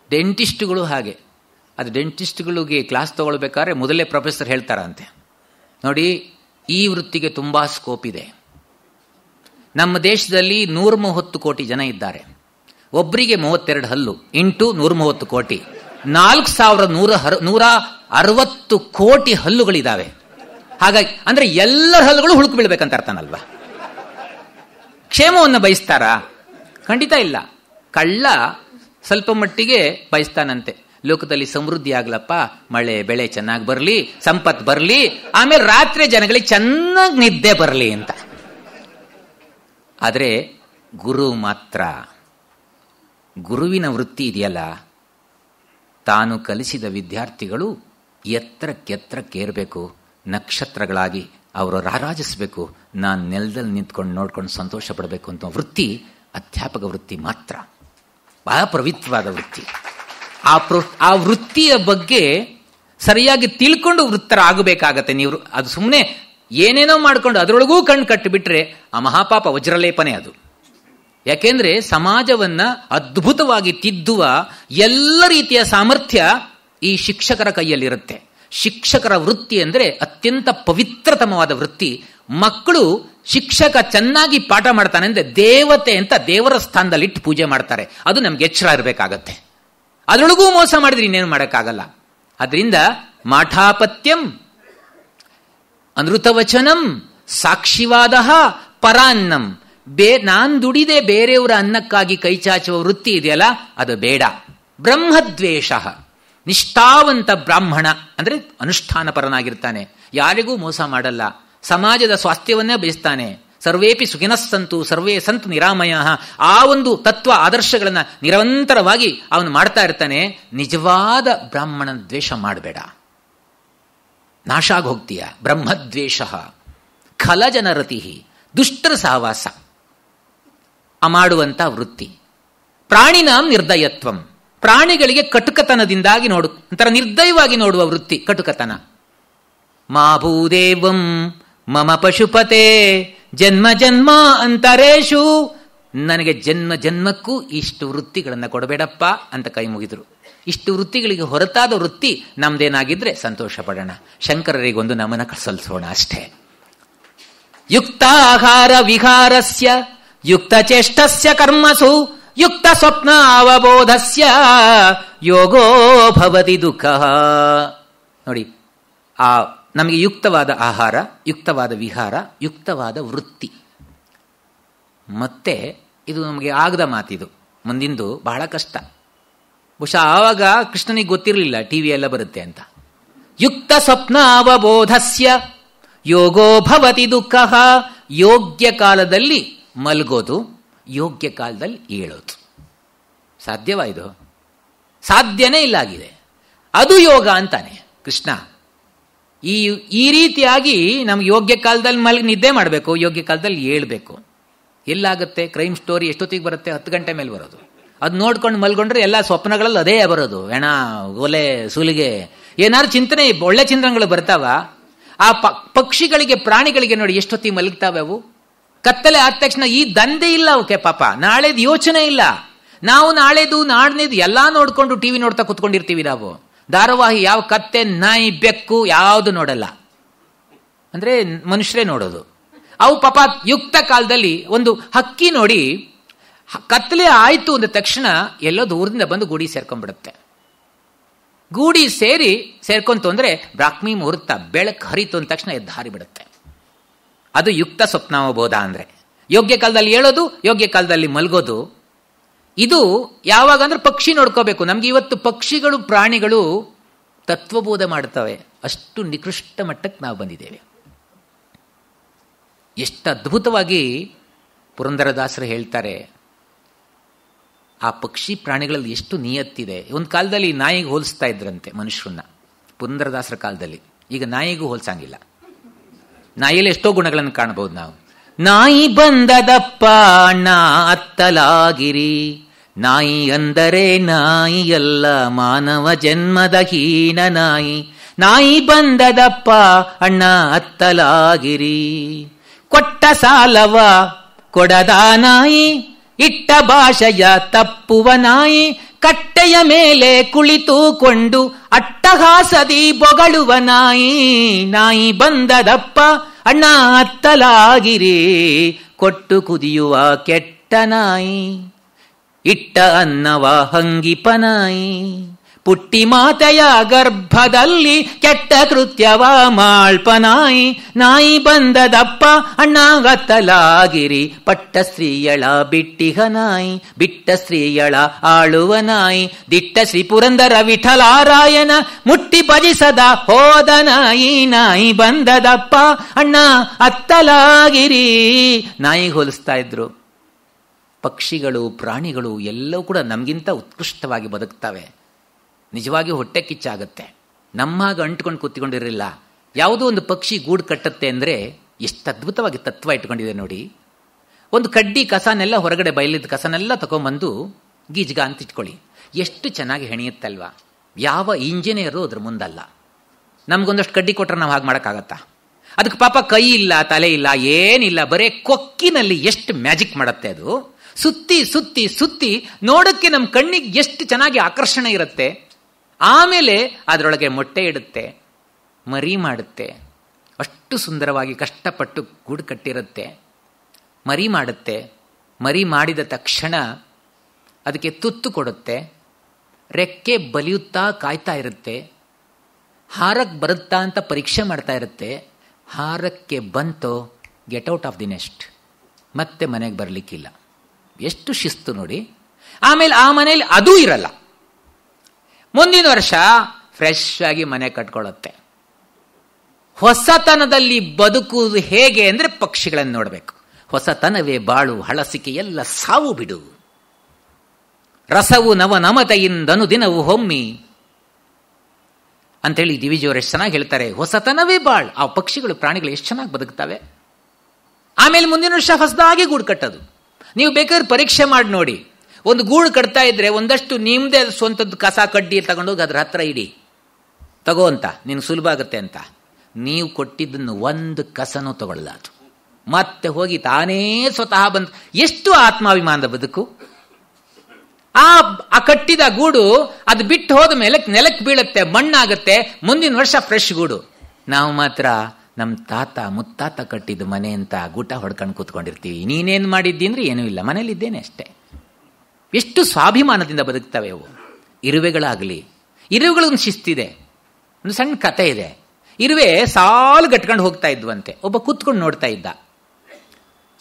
ಡೆಂಟಿಸ್ಟ್ಗಳು ಹಾಗೆ. ಅದು ಡೆಂಟಿಸ್ಟ್ಗಳಿಗೆ ಕ್ಲಾಸ್ ತಗೊಳ್ಬೇಕಾದ್ರೆ ಮೊದಲೇ ಪ್ರೊಫೆಸರ್ ಹೇಳ್ತಾರಂತೆ, ನೋಡಿ ಈ ವೃತ್ತಿಗೆ ತುಂಬಾ ಸ್ಕೋಪ್ ಇದೆ. ನಮ್ಮ ದೇಶದಲ್ಲಿ 130 ಕೋಟಿ ಜನ ಇದ್ದಾರೆ. ಒಬ್ಬರಿಗೆ 32 ಹಲ್ಲು ಇಂಟು 130 ಕೋಟಿ, 4160 ಕೋಟಿ ಹಲ್ಲುಗಳಿದ್ದಾವೆ. ಹಾಗಾಗಿ ಅಂದ್ರೆ ಎಲ್ಲರ ಹಲ್ಲುಗಳು ಹುಳುಕು ಬೀಳ್ಬೇಕಂತ ಅರ್ಥನಲ್ವಾ? ಕ್ಷೇಮವನ್ನು ಬಯಸ್ತಾರಾ? ಖಂಡಿತ ಇಲ್ಲ. ಕಳ್ಳ ಸ್ವಲ್ಪ ಮಟ್ಟಿಗೆ ಬಯಸ್ತಾನಂತೆ, ಲೋಕದಲ್ಲಿ ಸಮೃದ್ಧಿ ಆಗ್ಲಪ್ಪ, ಮಳೆ ಬೆಳೆ ಚೆನ್ನಾಗಿ ಬರಲಿ, ಸಂಪತ್ತು ಬರಲಿ, ಆಮೇಲೆ ರಾತ್ರಿ ಜನಗಳಿಗೆ ಚೆನ್ನಾಗಿ ನಿದ್ದೆ ಬರಲಿ ಅಂತ. ಆದರೆ ಗುರು ಮಾತ್ರ, ಗುರುವಿನ ವೃತ್ತಿ ಇದೆಯಲ್ಲ, ತಾನು ಕಲಿಸಿದ ವಿದ್ಯಾರ್ಥಿಗಳು ಎತ್ತರಕ್ಕೇರಬೇಕು, ನಕ್ಷತ್ರಗಳಾಗಿ ಅವರು ರಾರಾಜಿಸಬೇಕು, ನಾನು ನೆಲದಲ್ಲಿ ನಿಂತ್ಕೊಂಡು ನೋಡ್ಕೊಂಡು ಸಂತೋಷ ಪಡಬೇಕು ಅಂತ ವೃತ್ತಿ ಅಧ್ಯಾಪಕ ವೃತ್ತಿ ಮಾತ್ರ. ಬಹಳ ಪವಿತ್ರವಾದ ವೃತ್ತಿ. ಆ ವೃತ್ತಿಯ ಬಗ್ಗೆ ಸರಿಯಾಗಿ ತಿಳ್ಕೊಂಡು ವೃತ್ತರ ಆಗಬೇಕಾಗತ್ತೆ. ನೀವು ಅದು ಸುಮ್ಮನೆ ಏನೇನೋ ಮಾಡ್ಕೊಂಡು ಅದರೊಳಗೂ ಕಣ್ಣು ಕಟ್ಟಿಬಿಟ್ರೆ ಆ ಮಹಾಪಾಪ ವಜ್ರಲೇಪನೆ ಅದು. ಯಾಕೆಂದ್ರೆ ಸಮಾಜವನ್ನ ಅದ್ಭುತವಾಗಿ ತಿದ್ದುವ ಎಲ್ಲ ರೀತಿಯ ಸಾಮರ್ಥ್ಯ ಈ ಶಿಕ್ಷಕರ ಕೈಯಲ್ಲಿರುತ್ತೆ. ಶಿಕ್ಷಕರ ವೃತ್ತಿ ಅಂದ್ರೆ ಅತ್ಯಂತ ಪವಿತ್ರತಮವಾದ ವೃತ್ತಿ. ಮಕ್ಕಳು ಶಿಕ್ಷಕ ಚೆನ್ನಾಗಿ ಪಾಠ ಮಾಡ್ತಾನೆ ಅಂದ್ರೆ ದೇವತೆ ಅಂತ ದೇವರ ಸ್ಥಾನದಲ್ಲಿಟ್ಟು ಪೂಜೆ ಮಾಡ್ತಾರೆ. ಅದು ನಮ್ಗೆ ಎಚ್ಚರ ಇರಬೇಕಾಗತ್ತೆ. ಅದರೊಳಗೂ ಮೋಸ ಮಾಡಿದ್ರೆ ಇನ್ನೇನು ಮಾಡೋಕ್ಕಾಗಲ್ಲ. ಅದರಿಂದ ಮಾಠಾಪತ್ಯಂ ಅನೃತವಚನಂ ಸಾಕ್ಷಿವಾದ ಪರಾನ್ನಂ. ನಾನ್ ದುಡಿದೆ ಬೇರೆಯವರ ಅನ್ನಕ್ಕಾಗಿ ಕೈ ಚಾಚುವ ವೃತ್ತಿ ಇದೆಯಲ್ಲ, ಅದು ಬೇಡ. ಬ್ರಹ್ಮದ್ವೇಷ, ನಿಷ್ಠಾವಂತ ಬ್ರಾಹ್ಮಣ ಅಂದರೆ ಅನುಷ್ಠಾನಪರನಾಗಿರ್ತಾನೆ, ಯಾರಿಗೂ ಮೋಸ ಮಾಡಲ್ಲ, ಸಮಾಜದ ಸ್ವಾಸ್ಥ್ಯವನ್ನೇ ಬಯಸ್ತಾನೆ. ಸರ್ವೇಪಿ ಸುಖಿನಸ್ಸಂತು ಸರ್ವೇ ಸಂತು ನಿರಾಮಯ, ಆ ಒಂದು ತತ್ವ ಆದರ್ಶಗಳನ್ನು ನಿರಂತರವಾಗಿ ಅವನು ಮಾಡ್ತಾ ಇರ್ತಾನೆ. ನಿಜವಾದ ಬ್ರಾಹ್ಮಣ ದ್ವೇಷ ಮಾಡಬೇಡ, ನಾಶ ಆಗಿ ಹೋಗ್ತೀಯ. ಬ್ರಹ್ಮದ್ವೇಷ ಖಲಜನರತಿ, ದುಷ್ಟರ ಸಹವಾಸ ಮಾಡುವಂಥ ವೃತ್ತಿ. ಪ್ರಾಣಿನಾಂ ನಿರ್ದಯತ್ವಂ, ಪ್ರಾಣಿಗಳಿಗೆ ಕಟುಕತನದಿಂದಾಗಿ ಒಂಥರ ನಿರ್ದಯವಾಗಿ ನೋಡುವ ವೃತ್ತಿ ಕಟುಕತನ. ಮಾ ಭೂದೇವಂ ಮಮ ಪಶುಪತೆ ಜನ್ಮ ಜನ್ಮ ಅಂತರೇಶು, ನನಗೆ ಜನ್ಮ ಜನ್ಮಕ್ಕೂ ಇಷ್ಟು ವೃತ್ತಿಗಳನ್ನು ಕೊಡಬೇಡಪ್ಪ ಅಂತ ಕೈ ಮುಗಿದ್ರು. ಇಷ್ಟು ವೃತ್ತಿಗಳಿಗೆ ಹೊರತಾದ ವೃತ್ತಿ ನಮ್ದೇನಾಗಿದ್ರೆ ಸಂತೋಷ ಪಡೋಣ, ಶಂಕರರಿಗೊಂದು ನಮನ ಸಲ್ಲಿಸೋಣ ಅಷ್ಟೇ. ಯುಕ್ತಾಹಾರ ವಿಹಾರಸ್ಯ ಯುಕ್ತ ಚೇಷ್ಟಸ್ಯ ಕರ್ಮಸು ಯುಕ್ತ ಸ್ವಪ್ನ ಅವಬೋಧಸ್ಯ ಯೋಗೋ ಭವತಿ ದುಃಖ. ನೋಡಿ, ನಮಗೆ ಯುಕ್ತವಾದ ಆಹಾರ, ಯುಕ್ತವಾದ ವಿಹಾರ, ಯುಕ್ತವಾದ ವೃತ್ತಿ. ಮತ್ತೆ ಇದು ನಮಗೆ ಆಗದ ಮಾತಿದು, ಮುಂದಿಂದು ಬಹಳ ಕಷ್ಟ. ಬಹುಶಃ ಆವಾಗ ಕೃಷ್ಣನಿಗೆ ಗೊತ್ತಿರಲಿಲ್ಲ ಟಿವಿ ಎಲ್ಲ ಬರುತ್ತೆ ಅಂತ. ಯುಕ್ತ ಸ್ವಪ್ನ ಅವಬೋಧಸ್ಯ ಯೋಗೋ ಭವತಿ ದುಃಖ. ಯೋಗ್ಯ ಕಾಲದಲ್ಲಿ ಮಲ್ಗೋದು, ಯೋಗ್ಯ ಕಾಲದಲ್ಲಿ ಏಳೋದು. ಸಾಧ್ಯವಾ ಇದು? ಸಾಧ್ಯನೇ ಇಲ್ಲ ಆಗಿದೆ. ಅದು ಯೋಗ ಅಂತಾನೆ ಕೃಷ್ಣ. ಈ ರೀತಿಯಾಗಿ ನಮ್ಗೆ ಯೋಗ್ಯ ಕಾಲದಲ್ಲಿ ನಿದ್ದೆ ಮಾಡಬೇಕು, ಯೋಗ್ಯ ಕಾಲದಲ್ಲಿ ಏಳಬೇಕು. ಎಲ್ಲಾಗುತ್ತೆ? ಕ್ರೈಮ್ ಸ್ಟೋರಿ ಎಷ್ಟೊತ್ತಿಗೆ ಬರುತ್ತೆ? 10 ಗಂಟೆ ಮೇಲೆ ಬರೋದು. ಅದು ನೋಡ್ಕೊಂಡು ಮಲ್ಕೊಂಡ್ರೆ ಎಲ್ಲ ಸ್ವಪ್ನಗಳಲ್ಲಿ ಅದೇ ಬರೋದು. ಹೆಣ, ಒಲೆ, ಸುಲಿಗೆ, ಏನಾದ್ರು ಚಿಂತನೆ, ಒಳ್ಳೆ ಚಿಂತನೆಗಳು ಬರ್ತಾವ. ಆ ಪಕ್ಷಿಗಳಿಗೆ, ಪ್ರಾಣಿಗಳಿಗೆ ನೋಡಿ ಎಷ್ಟೊತ್ತಿಗೆ ಮಲಗ್ತಾವೆ ಅವು. ಕತ್ತಲೆ ಆದ ತಕ್ಷಣ ಈ ದಂಧೆ ಇಲ್ಲ ಅವಕ್ಕೆ, ಪಾಪ ನಾಳೆದು ಯೋಚನೆ ಇಲ್ಲ. ನಾವು ನಾಳೆದು ನಾಡ್ನೇದು ಎಲ್ಲಾ ನೋಡ್ಕೊಂಡು ಟಿವಿ ನೋಡ್ತಾ ಕುತ್ಕೊಂಡಿರ್ತೀವಿ ನಾವು. ಧಾರಾವಾಹಿ ಯಾವ ಕತ್ತೆ, ನಾಯಿ, ಬೆಕ್ಕು ಯಾವುದು ನೋಡಲ್ಲ, ಅಂದ್ರೆ ಮನುಷ್ಯರೇ ನೋಡೋದು. ಅವು ಪಾಪ ಯುಕ್ತ ಕಾಲದಲ್ಲಿ ಒಂದು ಹಕ್ಕಿ ನೋಡಿ ಕತ್ತಲೆ ಆಯ್ತು ಅಂದ ತಕ್ಷಣ ಎಲ್ಲೋ ದೂರದಿಂದ ಬಂದು ಗೂಡಿ ಸೇರ್ಕೊಂಡ್ಬಿಡುತ್ತೆ. ಗೂಡಿ ಸೇರ್ಕೊಂತು ಅಂದ್ರೆ ಬ್ರಾಹ್ಮಿ ಮುಹೂರ್ತ, ಬೆಳಕು ಹರಿತು ಅಂದ ತಕ್ಷಣ ಎದ್ದು ಹಾರಿ ಬಿಡುತ್ತೆ. ಅದು ಯುಕ್ತ ಸ್ವಪ್ನಾವಬೋಧ ಅಂದ್ರೆ ಯೋಗ್ಯ ಕಾಲದಲ್ಲಿ ಹೇಳೋದು, ಯೋಗ್ಯ ಕಾಲದಲ್ಲಿ ಮಲ್ಗೋದು. ಇದು ಯಾವಾಗ ಅಂದ್ರೆ ಪಕ್ಷಿ ನೋಡ್ಕೋಬೇಕು. ನಮ್ಗೆ ಇವತ್ತು ಪಕ್ಷಿಗಳು, ಪ್ರಾಣಿಗಳು ತತ್ವಬೋಧ ಮಾಡ್ತವೆ. ಅಷ್ಟು ನಿಕೃಷ್ಟ ಮಟ್ಟಕ್ಕೆ ನಾವು ಬಂದಿದ್ದೇವೆ. ಎಷ್ಟು ಅದ್ಭುತವಾಗಿ ಪುರಂದರದಾಸರು ಹೇಳ್ತಾರೆ, ಆ ಪಕ್ಷಿ ಪ್ರಾಣಿಗಳಲ್ಲಿ ಎಷ್ಟು ನಿಯತ್ತಿದೆ. ಒಂದು ಕಾಲದಲ್ಲಿ ನಾಯಿಗೆ ಹೋಲಿಸ್ತಾ ಇದ್ರಂತೆ ಮನುಷ್ಯರನ್ನ, ಪುರಂದರದಾಸರ ಕಾಲದಲ್ಲಿ. ಈಗ ನಾಯಿಗೂ ಹೋಲ್ಸಂಗಿಲ್ಲ. ನಾಯಿಯಲ್ಲಿ ಎಷ್ಟೋ ಗುಣಗಳನ್ನು ಕಾಣಬಹುದು ನಾವು. ನಾಯಿ ಬಂದದಪ್ಪ ಅಣ್ಣ ಅತ್ತಲಾಗಿರಿ, ನಾಯಿ ಅಂದರೆ ನಾಯಿಯಲ್ಲ ಮಾನವ ಜನ್ಮದ ಹೀನ ನಾಯಿ. ನಾಯಿ ಬಂದದಪ್ಪ ಅಣ್ಣ ಅತ್ತಲಾಗಿರಿ, ಕೊಟ್ಟ ಸಾಲವ ಕೊಡದ ನಾಯಿ, ಇಟ್ಟ ಭಾಷೆಯ ತಪ್ಪುವ ನಾಯಿ, ಕಟ್ಟೆಯ ಮೇಲೆ ಕುಳಿತುಕೊಂಡು ಅಟ್ಟಹಾಸದಿ ಬೊಗಳುವ ನಾಯಿ. ನಾಯಿ ಬಂದದಪ್ಪ ಅಣ್ಣ ಅತ್ತಲಾಗಿರಿ, ಕೊಟ್ಟು ಕುದಿಯುವ ಕೆಟ್ಟ ನಾಯಿ, ಇಟ್ಟ ಅನ್ನವ ಹಂಗಿಪ ನಾಯಿ, ಪುಟ್ಟಿ ಮಾತೆಯ ಗರ್ಭದಲ್ಲಿ ಕೆಟ್ಟ ಕೃತ್ಯವ ಮಾಳ್ಪನಾಯಿ. ನಾಯಿ ಬಂದದಪ್ಪ ಅಣ್ಣ ಅತ್ತಲಾಗಿರಿ, ಪಟ್ಟ ಸ್ತ್ರೀಯಳ ಬಿಟ್ಟಿಹ ನಾಯಿ, ಬಿಟ್ಟ ಸ್ತ್ರೀಯಳ ಆಳುವ ನಾಯಿ, ದಿಟ್ಟ ಶ್ರೀ ಪುರಂದರ ವಿಠಲಾರಾಯಣ ಮುಟ್ಟಿ ಭಜಿಸದ ಹೋದ ನಾಯಿ. ನಾಯಿ ಬಂದದಪ್ಪ ಅಣ್ಣ ಅತ್ತಲಾಗಿರಿ. ನಾಯಿ ಹೋಲಿಸ್ತಾ ಇದ್ರು. ಪಕ್ಷಿಗಳು, ಪ್ರಾಣಿಗಳು ಎಲ್ಲವೂ ಕೂಡ ನಮಗಿಂತ ಉತ್ಕೃಷ್ಟವಾಗಿ ಬದುಕ್ತವೆ. ನಿಜವಾಗಿ ಹೊಟ್ಟೆ ಕಿಚ್ಚಾಗುತ್ತೆ. ನಮ್ಮಾಗ ಅಂಟ್ಕೊಂಡು ಕೂತ್ಕೊಂಡಿರಲಿಲ್ಲ. ಯಾವುದೋ ಒಂದು ಪಕ್ಷಿ ಗೂಡು ಕಟ್ಟತ್ತೆ ಅಂದರೆ ಎಷ್ಟು ಅದ್ಭುತವಾಗಿ ತತ್ವ ಇಟ್ಕೊಂಡಿದೆ ನೋಡಿ. ಒಂದು ಕಡ್ಡಿ ಕಸನೆಲ್ಲ ಹೊರಗಡೆ ಬಯಲಿದ್ದ ಕಸನೆಲ್ಲ ತಗೊಂಬಂದು ಗೀಜ್ಗ ಅಂತ ಇಟ್ಕೊಳ್ಳಿ, ಎಷ್ಟು ಚೆನ್ನಾಗಿ ಹೆಣಿಯುತ್ತಲ್ವಾ. ಯಾವ ಇಂಜಿನಿಯರು ಅದ್ರ ಮುಂದಲ್ಲ. ನಮ್ಗೊಂದಷ್ಟು ಕಡ್ಡಿ ಕೊಟ್ಟರೆ ನಾವು ಹಾಗೆ ಮಾಡೋಕ್ಕಾಗತ್ತಾ? ಅದಕ್ಕೆ ಪಾಪ ಕೈ ಇಲ್ಲ, ತಲೆ ಇಲ್ಲ, ಏನಿಲ್ಲ, ಬರೇ ಕೊಕ್ಕಿನಲ್ಲಿ ಎಷ್ಟು ಮ್ಯಾಜಿಕ್ ಮಾಡುತ್ತೆ ಅದು. ಸುತ್ತಿ ಸುತ್ತಿ ಸುತ್ತಿ ನೋಡೋಕ್ಕೆ ನಮ್ಮ ಕಣ್ಣಿಗೆ ಎಷ್ಟು ಚೆನ್ನಾಗಿ ಆಕರ್ಷಣೆ ಇರುತ್ತೆ. ಆಮೇಲೆ ಅದರೊಳಗೆ ಮೊಟ್ಟೆ ಇಡುತ್ತೆ, ಮರಿ ಮಾಡುತ್ತೆ. ಅಷ್ಟು ಸುಂದರವಾಗಿ ಕಷ್ಟಪಟ್ಟು ಗೂಡು ಕಟ್ಟಿರುತ್ತೆ. ಮರಿ ಮಾಡುತ್ತೆ. ಮರಿ ಮಾಡಿದ ತಕ್ಷಣ ಅದಕ್ಕೆ ತುತ್ತು ಕೊಡುತ್ತೆ. ರೆಕ್ಕೆ ಬಲಿಯುತ್ತಾ ಕಾಯ್ತಾ ಇರುತ್ತೆ. ಹಾರಕ್ಕೆ ಬರುತ್ತಾ ಅಂತ ಪರೀಕ್ಷೆ ಮಾಡ್ತಾ ಇರುತ್ತೆ. ಹಾರಕ್ಕೆ ಬಂತೋ get out of the nest, ಮತ್ತೆ ಮನೆಗೆ ಬರಲಿಕ್ಕಿಲ್ಲ. ಎಷ್ಟು ಶಿಸ್ತು ನೋಡಿ. ಆಮೇಲೆ ಆ ಮನೇಲಿ ಅದೂ ಇರಲ್ಲ. ಮುಂದಿನ ವರ್ಷ ಫ್ರೆಶ್ ಆಗಿ ಮನೆ ಕಟ್ಕೊಳ್ಳುತ್ತೆ. ಹೊಸತನದಲ್ಲಿ ಬದುಕುವುದು ಹೇಗೆ ಅಂದರೆ ಪಕ್ಷಿಗಳನ್ನು ನೋಡಬೇಕು. ಹೊಸತನವೇ ಬಾಳು, ಹಳಸಿಕೆ ಎಲ್ಲ ಸಾವು ಬಿಡು. ರಸವು ನವನಮತೆಯಿಂದನು ದಿನವು ಹೊಮ್ಮಿ ಅಂತೇಳಿ ದಿವಿಜಿಯವರು ಎಷ್ಟು ಚೆನ್ನಾಗಿ ಹೇಳ್ತಾರೆ. ಹೊಸತನವೇ ಬಾಳ್. ಆ ಪಕ್ಷಿಗಳು, ಪ್ರಾಣಿಗಳು ಎಷ್ಟು ಚೆನ್ನಾಗಿ ಬದುಕ್ತವೆ. ಆಮೇಲೆ ಮುಂದಿನ ವರ್ಷ ಹೊಸದಾಗಿ ಗೂಡು ಕಟ್ಟೋದು. ನೀವು ಬೇಕಾದ್ರೆ ಪರೀಕ್ಷೆ ಮಾಡಿ ನೋಡಿ. ಒಂದು ಗೂಡು ಕಟ್ತಾ ಇದ್ರೆ ಒಂದಷ್ಟು ನಿಮ್ಮದೇ ಸ್ವಂತದ್ದು ಕಸ ಕಡ್ಡಿ ತಗೊಂಡೋಗಿ ಅದ್ರ ಹತ್ರ ಇಡಿ, ತಗೋ ಅಂತ, ನಿನ್ಗೆ ಸುಲಭ ಆಗುತ್ತೆ ಅಂತ. ನೀವು ಕೊಟ್ಟಿದ್ದನ್ನು ಒಂದು ಕಸನೂ ತಗೊಳ್ಳಲ್ಲ ಅದು. ಮತ್ತೆ ಹೋಗಿ ತಾನೇ ಸ್ವತಃ ಬಂದು. ಎಷ್ಟು ಆತ್ಮಾಭಿಮಾನದ ಬದುಕು. ಆ ಕಟ್ಟಿದ ಗೂಡು ಅದು ಬಿಟ್ಟು ಹೋದ ಮೇಲೆ ನೆಲಕ್ಕೆ ಬೀಳುತ್ತೆ, ಮಣ್ಣಾಗುತ್ತೆ. ಮುಂದಿನ ವರ್ಷ ಫ್ರೆಶ್ ಗೂಡು. ನಾವು ಮಾತ್ರ ನಮ್ಮ ತಾತ ಮುತ್ತಾತ ಕಟ್ಟಿದ ಮನೆ ಅಂತ ಗೂಟ ಹೊಡ್ಕೊಂಡು ಕೂತ್ಕೊಂಡಿರ್ತೀವಿ. ನೀನೇನು ಮಾಡಿದ್ದಿ ಅಂದ್ರೆ ಏನೂ ಇಲ್ಲ, ಮನೇಲಿದ್ದೇನೆ ಅಷ್ಟೇ. ಎಷ್ಟು ಸ್ವಾಭಿಮಾನದಿಂದ ಬದುಕ್ತವೆ ಅವು. ಇರುವೆಗಳಾಗಲಿ, ಇರುವೆಗಳೊಂದು ಶಿಸ್ತಿದೆ. ಒಂದು ಸಣ್ಣ ಕತೆ ಇದೆ. ಇರುವೆ ಸಾಲು ಗಟ್ಕೊಂಡು ಹೋಗ್ತಾ ಇದ್ವಂತೆ. ಒಬ್ಬ ಕೂತ್ಕೊಂಡು ನೋಡ್ತಾ ಇದ್ದ.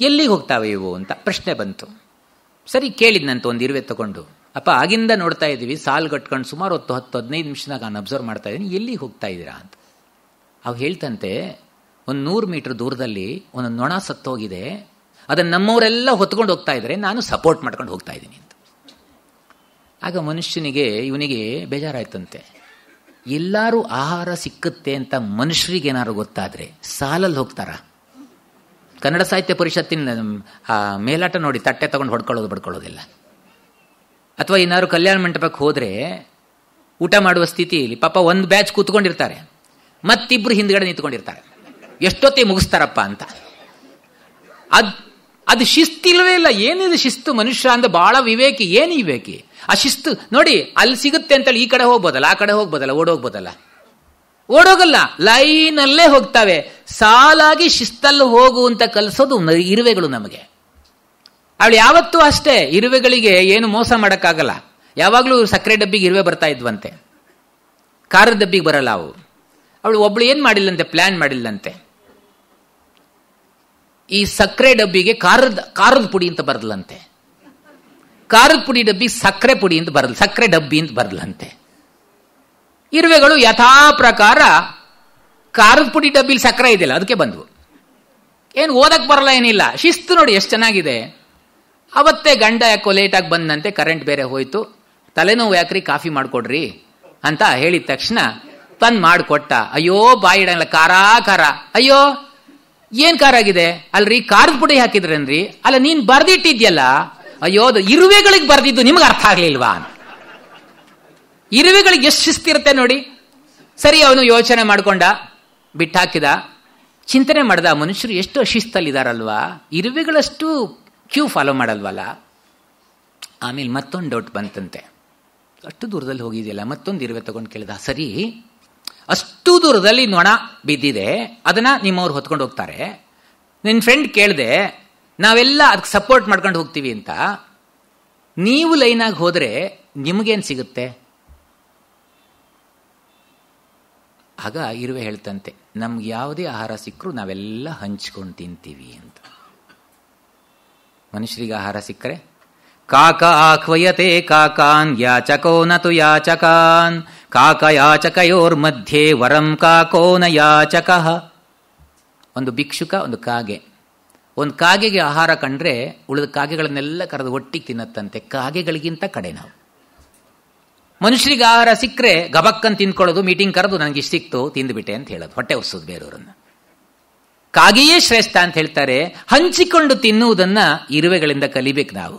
ಎಲ್ಲಿಗೆ ಹೋಗ್ತಾವೆ ಇವು ಅಂತ ಪ್ರಶ್ನೆ ಬಂತು. ಸರಿ ಕೇಳಿದ್ನಂತ ಒಂದು ಇರುವೆ ತಗೊಂಡು, ಅಪ್ಪ ಆಗಿಂದ ನೋಡ್ತಾ ಇದ್ದೀವಿ ಸಾಲು ಗಟ್ಕೊಂಡು ಸುಮಾರು 10-15 ನಿಮಿಷದಾಗ ನಾನು ಅಬ್ಸರ್ವ್ ಮಾಡ್ತಾ ಇದ್ದೀನಿ, ಎಲ್ಲಿಗೆ ಹೋಗ್ತಾ ಇದ್ದೀರಾ ಅಂತ. ಅವು ಹೇಳ್ತಂತೆ, ಒಂದು 100 ಮೀಟರ್ ದೂರದಲ್ಲಿ ಒಂದು ನೊಣ ಸತ್ತೋಗಿದೆ, ಅದನ್ನು ನಮ್ಮವರೆಲ್ಲ ಹೊತ್ಕೊಂಡು ಹೋಗ್ತಾ ಇದ್ದಾರೆ, ನಾನು ಸಪೋರ್ಟ್ ಮಾಡ್ಕೊಂಡು ಹೋಗ್ತಾ ಇದ್ದೀನಿ ಅಂತ. ಆಗ ಮನುಷ್ಯನಿಗೆ, ಇವನಿಗೆ ಬೇಜಾರಾಯ್ತಂತೆ. ಎಲ್ಲರೂ ಆಹಾರ ಸಿಕ್ಕುತ್ತೆ ಅಂತ ಮನುಷ್ಯರಿಗೇನಾದ್ರು ಗೊತ್ತಾದರೆ ಸಾಲಲ್ಲಿ ಹೋಗ್ತಾರ? ಕನ್ನಡ ಸಾಹಿತ್ಯ ಪರಿಷತ್ತಿನ ಮೇಲಾಟ ನೋಡಿ, ತಟ್ಟೆ ತಗೊಂಡು ಹೊಡ್ಕೊಳ್ಳೋದು ಬಡ್ಕೊಳ್ಳೋದಿಲ್ಲ. ಅಥವಾ ಏನಾದ್ರು ಕಲ್ಯಾಣ ಮಂಟಪಕ್ಕೆ ಹೋದರೆ ಊಟ ಮಾಡುವ ಸ್ಥಿತಿಯಲ್ಲಿ ಪಾಪ ಒಂದು ಬ್ಯಾಚ್ ಕೂತ್ಕೊಂಡಿರ್ತಾರೆ, ಮತ್ತಿಬ್ಬರು ಹಿಂದ್ಗಡೆ ನಿಂತ್ಕೊಂಡಿರ್ತಾರೆ, ಎಷ್ಟೊತ್ತಿಗೆ ಮುಗಿಸ್ತಾರಪ್ಪ ಅಂತ. ಅದು ಶಿಸ್ತಿಲ್ವೇ ಇಲ್ಲ. ಏನಿದೆ ಶಿಸ್ತು? ಮನುಷ್ಯ ಅಂದ್ರೆ ಬಹಳ ವಿವೇಕಿ. ಏನು ವಿವೇಕಿ? ಆ ಶಿಸ್ತು ನೋಡಿ. ಅಲ್ಲಿ ಸಿಗುತ್ತೆ ಅಂತೇಳಿ ಈ ಕಡೆ ಹೋಗ್ಬೋದಲ್ಲ, ಆ ಕಡೆ ಹೋಗ್ಬೋದಲ್ಲ, ಓಡೋಗ್ಬೋದಲ್ಲ? ಓಡೋಗಲ್ಲ, ಲೈನಲ್ಲೇ ಹೋಗ್ತಾವೆ. ಸಾಲಾಗಿ ಶಿಸ್ತಲ್ಲಿ ಹೋಗುವಂತ ಕಲಿಸೋದು ಇರುವೆಗಳು ನಮಗೆ. ಅವಳು ಯಾವತ್ತೂ ಅಷ್ಟೇ. ಇರುವೆಗಳಿಗೆ ಏನು ಮೋಸ ಮಾಡೋಕ್ಕಾಗಲ್ಲ. ಯಾವಾಗಲೂ ಸಕ್ಕರೆ ಡಬ್ಬಿಗೆ ಇರುವೆ ಬರ್ತಾ ಇದ್ವಂತೆ, ಖಾರದ ಡಬ್ಬಿಗೆ ಬರಲ್ಲ ಅವು. ಅವಳು ಒಬ್ಳು ಏನು ಮಾಡಿಲ್ಲಂತೆ, ಪ್ಲಾನ್ ಮಾಡಿಲ್ಲಂತೆ. ಈ ಸಕ್ಕರೆ ಡಬ್ಬಿಗೆ ಖಾರದ ಪುಡಿ ಅಂತ ಬರಲ್ಲಂತೆ, ಖಾರದ ಪುಡಿ ಡಬ್ಬಿ ಸಕ್ಕರೆ ಪುಡಿ ಅಂತ ಬರಲ್ಲ, ಸಕ್ಕರೆ ಡಬ್ಬಿ ಅಂತ ಬರಲ್ಲಂತೆ. ಇರುವೆಗಳು ಯಥಾ ಪ್ರಕಾರ ಖಾರದ ಪುಡಿ ಡಬ್ಬಿಲಿ ಸಕ್ಕರೆ ಇದೆಯಲ್ಲ ಅದಕ್ಕೆ ಬಂದ್ವು. ಏನು ಓದಕ್ ಬರಲ್ಲ, ಏನಿಲ್ಲ. ಶಿಸ್ತು ನೋಡಿ ಎಷ್ಟು ಚೆನ್ನಾಗಿದೆ. ಅವತ್ತೇ ಗಂಡ ಯಾಕೋ ಲೇಟಾಗಿ ಬಂದಂತೆ, ಕರೆಂಟ್ ಬೇರೆ ಹೋಯ್ತು. ತಲೆನೋವು ಯಾಕ್ರಿ, ಕಾಫಿ ಮಾಡಿಕೊಡ್ರಿ ಅಂತ ಹೇಳಿದ ತಕ್ಷಣ ತಂದು ಮಾಡಿಕೊಟ್ಟ. ಅಯ್ಯೋ ಬಾಯಿ ಇಡಂಗಿಲ್ಲ, ಖಾರ. ಅಯ್ಯೋ ಏನ್ ಖಾರ ಆಗಿದೆ? ಅಲ್ರಿ ಖಾರದ ಪುಡಿ ಹಾಕಿದ್ರೇನ್ರಿ? ಅಲ್ಲ ನೀನ್ ಬರ್ದಿಟ್ಟಿದ್ಯಲ್ಲ. ಅಯ್ಯೋ ಅದು ಇರುವೆಗಳಿಗೆ ಬರ್ದಿದ್ದು ನಿಮ್ಗೆ ಅರ್ಥ ಆಗ್ಲಿಲ್ವಾ? ಇರುವೆಗಳಿಗೆ ಎಷ್ಟು ಶಿಸ್ತಿರುತ್ತೆ ನೋಡಿ. ಸರಿ, ಅವನು ಯೋಚನೆ ಮಾಡ್ಕೊಂಡ, ಬಿಟ್ಟಾಕಿದ, ಚಿಂತನೆ ಮಾಡ್ದ. ಮನುಷ್ಯರು ಎಷ್ಟು ಅಶಿಸ್ತಲ್ಲಿದಾರಲ್ವಾ, ಇರುವೆಗಳಷ್ಟು ಕ್ಯೂ ಫಾಲೋ ಮಾಡಲ್ವಲ್ಲ. ಆಮೇಲೆ ಮತ್ತೊಂದು ಡೌಟ್ ಬಂತಂತೆ. ಅಷ್ಟು ದೂರದಲ್ಲಿ ಹೋಗಿದೆಯಲ್ಲ, ಮತ್ತೊಂದು ಇರುವೆ ತಗೊಂಡು ಕೇಳಿದ, ಸರಿ ಅಷ್ಟು ದೂರದಲ್ಲಿ ನೊಣ ಬಿದ್ದಿದೆ, ಅದನ್ನ ನಿಮ್ಮವ್ರು ಹೊತ್ಕೊಂಡು ಹೋಗ್ತಾರೆ, ನಿನ್ನ ಫ್ರೆಂಡ್ ಕೇಳಿದೆ, ನಾವೆಲ್ಲ ಅದಕ್ಕೆ ಸಪೋರ್ಟ್ ಮಾಡ್ಕೊಂಡು ಹೋಗ್ತೀವಿ ಅಂತ, ನೀವು ಲೈನಾಗಿ ಹೋದರೆ ನಿಮಗೇನು ಸಿಗುತ್ತೆ? ಆಗ ಇರುವೆ ಹೇಳ್ತಂತೆ, ನಮ್ಗೆ ಯಾವುದೇ ಆಹಾರ ಸಿಕ್ಕರೂ ನಾವೆಲ್ಲ ಹಂಚ್ಕೊಂಡು ತಿಂತೀವಿ ಅಂತ. ಮನುಷ್ಯರಿಗೆ ಆಹಾರ ಸಿಕ್ಕರೆ ಕಾಕ ಆಹ್ವಯತೆ ಕಾಕಾನ್ ಯಾಚಕೋ ನತು ಯಾಚಕಾನ್ ಕಾಕ ಯಾಚಕಯೋರ್ ಮಧ್ಯೆ ವರಂ ಕಾಕೋ ನ ಯಾಚಕಃ. ಒಂದು ಭಿಕ್ಷುಕ, ಒಂದು ಕಾಗೆ. ಒಂದು ಕಾಗೆಗೆ ಆಹಾರ ಕಂಡ್ರೆ ಉಳಿದ ಕಾಗೆಗಳನ್ನೆಲ್ಲ ಕರೆದು ಒಟ್ಟಿಗೆ ತಿನ್ನತ್ತಂತೆ. ಕಾಗೆಗಳಿಗಿಂತ ಕಡೆ ನಾವು. ಮನುಷ್ಯರಿಗೆ ಆಹಾರ ಸಿಕ್ಕರೆ ಗಬಕ್ಕನ್ ತಿಂದ್ಕೊಳ್ಳೋದು, ಮೀಟಿಂಗ್ ಕರೆದು ನನಗೆ ಇಷ್ಟು ಸಿಕ್ತು ತಿಂದುಬಿಟ್ಟೆ ಅಂತ ಹೇಳೋದು, ಹೊಟ್ಟೆ ಒರೆಸೋದು ಬೇರೆಯವರನ್ನ. ಕಾಗೆಯೇ ಶ್ರೇಷ್ಠ ಅಂತ ಹೇಳ್ತಾರೆ. ಹಂಚಿಕೊಂಡು ತಿನ್ನುವುದನ್ನ ಇರುವೆಗಳಿಂದ ಕಲಿಬೇಕು ನಾವು.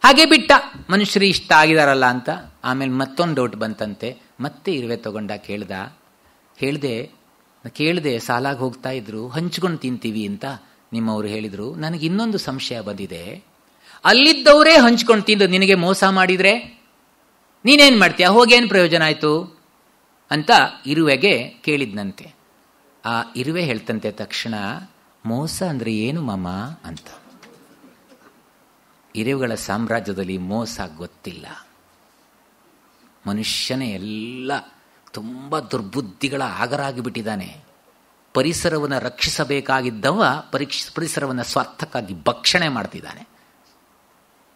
ಹಾಗೆ ಬಿಟ್ಟ, ಮನುಷ್ಯರು ಇಷ್ಟ ಆಗಿದಾರಲ್ಲ ಅಂತ. ಆಮೇಲೆ ಮತ್ತೊಂದು ಡೌಟ್ ಬಂತಂತೆ. ಮತ್ತೆ ಇರುವೆ ತಗೊಂಡ ಕೇಳಿದೆ ಸಾಲಾಗಿ ಹೋಗ್ತಾ ಇದ್ರು, ಹಂಚ್ಕೊಂಡು ತಿಂತೀವಿ ಅಂತ ನಿಮ್ಮವರು ಹೇಳಿದ್ರು. ನನಗೆ ಇನ್ನೊಂದು ಸಂಶಯ ಬಂದಿದೆ, ಅಲ್ಲಿದ್ದವರೇ ಹಂಚ್ಕೊಂಡು ತಿಂದು ನಿನಗೆ ಮೋಸ ಮಾಡಿದ್ರೆ ನೀನೇನ್ ಮಾಡ್ತೀಯ? ಹೋಗೇನು ಪ್ರಯೋಜನ ಆಯ್ತು ಅಂತ ಇರುವೆಗೆ ಕೇಳಿದ್ನಂತೆ. ಆ ಇರುವೆ ಹೇಳ್ತಂತೆ ತಕ್ಷಣ, ಮೋಸ ಅಂದ್ರೆ ಏನು ಮಾಮ ಅಂತ. ಇರುವೆಗಳ ಸಾಮ್ರಾಜ್ಯದಲ್ಲಿ ಮೋಸ ಗೊತ್ತಿಲ್ಲ. ಮನುಷ್ಯನೇ ಎಲ್ಲ ತುಂಬ ದುರ್ಬುದ್ಧಿಗಳ ಆಗರಾಗಿಬಿಟ್ಟಿದ್ದಾನೆ. ಪರಿಸರವನ್ನು ರಕ್ಷಿಸಬೇಕಾಗಿದ್ದವ ಪರಿಸರವನ್ನು ಸ್ವಾರ್ಥಕ್ಕಾಗಿ ಭಕ್ಷಣೆ ಮಾಡ್ತಿದ್ದಾನೆ.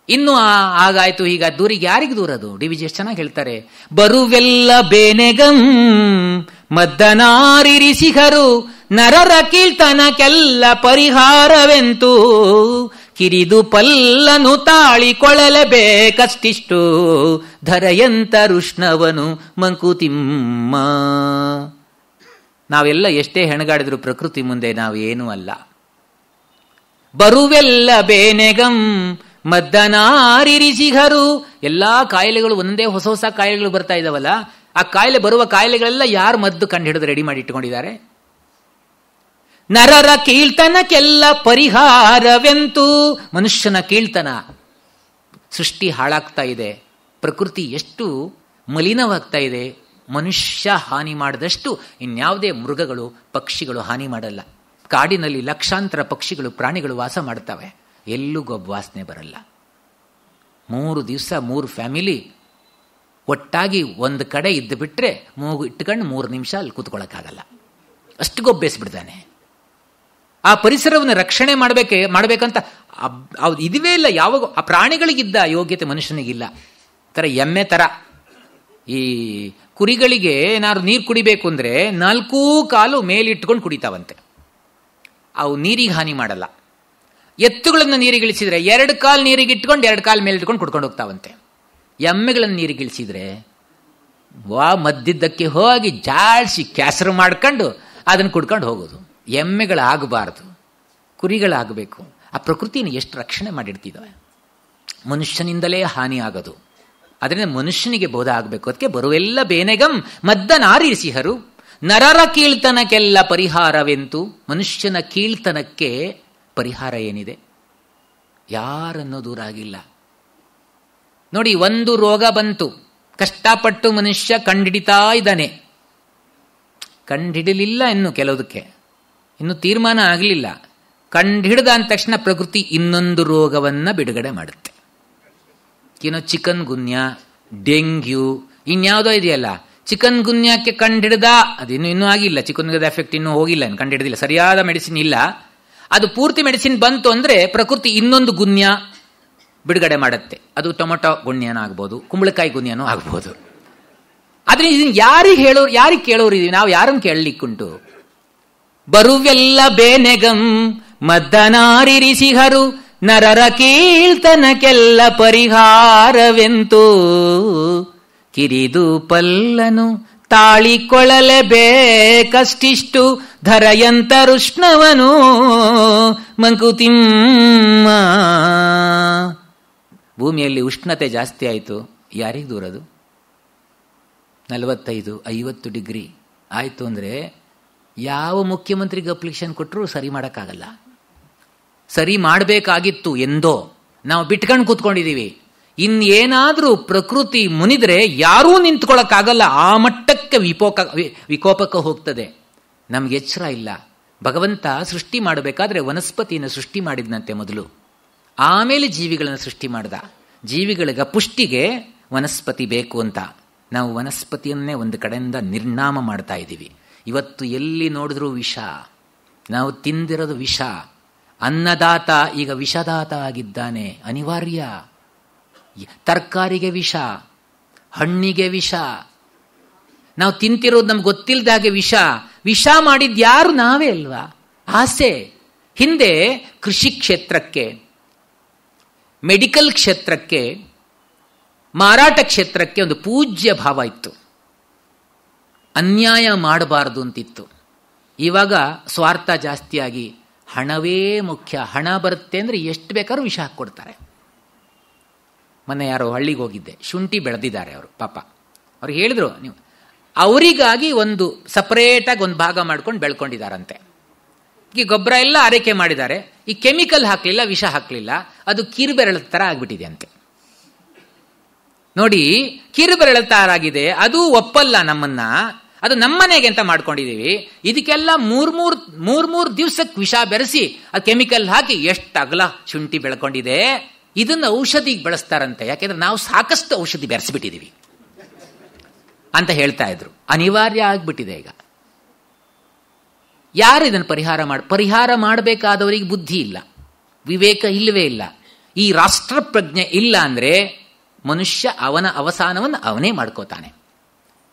ಇನ್ನು ಹಾಗಾಯ್ತು ಹೀಗಾಯ್ತು, ದೂರಿಗೆ ಯಾರಿಗೆ ದೂರದು? ಡಿ ವಿ ಜಿ ಎಷ್ಟು ಚೆನ್ನಾಗಿ ಹೇಳ್ತಾರೆ, ಬರುವೆಲ್ಲ ಬೇನೆಗಂ ಮದ್ದನಾರಿರಿಸಿಹರು ನರರ ಕೀರ್ತನಕ್ಕೆಲ್ಲ ಪರಿಹಾರವೆಂತೂ ಕಿರಿದು ಪಲ್ಲನು ತಾಳಿಕೊಳ್ಳಲೇಬೇಕಷ್ಟಿಷ್ಟು ಧರೆಯಂತರುಷ್ಣವನು ಮಂಕುತಿಮ್ಮ. ನಾವೆಲ್ಲ ಎಷ್ಟೇ ಹೆಣಗಾಡಿದ್ರು ಪ್ರಕೃತಿ ಮುಂದೆ ನಾವೇನೂ ಅಲ್ಲ. ಬರುವೆಲ್ಲ ಬೇನೆಗಂ ಮದ್ದನಾರಿರಿಸಿಹರು, ಎಲ್ಲಾ ಕಾಯಿಲೆಗಳು ಒಂದೇ ಹೊಸ ಹೊಸ ಕಾಯಿಲೆಗಳು ಬರ್ತಾ ಇದಾವಲ್ಲ, ಆ ಕಾಯಿಲೆ ಬರುವ ಕಾಯಿಲೆಗಳೆಲ್ಲ ಯಾರು ಮದ್ದು ಕಂಡು ಹಿಡಿದು ರೆಡಿ ಮಾಡಿ ಇಟ್ಟುಕೊಂಡಿದ್ದಾರೆ? ನರರ ಕೀಳ್ತನಕ್ಕೆಲ್ಲ ಪರಿಹಾರವೆಂತೂ, ಮನುಷ್ಯನ ಕೀಳ್ತನ, ಸೃಷ್ಟಿ ಹಾಳಾಗ್ತಾ ಇದೆ, ಪ್ರಕೃತಿ ಎಷ್ಟು ಮಲಿನವಾಗ್ತಾ ಇದೆ. ಮನುಷ್ಯ ಹಾನಿ ಮಾಡಿದಷ್ಟು ಇನ್ಯಾವುದೇ ಮೃಗಗಳು ಪಕ್ಷಿಗಳು ಹಾನಿ ಮಾಡಲ್ಲ. ಕಾಡಿನಲ್ಲಿ ಲಕ್ಷಾಂತರ ಪಕ್ಷಿಗಳು ಪ್ರಾಣಿಗಳು ವಾಸ ಮಾಡ್ತವೆ, ಎಲ್ಲೂ ಗೊಬ್ಬ ವಾಸನೆ ಬರಲ್ಲ. 3 ದಿವಸ 3 ಫ್ಯಾಮಿಲಿ ಒಟ್ಟಾಗಿ ಒಂದು ಕಡೆ ಇದ್ದು ಬಿಟ್ರೆ ಮೂಗು ಇಟ್ಕೊಂಡು 3 ನಿಮಿಷ ಅಲ್ಲಿ ಕೂತ್ಕೊಳ್ಳೋಕ್ಕಾಗಲ್ಲ, ಅಷ್ಟು ಗೊಬ್ಬೆಸ್ಬಿಡ್ತಾನೆ. ಆ ಪರಿಸರವನ್ನು ರಕ್ಷಣೆ ಮಾಡಬೇಕಂತ ಇದುವೇ ಇಲ್ಲ. ಯಾವಾಗ ಆ ಪ್ರಾಣಿಗಳಿಗಿದ್ದ ಯೋಗ್ಯತೆ ಮನುಷ್ಯನಿಗಿಲ್ಲ. ತರ ಎಮ್ಮೆ ತರ ಈ ಕುರಿಗಳಿಗೆ ಏನಾದ್ರು ನೀರು ಕುಡಿಬೇಕು ಅಂದ್ರೆ 4 ಕಾಲು ಮೇಲಿಟ್ಕೊಂಡು ಕುಡಿತಾವಂತೆ, ಅವು ನೀರಿಗೆ ಹಾನಿ ಮಾಡಲ್ಲ. ಎತ್ತುಗಳನ್ನು ನೀರಿಗೆ ಇಳಿಸಿದ್ರೆ 2 ಕಾಲು ನೀರಿಗೆ ಇಟ್ಕೊಂಡು 2 ಕಾಲು ಮೇಲೆ ಇಟ್ಕೊಂಡು ಕುಡ್ಕೊಂಡು ಹೋಗ್ತಾವಂತೆ. ಎಮ್ಮೆಗಳನ್ನು ನೀರಿಗೆ ಇಳಿಸಿದ್ರೆ ಮದ್ದಿದ್ದಕ್ಕೆ ಹೋಗಿ ಜಾಡ್ಸಿ ಕೆಸರು ಮಾಡ್ಕೊಂಡು ಅದನ್ನು ಕುಡ್ಕೊಂಡು ಹೋಗೋದು. ಎಮ್ಮೆಗಳಾಗಬಾರ್ದು, ಕುರಿಗಳಾಗಬೇಕು. ಆ ಪ್ರಕೃತಿಯನ್ನು ಎಷ್ಟು ರಕ್ಷಣೆ ಮಾಡಿರ್ತಿದ್ದಾವೆ. ಮನುಷ್ಯನಿಂದಲೇ ಹಾನಿ ಆಗೋದು, ಅದರಿಂದ ಮನುಷ್ಯನಿಗೆ ಬೋಧ ಆಗಬೇಕು. ಅದಕ್ಕೆ ಬರುವೆಲ್ಲ ಬೇನೆಗಂ ಮದ್ದನಾರಿಸಿಹರು ನರರ ಕೀಳ್ತನಕ್ಕೆಲ್ಲ ಪರಿಹಾರವೆಂತು. ಮನುಷ್ಯನ ಕೀಳ್ತನಕ್ಕೆ ಪರಿಹಾರ ಏನಿದೆ? ಯಾರನ್ನೂ ದೂರ ಆಗಿಲ್ಲ. ನೋಡಿ, ಒಂದು ರೋಗ ಬಂತು, ಕಷ್ಟಪಟ್ಟು ಮನುಷ್ಯ ಕಂಡಿಡಿತಾ ಇದ್ದಾನೆ. ಕಂಡಿಡಲಿಲ್ಲ ಇನ್ನು, ಕೆಲವುದಕ್ಕೆ ಇನ್ನು ತೀರ್ಮಾನ ಆಗಲಿಲ್ಲ. ಕಂಡಿಡಿದ ಅಂದ ತಕ್ಷಣ ಪ್ರಕೃತಿ ಇನ್ನೊಂದು ರೋಗವನ್ನ ಬಿಡುಗಡೆ ಮಾಡುತ್ತೆ. ಏನೋ ಚಿಕನ್ ಗುನ್ಯ, ಡೆಂಗ್ಯೂ, ಇನ್ಯಾವುದೋ ಇದೆಯಲ್ಲ. ಚಿಕನ್ ಗುನ್ಯಕ್ಕೆ ಕಂಡಿಡ್ದ, ಅದು ಇನ್ನೂ ಆಗಿಲ್ಲ, ಚಿಕನ್ ಗುನ್ಯದ ಎಫೆಕ್ಟ್ ಇನ್ನೂ ಹೋಗಿಲ್ಲ, ಕಂಡಿಡಿದಿಲ್ಲ, ಸರಿಯಾದ ಮೆಡಿಸಿನ್ ಇಲ್ಲ. ಅದು ಪೂರ್ತಿ ಮೆಡಿಸಿನ್ ಬಂತು ಅಂದ್ರೆ ಪ್ರಕೃತಿ ಇನ್ನೊಂದು ಗುನ್ಯ ಬಿಡುಗಡೆ ಮಾಡುತ್ತೆ. ಅದು ಟೊಮೊಟೊ ಗುನ್ಯನೂ ಆಗ್ಬೋದು, ಕುಂಬಳಕಾಯಿ ಗುನ್ಯನೂ ಆಗ್ಬೋದು. ಆದ್ರೆ ಇದನ್ನು ಯಾರಿಗೆ ಕೇಳೋರು ಇದೀವಿ ನಾವು? ಯಾರನ್ನು ಕೇಳಲಿಕ್ಕುಂಟು? ಬರುವೆಲ್ಲ ಬೇನೆಗಂ ಮದ್ದನಾರಿರಿಸಿಹರು ನರರ ಕೀಳ್ತನಕ್ಕೆಲ್ಲ ಪರಿಹಾರವೆಂತೂ ಕಿರಿದು ಪಲ್ಲನು ತಾಳಿಕೊಳ್ಳಲೇಬೇಕಷ್ಟಿಷ್ಟು ಧರೆಯಂತರುಷ್ಣವನು ಮಂಕುತಿಮ್ಮ. ಭೂಮಿಯಲ್ಲಿ ಉಷ್ಣತೆ ಜಾಸ್ತಿ ಆಯಿತು, ಯಾರಿಗೆ ದೂರದು? 45-50 ಡಿಗ್ರಿ ಆಯಿತು ಅಂದರೆ ಯಾವ ಮುಖ್ಯಮಂತ್ರಿಗೆ ಅಪ್ಲಿಕೇಶನ್ ಕೊಟ್ಟರು ಸರಿ ಮಾಡೋಕ್ಕಾಗಲ್ಲ. ಸರಿ ಮಾಡಬೇಕಾಗಿತ್ತು ಎಂದೋ ನಾವು ಬಿಟ್ಕೊಂಡು ಕೂತ್ಕೊಂಡಿದ್ದೀವಿ. ಇನ್ನೇನಾದರೂ ಪ್ರಕೃತಿ ಮುನಿದ್ರೆ ಯಾರೂ ನಿಂತ್ಕೊಳ್ಳೋಕ್ಕಾಗಲ್ಲ. ಆ ಮಟ್ಟಕ್ಕೆ ವಿಕೋಪಕ್ಕೆ ಹೋಗ್ತದೆ. ನಮ್ಗೆ ಎಚ್ಚರ ಇಲ್ಲ. ಭಗವಂತ ಸೃಷ್ಟಿ ಮಾಡಬೇಕಾದ್ರೆ ವನಸ್ಪತಿಯನ್ನು ಸೃಷ್ಟಿ ಮಾಡಿದ್ನಂತೆ ಮೊದಲು, ಆಮೇಲೆ ಜೀವಿಗಳನ್ನು ಸೃಷ್ಟಿ ಮಾಡ್ದ. ಜೀವಿಗಳಿಗೆ ಪುಷ್ಟಿಗೆ ವನಸ್ಪತಿ ಬೇಕು ಅಂತ ನಾವು ವನಸ್ಪತಿಯನ್ನೇ ಒಂದು ಕಡೆಯಿಂದ ನಿರ್ನಾಮ ಮಾಡ್ತಾ ಇದ್ದೀವಿ. ಇವತ್ತು ಎಲ್ಲಿ ನೋಡಿದ್ರೂ ವಿಷ, ನಾವು ತಿಂದಿರೋದು ವಿಷ. ಅನ್ನದಾತ ಈಗ ವಿಷದಾತ ಆಗಿದ್ದಾನೆ, ಅನಿವಾರ್ಯ. ತರಕಾರಿಗೆ ವಿಷ, ಹಣ್ಣಿಗೆ ವಿಷ, ನಾವು ತಿಂತಿರೋದು ನಮ್ಗೆ ಗೊತ್ತಿಲ್ಲದ ಹಾಗೆ ವಿಷ. ವಿಷ ಮಾಡಿದ್ಯಾರು? ನಾವೇ ಅಲ್ವಾ? ಆಸೆ. ಹಿಂದೆ ಕೃಷಿ ಕ್ಷೇತ್ರಕ್ಕೆ, ಮೆಡಿಕಲ್ ಕ್ಷೇತ್ರಕ್ಕೆ, ಮಾರಾಟ ಕ್ಷೇತ್ರಕ್ಕೆ ಒಂದು ಪೂಜ್ಯ ಭಾವ ಇತ್ತು. ಅನ್ಯಾಯ ಮಾಡಬಾರದು ಅಂತಿತ್ತು. ಇವಾಗ ಸ್ವಾರ್ಥ ಜಾಸ್ತಿಯಾಗಿ ಹಣವೇ ಮುಖ್ಯ. ಹಣ ಬರುತ್ತೆ ಅಂದರೆ ಎಷ್ಟು ಬೇಕಾದ್ರೂ ವಿಷ ಹಾಕ್ಕೊಡ್ತಾರೆ. ಮೊನ್ನೆ ಯಾರೋ ಹಳ್ಳಿಗೆ ಹೋಗಿದ್ದೆ, ಶುಂಠಿ ಬೆಳೆದಿದ್ದಾರೆ ಅವರು, ಪಾಪ ಅವ್ರು ಹೇಳಿದ್ರು, ನೀವು ಅವರಿಗಾಗಿ ಒಂದು ಸಪರೇಟಾಗಿ ಒಂದು ಭಾಗ ಮಾಡ್ಕೊಂಡು ಬೆಳ್ಕೊಂಡಿದ್ದಾರಂತೆ. ಈ ಗೊಬ್ಬರ ಎಲ್ಲ ಆರೈಕೆ ಮಾಡಿದ್ದಾರೆ. ಈ ಕೆಮಿಕಲ್ ಹಾಕಲಿಲ್ಲ, ವಿಷ ಹಾಕಲಿಲ್ಲ, ಅದು ಕಿರುಬೆರಳ ಥರ ಆಗಿಬಿಟ್ಟಿದೆ ಅಂತೆ. ನೋಡಿ, ಕಿರುಬೆರಳ ಥರ ಆಗಿದೆ, ಅದು ಒಪ್ಪಲ್ಲ ನಮ್ಮನ್ನ, ಅದು ನಮ್ಮನೆಗೆ ಅಂತ ಮಾಡ್ಕೊಂಡಿದ್ದೀವಿ. ಇದಕ್ಕೆಲ್ಲ ಮೂರ್ ದಿವಸಕ್ಕೆ ವಿಷ ಬೆರೆಸಿ ಆ ಕೆಮಿಕಲ್ ಹಾಕಿ ಎಷ್ಟು ಅಗಲ ಶುಂಠಿ ಬೆಳ್ಕೊಂಡಿದೆ. ಇದನ್ನು ಔಷಧಿಗೆ ಬಳಸ್ತಾರಂತೆ. ಯಾಕೆಂದ್ರೆ ನಾವು ಸಾಕಷ್ಟು ಔಷಧಿ ಬೆರೆಸಿಬಿಟ್ಟಿದ್ದೀವಿ ಅಂತ ಹೇಳ್ತಾ ಇದ್ರು. ಅನಿವಾರ್ಯ ಆಗ್ಬಿಟ್ಟಿದೆ ಈಗ. ಯಾರು ಇದನ್ನು ಪರಿಹಾರ ಮಾಡಬೇಕಾದವರಿಗೆ ಬುದ್ಧಿ ಇಲ್ಲ, ವಿವೇಕ ಇಲ್ಲವೇ ಇಲ್ಲ, ಈ ರಾಷ್ಟ್ರಪ್ರಜ್ಞೆ ಇಲ್ಲ ಅಂದರೆ ಮನುಷ್ಯ ಅವನ ಅವಸಾನವನ್ನು ಅವನೇ ಮಾಡ್ಕೋತಾನೆ.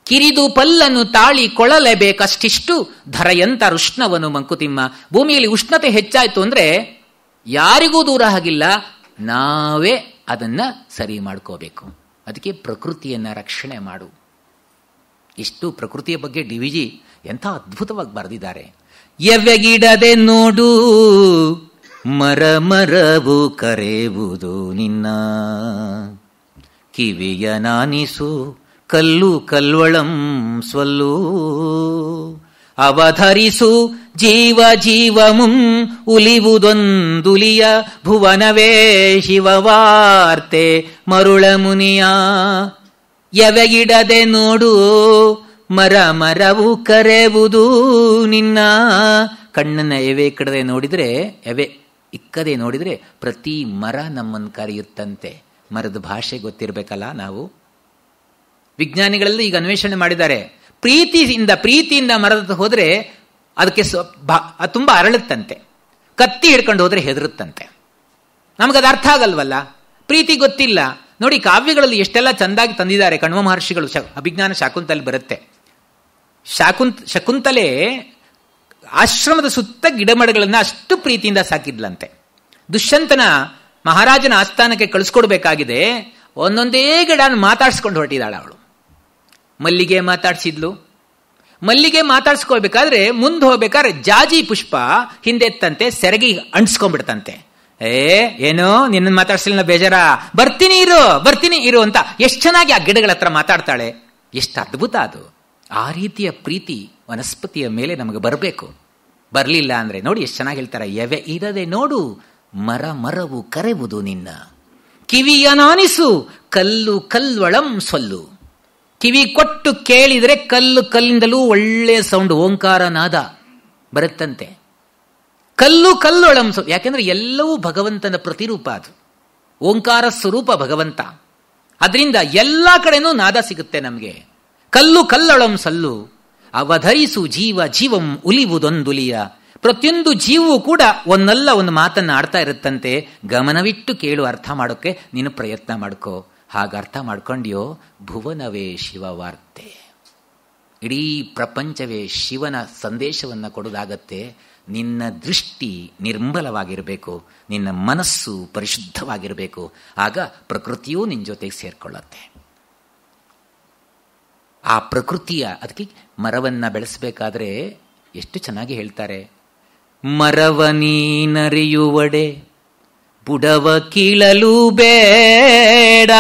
ಕಿರಿದು ಪಲ್ಲನ್ನು ತಾಳಿ ಕೊಳ್ಳಲೇಬೇಕಷ್ಟಿಷ್ಟು ಧರಯಂತ ರುಷ್ಣವನು ಮಂಕುತಿಮ್ಮ. ಭೂಮಿಯಲ್ಲಿ ಉಷ್ಣತೆ ಹೆಚ್ಚಾಯಿತು ಅಂದರೆ ಯಾರಿಗೂ ದೂರ ಆಗಿಲ್ಲ, ನಾವೇ ಅದನ್ನು ಸರಿ ಮಾಡ್ಕೋಬೇಕು. ಅದಕ್ಕೆ ಪ್ರಕೃತಿಯನ್ನು ರಕ್ಷಣೆ ಮಾಡು. ಇಷ್ಟು ಪ್ರಕೃತಿಯ ಬಗ್ಗೆ ಡಿ.ವಿ.ಜಿ ಎಂಥ ಅದ್ಭುತವಾಗಿ ಬರೆದಿದ್ದಾರೆ. ಎವ್ವೆಗಿಡದೆ ನೋಡು ಮರವು ಕರೆಯುವುದು ನಿನ್ನ, ಕಿವಿಯ ನಾನಿಸು ಕಲ್ಲು ಕಲ್ವಳಂ ಸ್ವಲ್ಲು, ಅವಧರಿಸು ಜೀವಮುಂ ಉಲಿವುದೊಂದುಲಿಯ, ಭುವನವೇ ಶಿವವಾರ್ತೆ ಮರುಳ ಮುನಿಯ. ಎವೆಗಿಡದೆ ನೋಡು ಮರವು ಕರೆಯುವುದು ನಿನ್ನ. ಕಣ್ಣನ್ನ ಎವೆ ಕಡದೆ ನೋಡಿದರೆ, ಎವೆ ಇಕ್ಕದೆ ನೋಡಿದರೆ ಪ್ರತಿ ಮರ ನಮ್ಮನ್ನು ಕರೆಯುತ್ತಂತೆ. ಮರದ ಭಾಷೆ ಗೊತ್ತಿರಬೇಕಲ್ಲ ನಾವು. ವಿಜ್ಞಾನಿಗಳೆಲ್ಲ ಈಗ ಅನ್ವೇಷಣೆ ಮಾಡಿದ್ದಾರೆ. ಪ್ರೀತಿಯಿಂದ ಮರದ ಹೋದರೆ ಅದಕ್ಕೆ ತುಂಬ ಅರಳುತ್ತಂತೆ, ಕತ್ತಿ ಹಿಡ್ಕೊಂಡು ಹೋದರೆ ಹೆದರುತ್ತಂತೆ. ನಮಗದು ಅರ್ಥ ಆಗಲ್ವಲ್ಲ, ಪ್ರೀತಿ ಗೊತ್ತಿಲ್ಲ. ನೋಡಿ, ಕಾವ್ಯಗಳಲ್ಲಿ ಎಷ್ಟೆಲ್ಲ ಚಂದಾಗಿ ತಂದಿದ್ದಾರೆ ಕಣ್ವ ಮಹರ್ಷಿಗಳು. ಅಭಿಜ್ಞಾನ ಶಾಕುಂತಲೆ ಬರುತ್ತೆ. ಶಕುಂತಲೆ ಆಶ್ರಮದ ಸುತ್ತ ಗಿಡಮರಗಳನ್ನು ಅಷ್ಟು ಪ್ರೀತಿಯಿಂದ ಸಾಕಿದ್ಲಂತೆ. ದುಷ್ಯಂತನ ಮಹಾರಾಜನ ಆಸ್ಥಾನಕ್ಕೆ ಕಳಿಸ್ಕೊಡ್ಬೇಕಾಗಿದೆ, ಒಂದೊಂದೇ ಗಿಡ ಮಾತಾಡ್ಸ್ಕೊಂಡು ಹೊರಟಿದ್ದಾಳೆ ಅವಳು. ಮಲ್ಲಿಗೆ ಮಾತಾಡ್ಸಿದ್ಲು. ಮಲ್ಲಿಗೆ ಮಾತಾಡ್ಸ್ಕೊಳ್ಬೇಕಾದ್ರೆ ಮುಂದೆ ಹೋಗ್ಬೇಕಾದ್ರೆ ಜಾಜಿ ಪುಷ್ಪ ಹಿಂದೆತ್ತಂತೆ, ಸೆರಗಿ ಅಂಟಿಸ್ಕೊಂಡ್ಬಿಡ್ತಂತೆ. ಏನೋ ನಿನ್ನ ಮಾತಾಡ್ಸಲಿಲ್ಲ, ಬೇಜಾರ, ಬರ್ತೀನಿ ಇರು ಅಂತ ಎಷ್ಟು ಚೆನ್ನಾಗಿ ಆ ಗಿಡಗಳ ಹತ್ರ ಮಾತಾಡ್ತಾಳೆ. ಎಷ್ಟು ಅದ್ಭುತ ಅದು. ಆ ರೀತಿಯ ಪ್ರೀತಿ ವನಸ್ಪತಿಯ ಮೇಲೆ ನಮಗೆ ಬರಬೇಕು. ಬರಲಿಲ್ಲ ಅಂದರೆ ನೋಡಿ ಎಷ್ಟು ಚೆನ್ನಾಗಿ ಹೇಳ್ತಾರೆ. ಎವೆ ಇರದೆ ನೋಡು ಮರವು ಕರೆಯುವುದು ನಿನ್ನ, ಕಿವಿಯ ನಾನಿಸು ಕಲ್ಲು ಕಲ್ವಳಂ ಸೊಲ್ಲು. ಕಿವಿ ಕೊಟ್ಟು ಕೇಳಿದರೆ ಕಲ್ಲಿಂದಲೂ ಒಳ್ಳೆಯ ಸೌಂಡ್, ಓಂಕಾರ ನಾದ ಬರುತ್ತಂತೆ. ಕಲ್ಲು ಕಲ್ಲೊಳಂ ಸೊಲ್ಲು, ಯಾಕೆಂದ್ರೆ ಎಲ್ಲವೂ ಭಗವಂತನ ಪ್ರತಿರೂಪ. ಅದು ಓಂಕಾರ ಸ್ವರೂಪ ಭಗವಂತ. ಅದರಿಂದ ಎಲ್ಲ ಕಡೆನೂ ನಾದ ಸಿಗುತ್ತೆ ನಮಗೆ. ಕಲ್ಲು ಕಲ್ಲೊಳಂ ಸಲ್ಲು, ಅವಧರಿಸು ಜೀವಂ ಉಲಿವುದೊಂದುಲಿಯ. ಪ್ರತಿಯೊಂದು ಜೀವವು ಕೂಡ ಒಂದಲ್ಲ ಒಂದು ಮಾತನ್ನು ಆಡ್ತಾ ಇರುತ್ತಂತೆ. ಗಮನವಿಟ್ಟು ಕೇಳು, ಅರ್ಥ ಮಾಡೋಕ್ಕೆ ನೀನು ಪ್ರಯತ್ನ ಮಾಡ್ಕೋ. ಹಾಗೆ ಅರ್ಥ ಮಾಡ್ಕೊಂಡ್ಯೋ, ಭುವನವೇ ಶಿವವಾರ್ತೆ, ಇಡೀ ಪ್ರಪಂಚವೇ ಶಿವನ ಸಂದೇಶವನ್ನು ಕೊಡೋದಾಗತ್ತೆ. ನಿನ್ನ ದೃಷ್ಟಿ ನಿರ್ಮಲವಾಗಿರಬೇಕು, ನಿನ್ನ ಮನಸ್ಸು ಪರಿಶುದ್ಧವಾಗಿರಬೇಕು. ಆಗ ಪ್ರಕೃತಿಯೂ ನಿನ್ನ ಜೊತೆಗೆ ಸೇರ್ಕೊಳ್ಳುತ್ತೆ. ಆ ಪ್ರಕೃತಿಯ, ಅದಕ್ಕೆ ಮರವನ್ನು ಬೆಳೆಸಬೇಕಾದ್ರೆ ಎಷ್ಟು ಚೆನ್ನಾಗಿ ಹೇಳ್ತಾರೆ. ಮರವ ನೀನರಿಯುವಡೆ ಬುಡವ ಕೀಳಲು ಬೇಡ,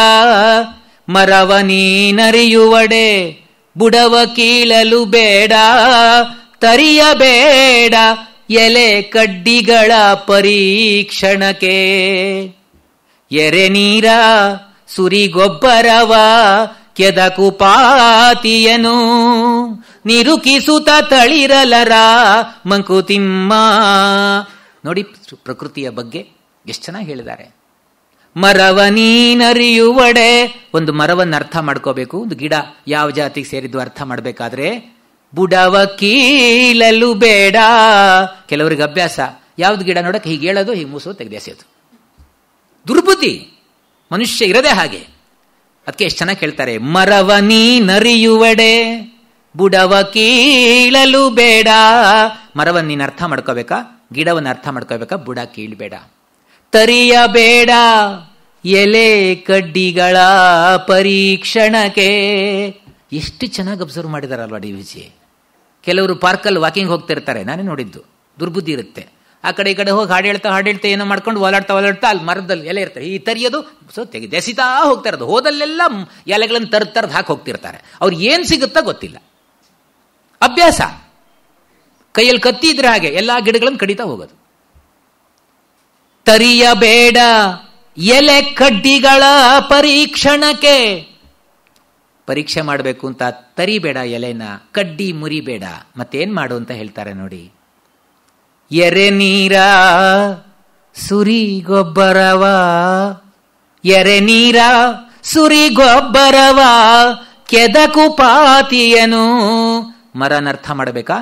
ಮರವ ನೀನರಿಯುವಡೆ ಬುಡವ ಕೀಳಲು ಬೇಡ, ತರಿಯಬೇಡ ಎಲೆ ಕಡ್ಡಿಗಳ ಪರೀಕ್ಷಣಕ್ಕೆ. ಎರೆ ನೀರ ಸುರಿಗೊಬ್ಬರವ ಕೆದಕು ಪಾತಿಯನು, ನಿರುಕಿಸುತ್ತ ತಳಿರಲರ ಮಂಕುತಿಮ್ಮ. ನೋಡಿ ಪ್ರಕೃತಿಯ ಬಗ್ಗೆ ಎಷ್ಟು ಚೆನ್ನಾಗಿ ಹೇಳಿದ್ದಾರೆ. ಮರವ ನೀನರಿಯುವಡೆ, ಒಂದು ಮರವನ್ನು ಅರ್ಥ ಮಾಡ್ಕೋಬೇಕು, ಒಂದು ಗಿಡ ಯಾವ ಜಾತಿಗೆ ಸೇರಿದ್ದು ಅರ್ಥ ಮಾಡಬೇಕಾದ್ರೆ ಬುಡವ ಕೀಳಲು ಬೇಡ. ಕೆಲವರಿಗೆ ಅಭ್ಯಾಸ, ಯಾವ್ದು ಗಿಡ ನೋಡಕ್ಕೆ ಹೀಗೆ ಹೇಳೋದು, ಹೀಗೆ ಮೂಸೋದು, ತೆಗೆದೆಸೆಯೋದು. ದುರ್ಬುದ್ಧಿ, ಮನುಷ್ಯ ಇರದೆ ಹಾಗೆ. ಅದಕ್ಕೆ ಎಷ್ಟು ಚೆನ್ನಾಗಿ ಹೇಳ್ತಾರೆ. ಮರವ ನೀನರಿಯುವಡೆ ಬುಡವ ಕೀಳಲು ಬೇಡ. ಮರವನ್ನು ನೀನು ಅರ್ಥ ಮಾಡ್ಕೋಬೇಕಾ, ಗಿಡವನ್ನು ಅರ್ಥ ಮಾಡ್ಕೋಬೇಕಾ, ಬುಡ ಕೀಳ್ಬೇಡ. ತರಿಯಬೇಡ ಎಲೆ ಕಡ್ಡಿಗಳ ಪರೀಕ್ಷಣಕ್ಕೆ. ಎಷ್ಟು ಚೆನ್ನಾಗಿ ಅಬ್ಸರ್ವ್ ಮಾಡಿದಾರಲ್ವಾ ಡಿ.ವಿ.ಜಿ. ಕೆಲವರು ಪಾರ್ಕಲ್ಲಿ ವಾಕಿಂಗ್ ಹೋಗ್ತಿರ್ತಾರೆ, ನಾನೇ ನೋಡಿದ್ದು. ದುರ್ಬುದ್ಧಿ ಇರುತ್ತೆ, ಆ ಕಡೆ ಈ ಕಡೆ ಹೋಗಿ ಹಾಡು ಹೇಳ್ತಾ ಏನೋ ಮಾಡ್ಕೊಂಡು ಓಲಾಡ್ತಾ ಅಲ್ಲಿ ಮರದಲ್ಲಿ ಎಲೆ ಇರ್ತಾರೆ, ಈ ತರಿಯೋದು ತೆಗೆದೆಸಿತಾ ಹೋಗ್ತಾ ಇರೋದು. ಹೋದಲ್ಲೆಲ್ಲ ಎಲೆಗಳನ್ನು ತರ್ದು ಹಾಕಿ ಹೋಗ್ತಿರ್ತಾರೆ. ಅವ್ರು ಏನು ಸಿಗುತ್ತಾ ಗೊತ್ತಿಲ್ಲ, ಅಭ್ಯಾಸ. ಕೈಯಲ್ಲಿ ಕತ್ತಿ ಇದ್ರೆ ಹಾಗೆ ಎಲ್ಲ ಗಿಡಗಳನ್ನು ಕಡಿತಾ ಹೋಗೋದು. ತರಿಯಬೇಡ ಎಲೆ ಕಡ್ಡಿಗಳ ಪರೀಕ್ಷಣಕ್ಕೆ. ಪರೀಕ್ಷೆ ಮಾಡಬೇಕು ಅಂತ ತರಿಬೇಡ ಎಲೆನ, ಕಡ್ಡಿ ಮುರಿಬೇಡ. ಮತ್ತೇನ್ ಮಾಡು ಅಂತ ಹೇಳ್ತಾರೆ ನೋಡಿ. ಎರೆ ನೀರ ಸುರಿ ಗೊಬ್ಬರವ, ಎರೆ ನೀರ ಸುರಿ ಗೊಬ್ಬರವ ಕೆದಕು ಪಾತಿಯನು. ಮರನ ಅರ್ಥ ಮಾಡಬೇಕಾ,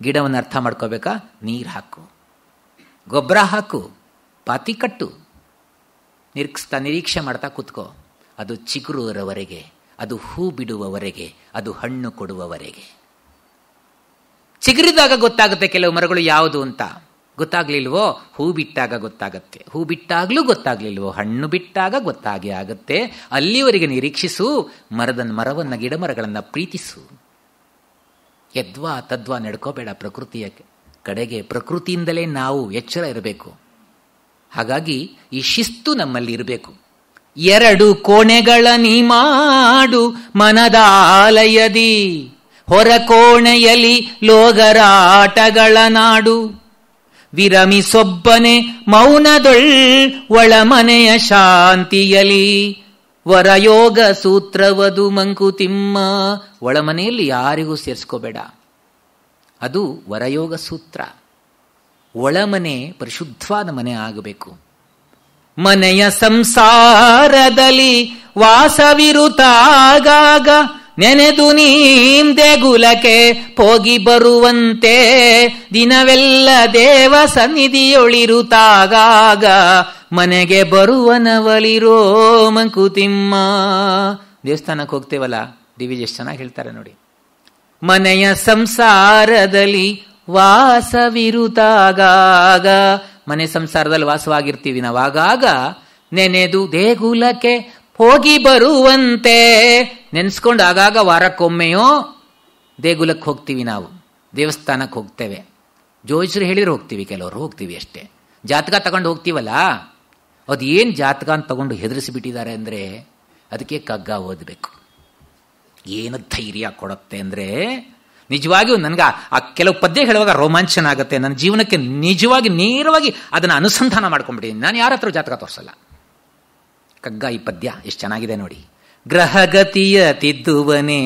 ಗಿಡವನ್ನು ಅರ್ಥ ಮಾಡ್ಕೋಬೇಕಾ? ನೀರು ಹಾಕು, ಗೊಬ್ಬರ ಹಾಕು, ಪಾತಿ ಕಟ್ಟು, ನಿರೀಕ್ಷೆ ಮಾಡ್ತಾ ಕೂತ್ಕೋ. ಅದು ಚಿಗುರುವವರೆಗೆ, ಅದು ಹೂ ಬಿಡುವವರೆಗೆ, ಅದು ಹಣ್ಣು ಕೊಡುವವರೆಗೆ. ಚಿಗುರಿದಾಗ ಗೊತ್ತಾಗುತ್ತೆ ಕೆಲವು ಮರಗಳು ಯಾವುದು ಅಂತ. ಗೊತ್ತಾಗ್ಲಿಲ್ವೋ? ಹೂ ಬಿಟ್ಟಾಗ ಗೊತ್ತಾಗತ್ತೆ. ಹೂ ಬಿಟ್ಟಾಗ್ಲೂ ಗೊತ್ತಾಗ್ಲಿಲ್ವೋ? ಹಣ್ಣು ಬಿಟ್ಟಾಗ ಗೊತ್ತಾಗಿ ಆಗುತ್ತೆ. ಅಲ್ಲಿವರೆಗೆ ನಿರೀಕ್ಷಿಸು. ಮರವನ್ನು ಗಿಡ ಮರಗಳನ್ನು ಪ್ರೀತಿಸು. ಯದ್ವಾ ತದ್ವಾ ನಡ್ಕೋಬೇಡ ಪ್ರಕೃತಿಯ ಕಡೆಗೆ. ಪ್ರಕೃತಿಯಿಂದಲೇ ನಾವು ಎಚ್ಚರ ಇರಬೇಕು. ಹಾಗಾಗಿ ಈ ಶಿಸ್ತು ನಮ್ಮಲ್ಲಿ ಇರಬೇಕು. 2 ಕೋಣೆಗಳ ನೀ ಮಾಡು ಮನದಾಲಯದಿ, ಹೊರ ಕೋಣೆಯಲ್ಲಿ ಲೋಗರಾಟಗಳ ನಾಡು. ವಿರಮಿಸೊಬ್ಬನೆ ಮೌನದೊಳ್ ಒಳಮನೆಯ ಶಾಂತಿಯಲಿ, ವರಯೋಗ ಸೂತ್ರವದು ಮಂಕುತಿಮ್ಮ. ಒಳಮನೆಯಲ್ಲಿ ಯಾರಿಗೂ ಸೇರಿಸ್ಕೋಬೇಡ, ಅದು ವರಯೋಗ ಸೂತ್ರ. ಒಳಮನೆ ಪರಿಶುದ್ಧವಾದ ಮನೆ ಆಗಬೇಕು. ಮನೆಯ ಸಂಸಾರದಲ್ಲಿ ವಾಸವಿರುತ್ತಾಗಾಗ, ನೆನೆದು ನೀಂದೆಗುಲಕ್ಕೆ ಹೋಗಿ ಬರುವಂತೆ, ದಿನವೆಲ್ಲ ದೇವ ಸನ್ನಿಧಿಯೊಳಿರುತ್ತಾಗಾಗ, ಮನೆಗೆ ಬರುವನವಲಿರೋ ಮಂಕುತಿಮ್ಮ. ದೇವಸ್ಥಾನಕ್ಕೆ ಹೋಗ್ತೇವಲ್ಲ, ಡಿ.ವಿ.ಜಿ ಎಷ್ಟು ಚೆನ್ನಾಗಿ ಹೇಳ್ತಾರೆ ನೋಡಿ. ಮನೆಯ ಸಂಸಾರದಲ್ಲಿ ವಾಸವಿರುತ್ತಾಗಾಗ, ಮನೆ ಸಂಸಾರದಲ್ಲಿ ವಾಸವಾಗಿರ್ತೀವಿ ನಾವು. ಆಗಾಗ ನೆನೆದು ದೇಗುಲಕ್ಕೆ ಹೋಗಿ ಬರುವಂತೆ, ನೆನೆಸ್ಕೊಂಡು ಆಗಾಗ ವಾರಕ್ಕೊಮ್ಮೆಯೋ ದೇಗುಲಕ್ಕೆ ಹೋಗ್ತೀವಿ ನಾವು, ದೇವಸ್ಥಾನಕ್ಕೆ ಹೋಗ್ತೇವೆ. ಜೋಯಿಸರು ಹೇಳಿದ್ರು ಹೋಗ್ತೀವಿ, ಕೆಲವರು ಹೋಗ್ತೀವಿ ಅಷ್ಟೇ. ಜಾತಕ ತಗೊಂಡು ಹೋಗ್ತೀವಲ್ಲ, ಅದು ಏನು ಜಾತಕ ಅಂತ ತಗೊಂಡು ಹೆದರಿಸಿಬಿಟ್ಟಿದ್ದಾರೆ ಅಂದರೆ ಅದಕ್ಕೆ ಕಗ್ಗ ಓದಬೇಕು. ಏನು ಧೈರ್ಯ ಕೊಡುತ್ತೆ ಅಂದರೆ, ನಿಜವಾಗಿಯೂ ನನಗೆ ಆ ಕೆಲವು ಪದ್ಯ ಹೇಳುವಾಗ ರೋಮಾಂಚನ ಆಗುತ್ತೆ. ನನ್ನ ಜೀವನಕ್ಕೆ ನಿಜವಾಗಿ ನೇರವಾಗಿ ಅದನ್ನು ಅನುಸಂಧಾನ ಮಾಡ್ಕೊಂಡ್ಬಿಟ್ಟಿದ್ದೀನಿ. ನಾನು ಯಾರ ಹತ್ರ ಜಾತಕ ತೋರಿಸಲ್ಲ. ಕಗ್ಗ ಈ ಪದ್ಯ ಎಷ್ಟು ಚೆನ್ನಾಗಿದೆ ನೋಡಿ. ಗ್ರಹಗತಿಯ ತಿದ್ದುವನೇ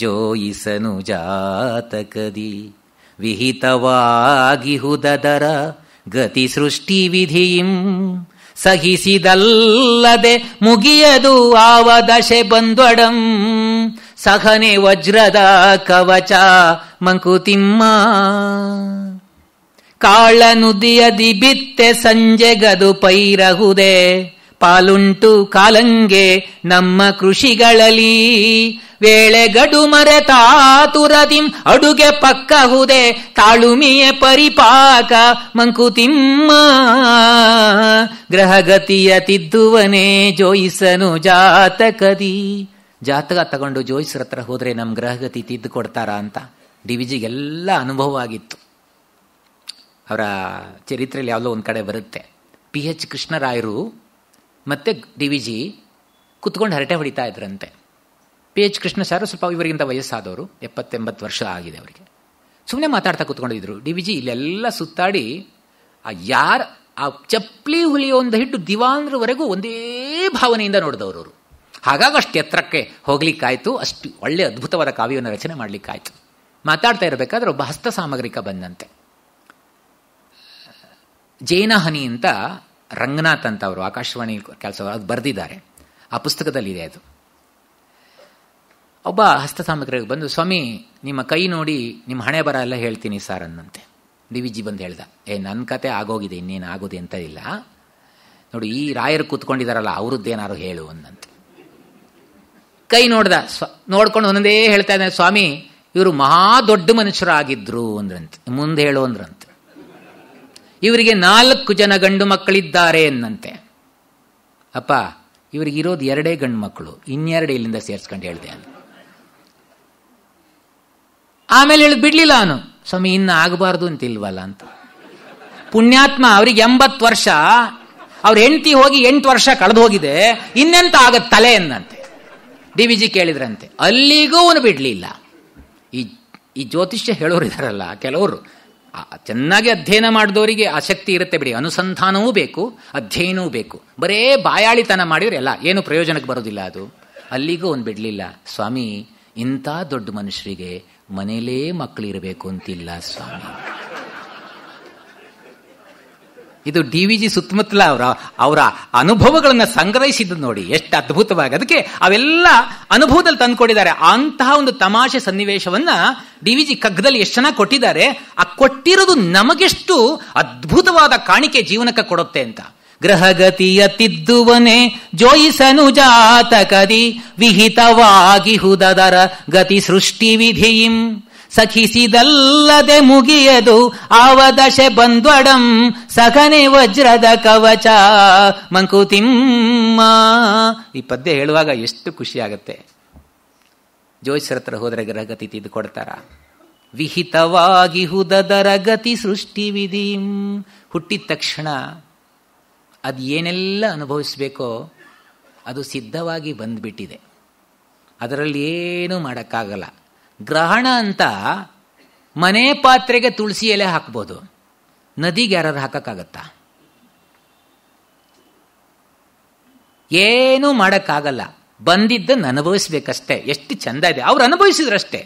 ಜೋಯಿಸನು ಜಾತಕದಿ, ವಿಹಿತವಾಗಿಹುದರ ಗತಿ ಸೃಷ್ಟಿ ವಿಧಿಯಿಂ, ಸಹಿಸಿದಲ್ಲದೆ ಮುಗಿಯದು ಆವ ದಶೆ ಬಂದೊಡಂ, ಸಹನೆ ವಜ್ರದ ಕವಚ ಮಂಕುತಿಮ್ಮ. ಕಾಳ ನುದಿಯದಿ ಬಿತ್ತೆ ಸಂಜೆಗದು ಪೈರಹುದೆ, ಪಾಲುಂಟು ಕಾಲಂಗೆ ನಮ್ಮ ಕೃಷಿಗಳಲ್ಲಿ, ವೇಳೆಗಡು ಮರೆತಾತುರದಿಂ ಅಡುಗೆ ಪಕ್ಕಹುದೆ, ತಾಳುಮಿಯ ಪರಿಪಾಕ ಮಂಕುತಿಮ್ಮ. ಗ್ರಹಗತಿಯ ತಿದ್ದುವನೇ ಜೋಯಿಸನು ಜಾತಕದಿ. ಜಾತಕ ತಗೊಂಡು ಜೋಯಿಸರ ಹತ್ರ ಹೋದ್ರೆ ನಮ್ಮ ಗ್ರಹಗತಿ ತಿದ್ದು ಕೊಡ್ತಾರಾ ಅಂತ ಡಿ.ವಿ.ಜಿಗೆಲ್ಲ ಅನುಭವ ಆಗಿತ್ತು. ಅವರ ಚರಿತ್ರೆಯಲ್ಲಿ ಯಾವುದೋ ಒಂದು ಕಡೆ ಬರುತ್ತೆ, P.H. ಕೃಷ್ಣರಾಯರು ಮತ್ತೆ ಡಿ.ವಿ.ಜಿ ಕುತ್ಕೊಂಡು ಹರಟೆ ಹೊಡಿತಾ ಇದ್ರಂತೆ. P.H. ಕೃಷ್ಣಸಾರು ಸ್ವಲ್ಪ ಇವರಿಗಿಂತ ವಯಸ್ಸಾದವರು, 70-80 ವರ್ಷ ಆಗಿದೆ ಅವರಿಗೆ. ಸುಮ್ಮನೆ ಮಾತಾಡ್ತಾ ಕುತ್ಕೊಂಡಿದ್ರು. ಡಿ.ವಿ.ಜಿ ಇಲ್ಲೆಲ್ಲ ಸುತ್ತಾಡಿ ಆ ಚಪ್ಪಲಿ ಹುಲಿಯೊಂದು ಹಿಟ್ಟು ದಿವಾನ್ರವರೆಗೂ ಒಂದೇ ಭಾವನೆಯಿಂದ ನೋಡಿದವರು ಅವರು. ಹಾಗಾಗಿ ಅಷ್ಟು ಎತ್ತರಕ್ಕೆ ಹೋಗ್ಲಿಕ್ಕಾಯ್ತು, ಅಷ್ಟು ಒಳ್ಳೆ ಅದ್ಭುತವಾದ ಕಾವ್ಯವನ್ನು ರಚನೆ ಮಾಡಲಿಕ್ಕಾಯ್ತು. ಮಾತಾಡ್ತಾ ಇರಬೇಕಾದ್ರೆ ಒಬ್ಬ ಹಸ್ತ ಸಾಮಗ್ರಿಕ ಬಂದಂತೆ. ಜೇನಹನಿ ಅಂತ ರಂಗನಾಥ್ ಅಂತ ಅವರು ಆಕಾಶವಾಣಿ ಕೆಲಸ ಅದು ಬರೆದಿದ್ದಾರೆ, ಆ ಪುಸ್ತಕದಲ್ಲಿದೆ ಅದು. ಒಬ್ಬ ಹಸ್ತ ಸಾಮಗ್ರಿಗೆ ಬಂದು, ಸ್ವಾಮಿ ನಿಮ್ಮ ಕೈ ನೋಡಿ ನಿಮ್ಮ ಹಣೆ ಬರ ಎಲ್ಲ ಹೇಳ್ತೀನಿ ಸರ್ ಅನ್ನಂತೆ. ಡಿ.ವಿ.ಜಿ ಬಂದು ಹೇಳ್ದ, ನನ್ನ ಕತೆ ಆಗೋಗಿದೆ, ಇನ್ನೇನು ಆಗೋದೆ ಅಂತ ಇಲ್ಲ ನೋಡಿ, ಈ ರಾಯರು ಕೂತ್ಕೊಂಡಿದಾರಲ್ಲ ಅವ್ರದ್ದೇನಾರು ಹೇಳು ಅನ್ನಂತೆ. ಕೈ ನೋಡ್ದ, ನೋಡ್ಕೊಂಡು ಒಂದೊಂದೇ ಹೇಳ್ತಾ ಇದ್ದಾನೆ, ಸ್ವಾಮಿ ಇವರು ಮಹಾ ದೊಡ್ಡ ಮನುಷ್ಯರಾಗಿದ್ರು ಅಂದ್ರಂತೆ. ಮುಂದೆ ಹೇಳು ಅಂದ್ರಂತೆ. ಇವರಿಗೆ 4 ಜನ ಗಂಡು ಮಕ್ಕಳಿದ್ದಾರೆ ಅನ್ನಂತೆ. ಅಪ್ಪ ಇವರಿಗಿರೋದು 2 ಗಂಡು ಮಕ್ಕಳು, 2 ಇಲ್ಲಿಂದ ಸೇರಿಸ್ಕೊಂಡು ಹೇಳ್ದೆ ಅಂತ. ಆಮೇಲೆ ಹೇಳಿ ಬಿಡ್ಲಿಲ್ಲ ಅವನು, ಸ್ವಾಮಿ ಇನ್ನು ಆಗಬಾರ್ದು ಅಂತಿಲ್ವಲ್ಲ ಅಂತ. ಪುಣ್ಯಾತ್ಮ, ಅವ್ರಿಗೆ 80 ವರ್ಷ, ಅವ್ರ ಹೆಂಡತಿ ಹೋಗಿ 8 ವರ್ಷ ಕಳೆದು ಹೋಗಿದೆ, ಇನ್ನೆಂತ ಆಗತ್ ತಲೆ ಅನ್ನಂತೆ. ಡಿ.ವಿ.ಜಿ ಕೇಳಿದ್ರಂತೆ, ಅಲ್ಲಿಗೂ ಅವನು ಬಿಡ್ಲಿಲ್ಲ. ಈ ಜ್ಯೋತಿಷ್ಯ ಹೇಳೋರು ಇದಾರಲ್ಲ ಕೆಲವರು, ಚೆನ್ನಾಗಿ ಅಧ್ಯಯನ ಮಾಡಿದವರಿಗೆ ಆಸಕ್ತಿ ಇರುತ್ತೆ ಬಿಡಿ, ಅನುಸಂಧಾನವೂ ಬೇಕು, ಅಧ್ಯಯನವೂ ಬೇಕು. ಬರೇ ಬಾಯಾಳಿತನ ಮಾಡಿದ್ರೆ ಎಲ್ಲ ಏನು ಪ್ರಯೋಜನಕ್ಕೆ ಬರೋದಿಲ್ಲ ಅದು. ಅಲ್ಲಿಗೂ ಅವನು ಬಿಡ್ಲಿಲ್ಲ. ಸ್ವಾಮಿ ಇಂಥ ದೊಡ್ಡ ಮನುಷ್ಯರಿಗೆ ಮನೇಲೇ ಮಕ್ಕಳಿರಬೇಕು ಅಂತಿಲ್ಲ ಸ್ವಾಮಿ. ಇದು DVG ಸುತ್ತಮುತ್ತಲ ಅವರ ಅನುಭವಗಳನ್ನು ಸಂಗ್ರಹಿಸಿದ್ದು ನೋಡಿ ಎಷ್ಟು ಅದ್ಭುತವಾಗಿ. ಅದಕ್ಕೆ ಅವೆಲ್ಲ ಅನುಭವದಲ್ಲಿ ತಂದುಕೊಟ್ಟಿದ್ದಾರೆ. ಅಂತಹ ಒಂದು ತಮಾಷೆ ಸನ್ನಿವೇಶವನ್ನ DVG ಕಗ್ಗದಲ್ಲಿ ಎಷ್ಟು ಚೆನ್ನಾಗಿ ಕೊಟ್ಟಿದ್ದಾರೆ. ಆ ಕೊಟ್ಟಿರೋದು ನಮಗೆಷ್ಟು ಅದ್ಭುತವಾದ ಕಾಣಿಕೆ ಜೀವನಕ್ಕೆ ಕೊಡುತ್ತೆ ಅಂತ. ಗ್ರಹಗತಿಯ ತಿದ್ದುವನೆ ಜೋಯಿಸನು ಜಾತಕದಿ ವಿಹಿತವಾಗಿ ಹುದದರ ಗತಿ ಸೃಷ್ಟಿ ವಿಧಿಯಿಂ ಸಖಿಸಿದಲ್ಲದೆ ಮುಗಿಯದು ಆವದಶೆ ಬಂದ್ವಡಂ ಸಖನೆ ವಜ್ರದ ಕವಚ ಮಂಕುತಿಮ್ಮ. ಈ ಪದ್ಯ ಹೇಳುವಾಗ ಎಷ್ಟು ಖುಷಿ ಆಗುತ್ತೆ. ಜೋಯಿಸರ ಹತ್ರ ಹೋದರೆ ಗ್ರಹಗತಿ ತಿದ್ದು ಕೊಡ್ತಾರ. ವಿಹಿತವಾಗಿ ಹುದದರ ಗತಿ ಸೃಷ್ಟಿ ವಿಧಿಂ. ಹುಟ್ಟಿದ ತಕ್ಷಣ ಅದು ಏನೆಲ್ಲ ಅನುಭವಿಸ್ಬೇಕೋ ಅದು ಸಿದ್ಧವಾಗಿ ಬಂದ್ಬಿಟ್ಟಿದೆ. ಅದರಲ್ಲಿ ಏನೂ ಮಾಡೋಕ್ಕಾಗಲ್ಲ. ಗ್ರಹಣ ಅಂತ ಮನೆ ಪಾತ್ರೆಗೆ ತುಳಸಿ ಎಲೆ ಹಾಕ್ಬೋದು, ನದಿಗೆ ಯಾರು ಹಾಕಕ್ಕಾಗತ್ತಾ? ಏನೂ ಮಾಡೋಕ್ಕಾಗಲ್ಲ. ಬಂದಿದ್ದನ್ನು ಅನುಭವಿಸ್ಬೇಕಷ್ಟೇ. ಎಷ್ಟು ಚಂದ ಇದೆ. ಅವ್ರು ಅನುಭವಿಸಿದ್ರಷ್ಟೇ.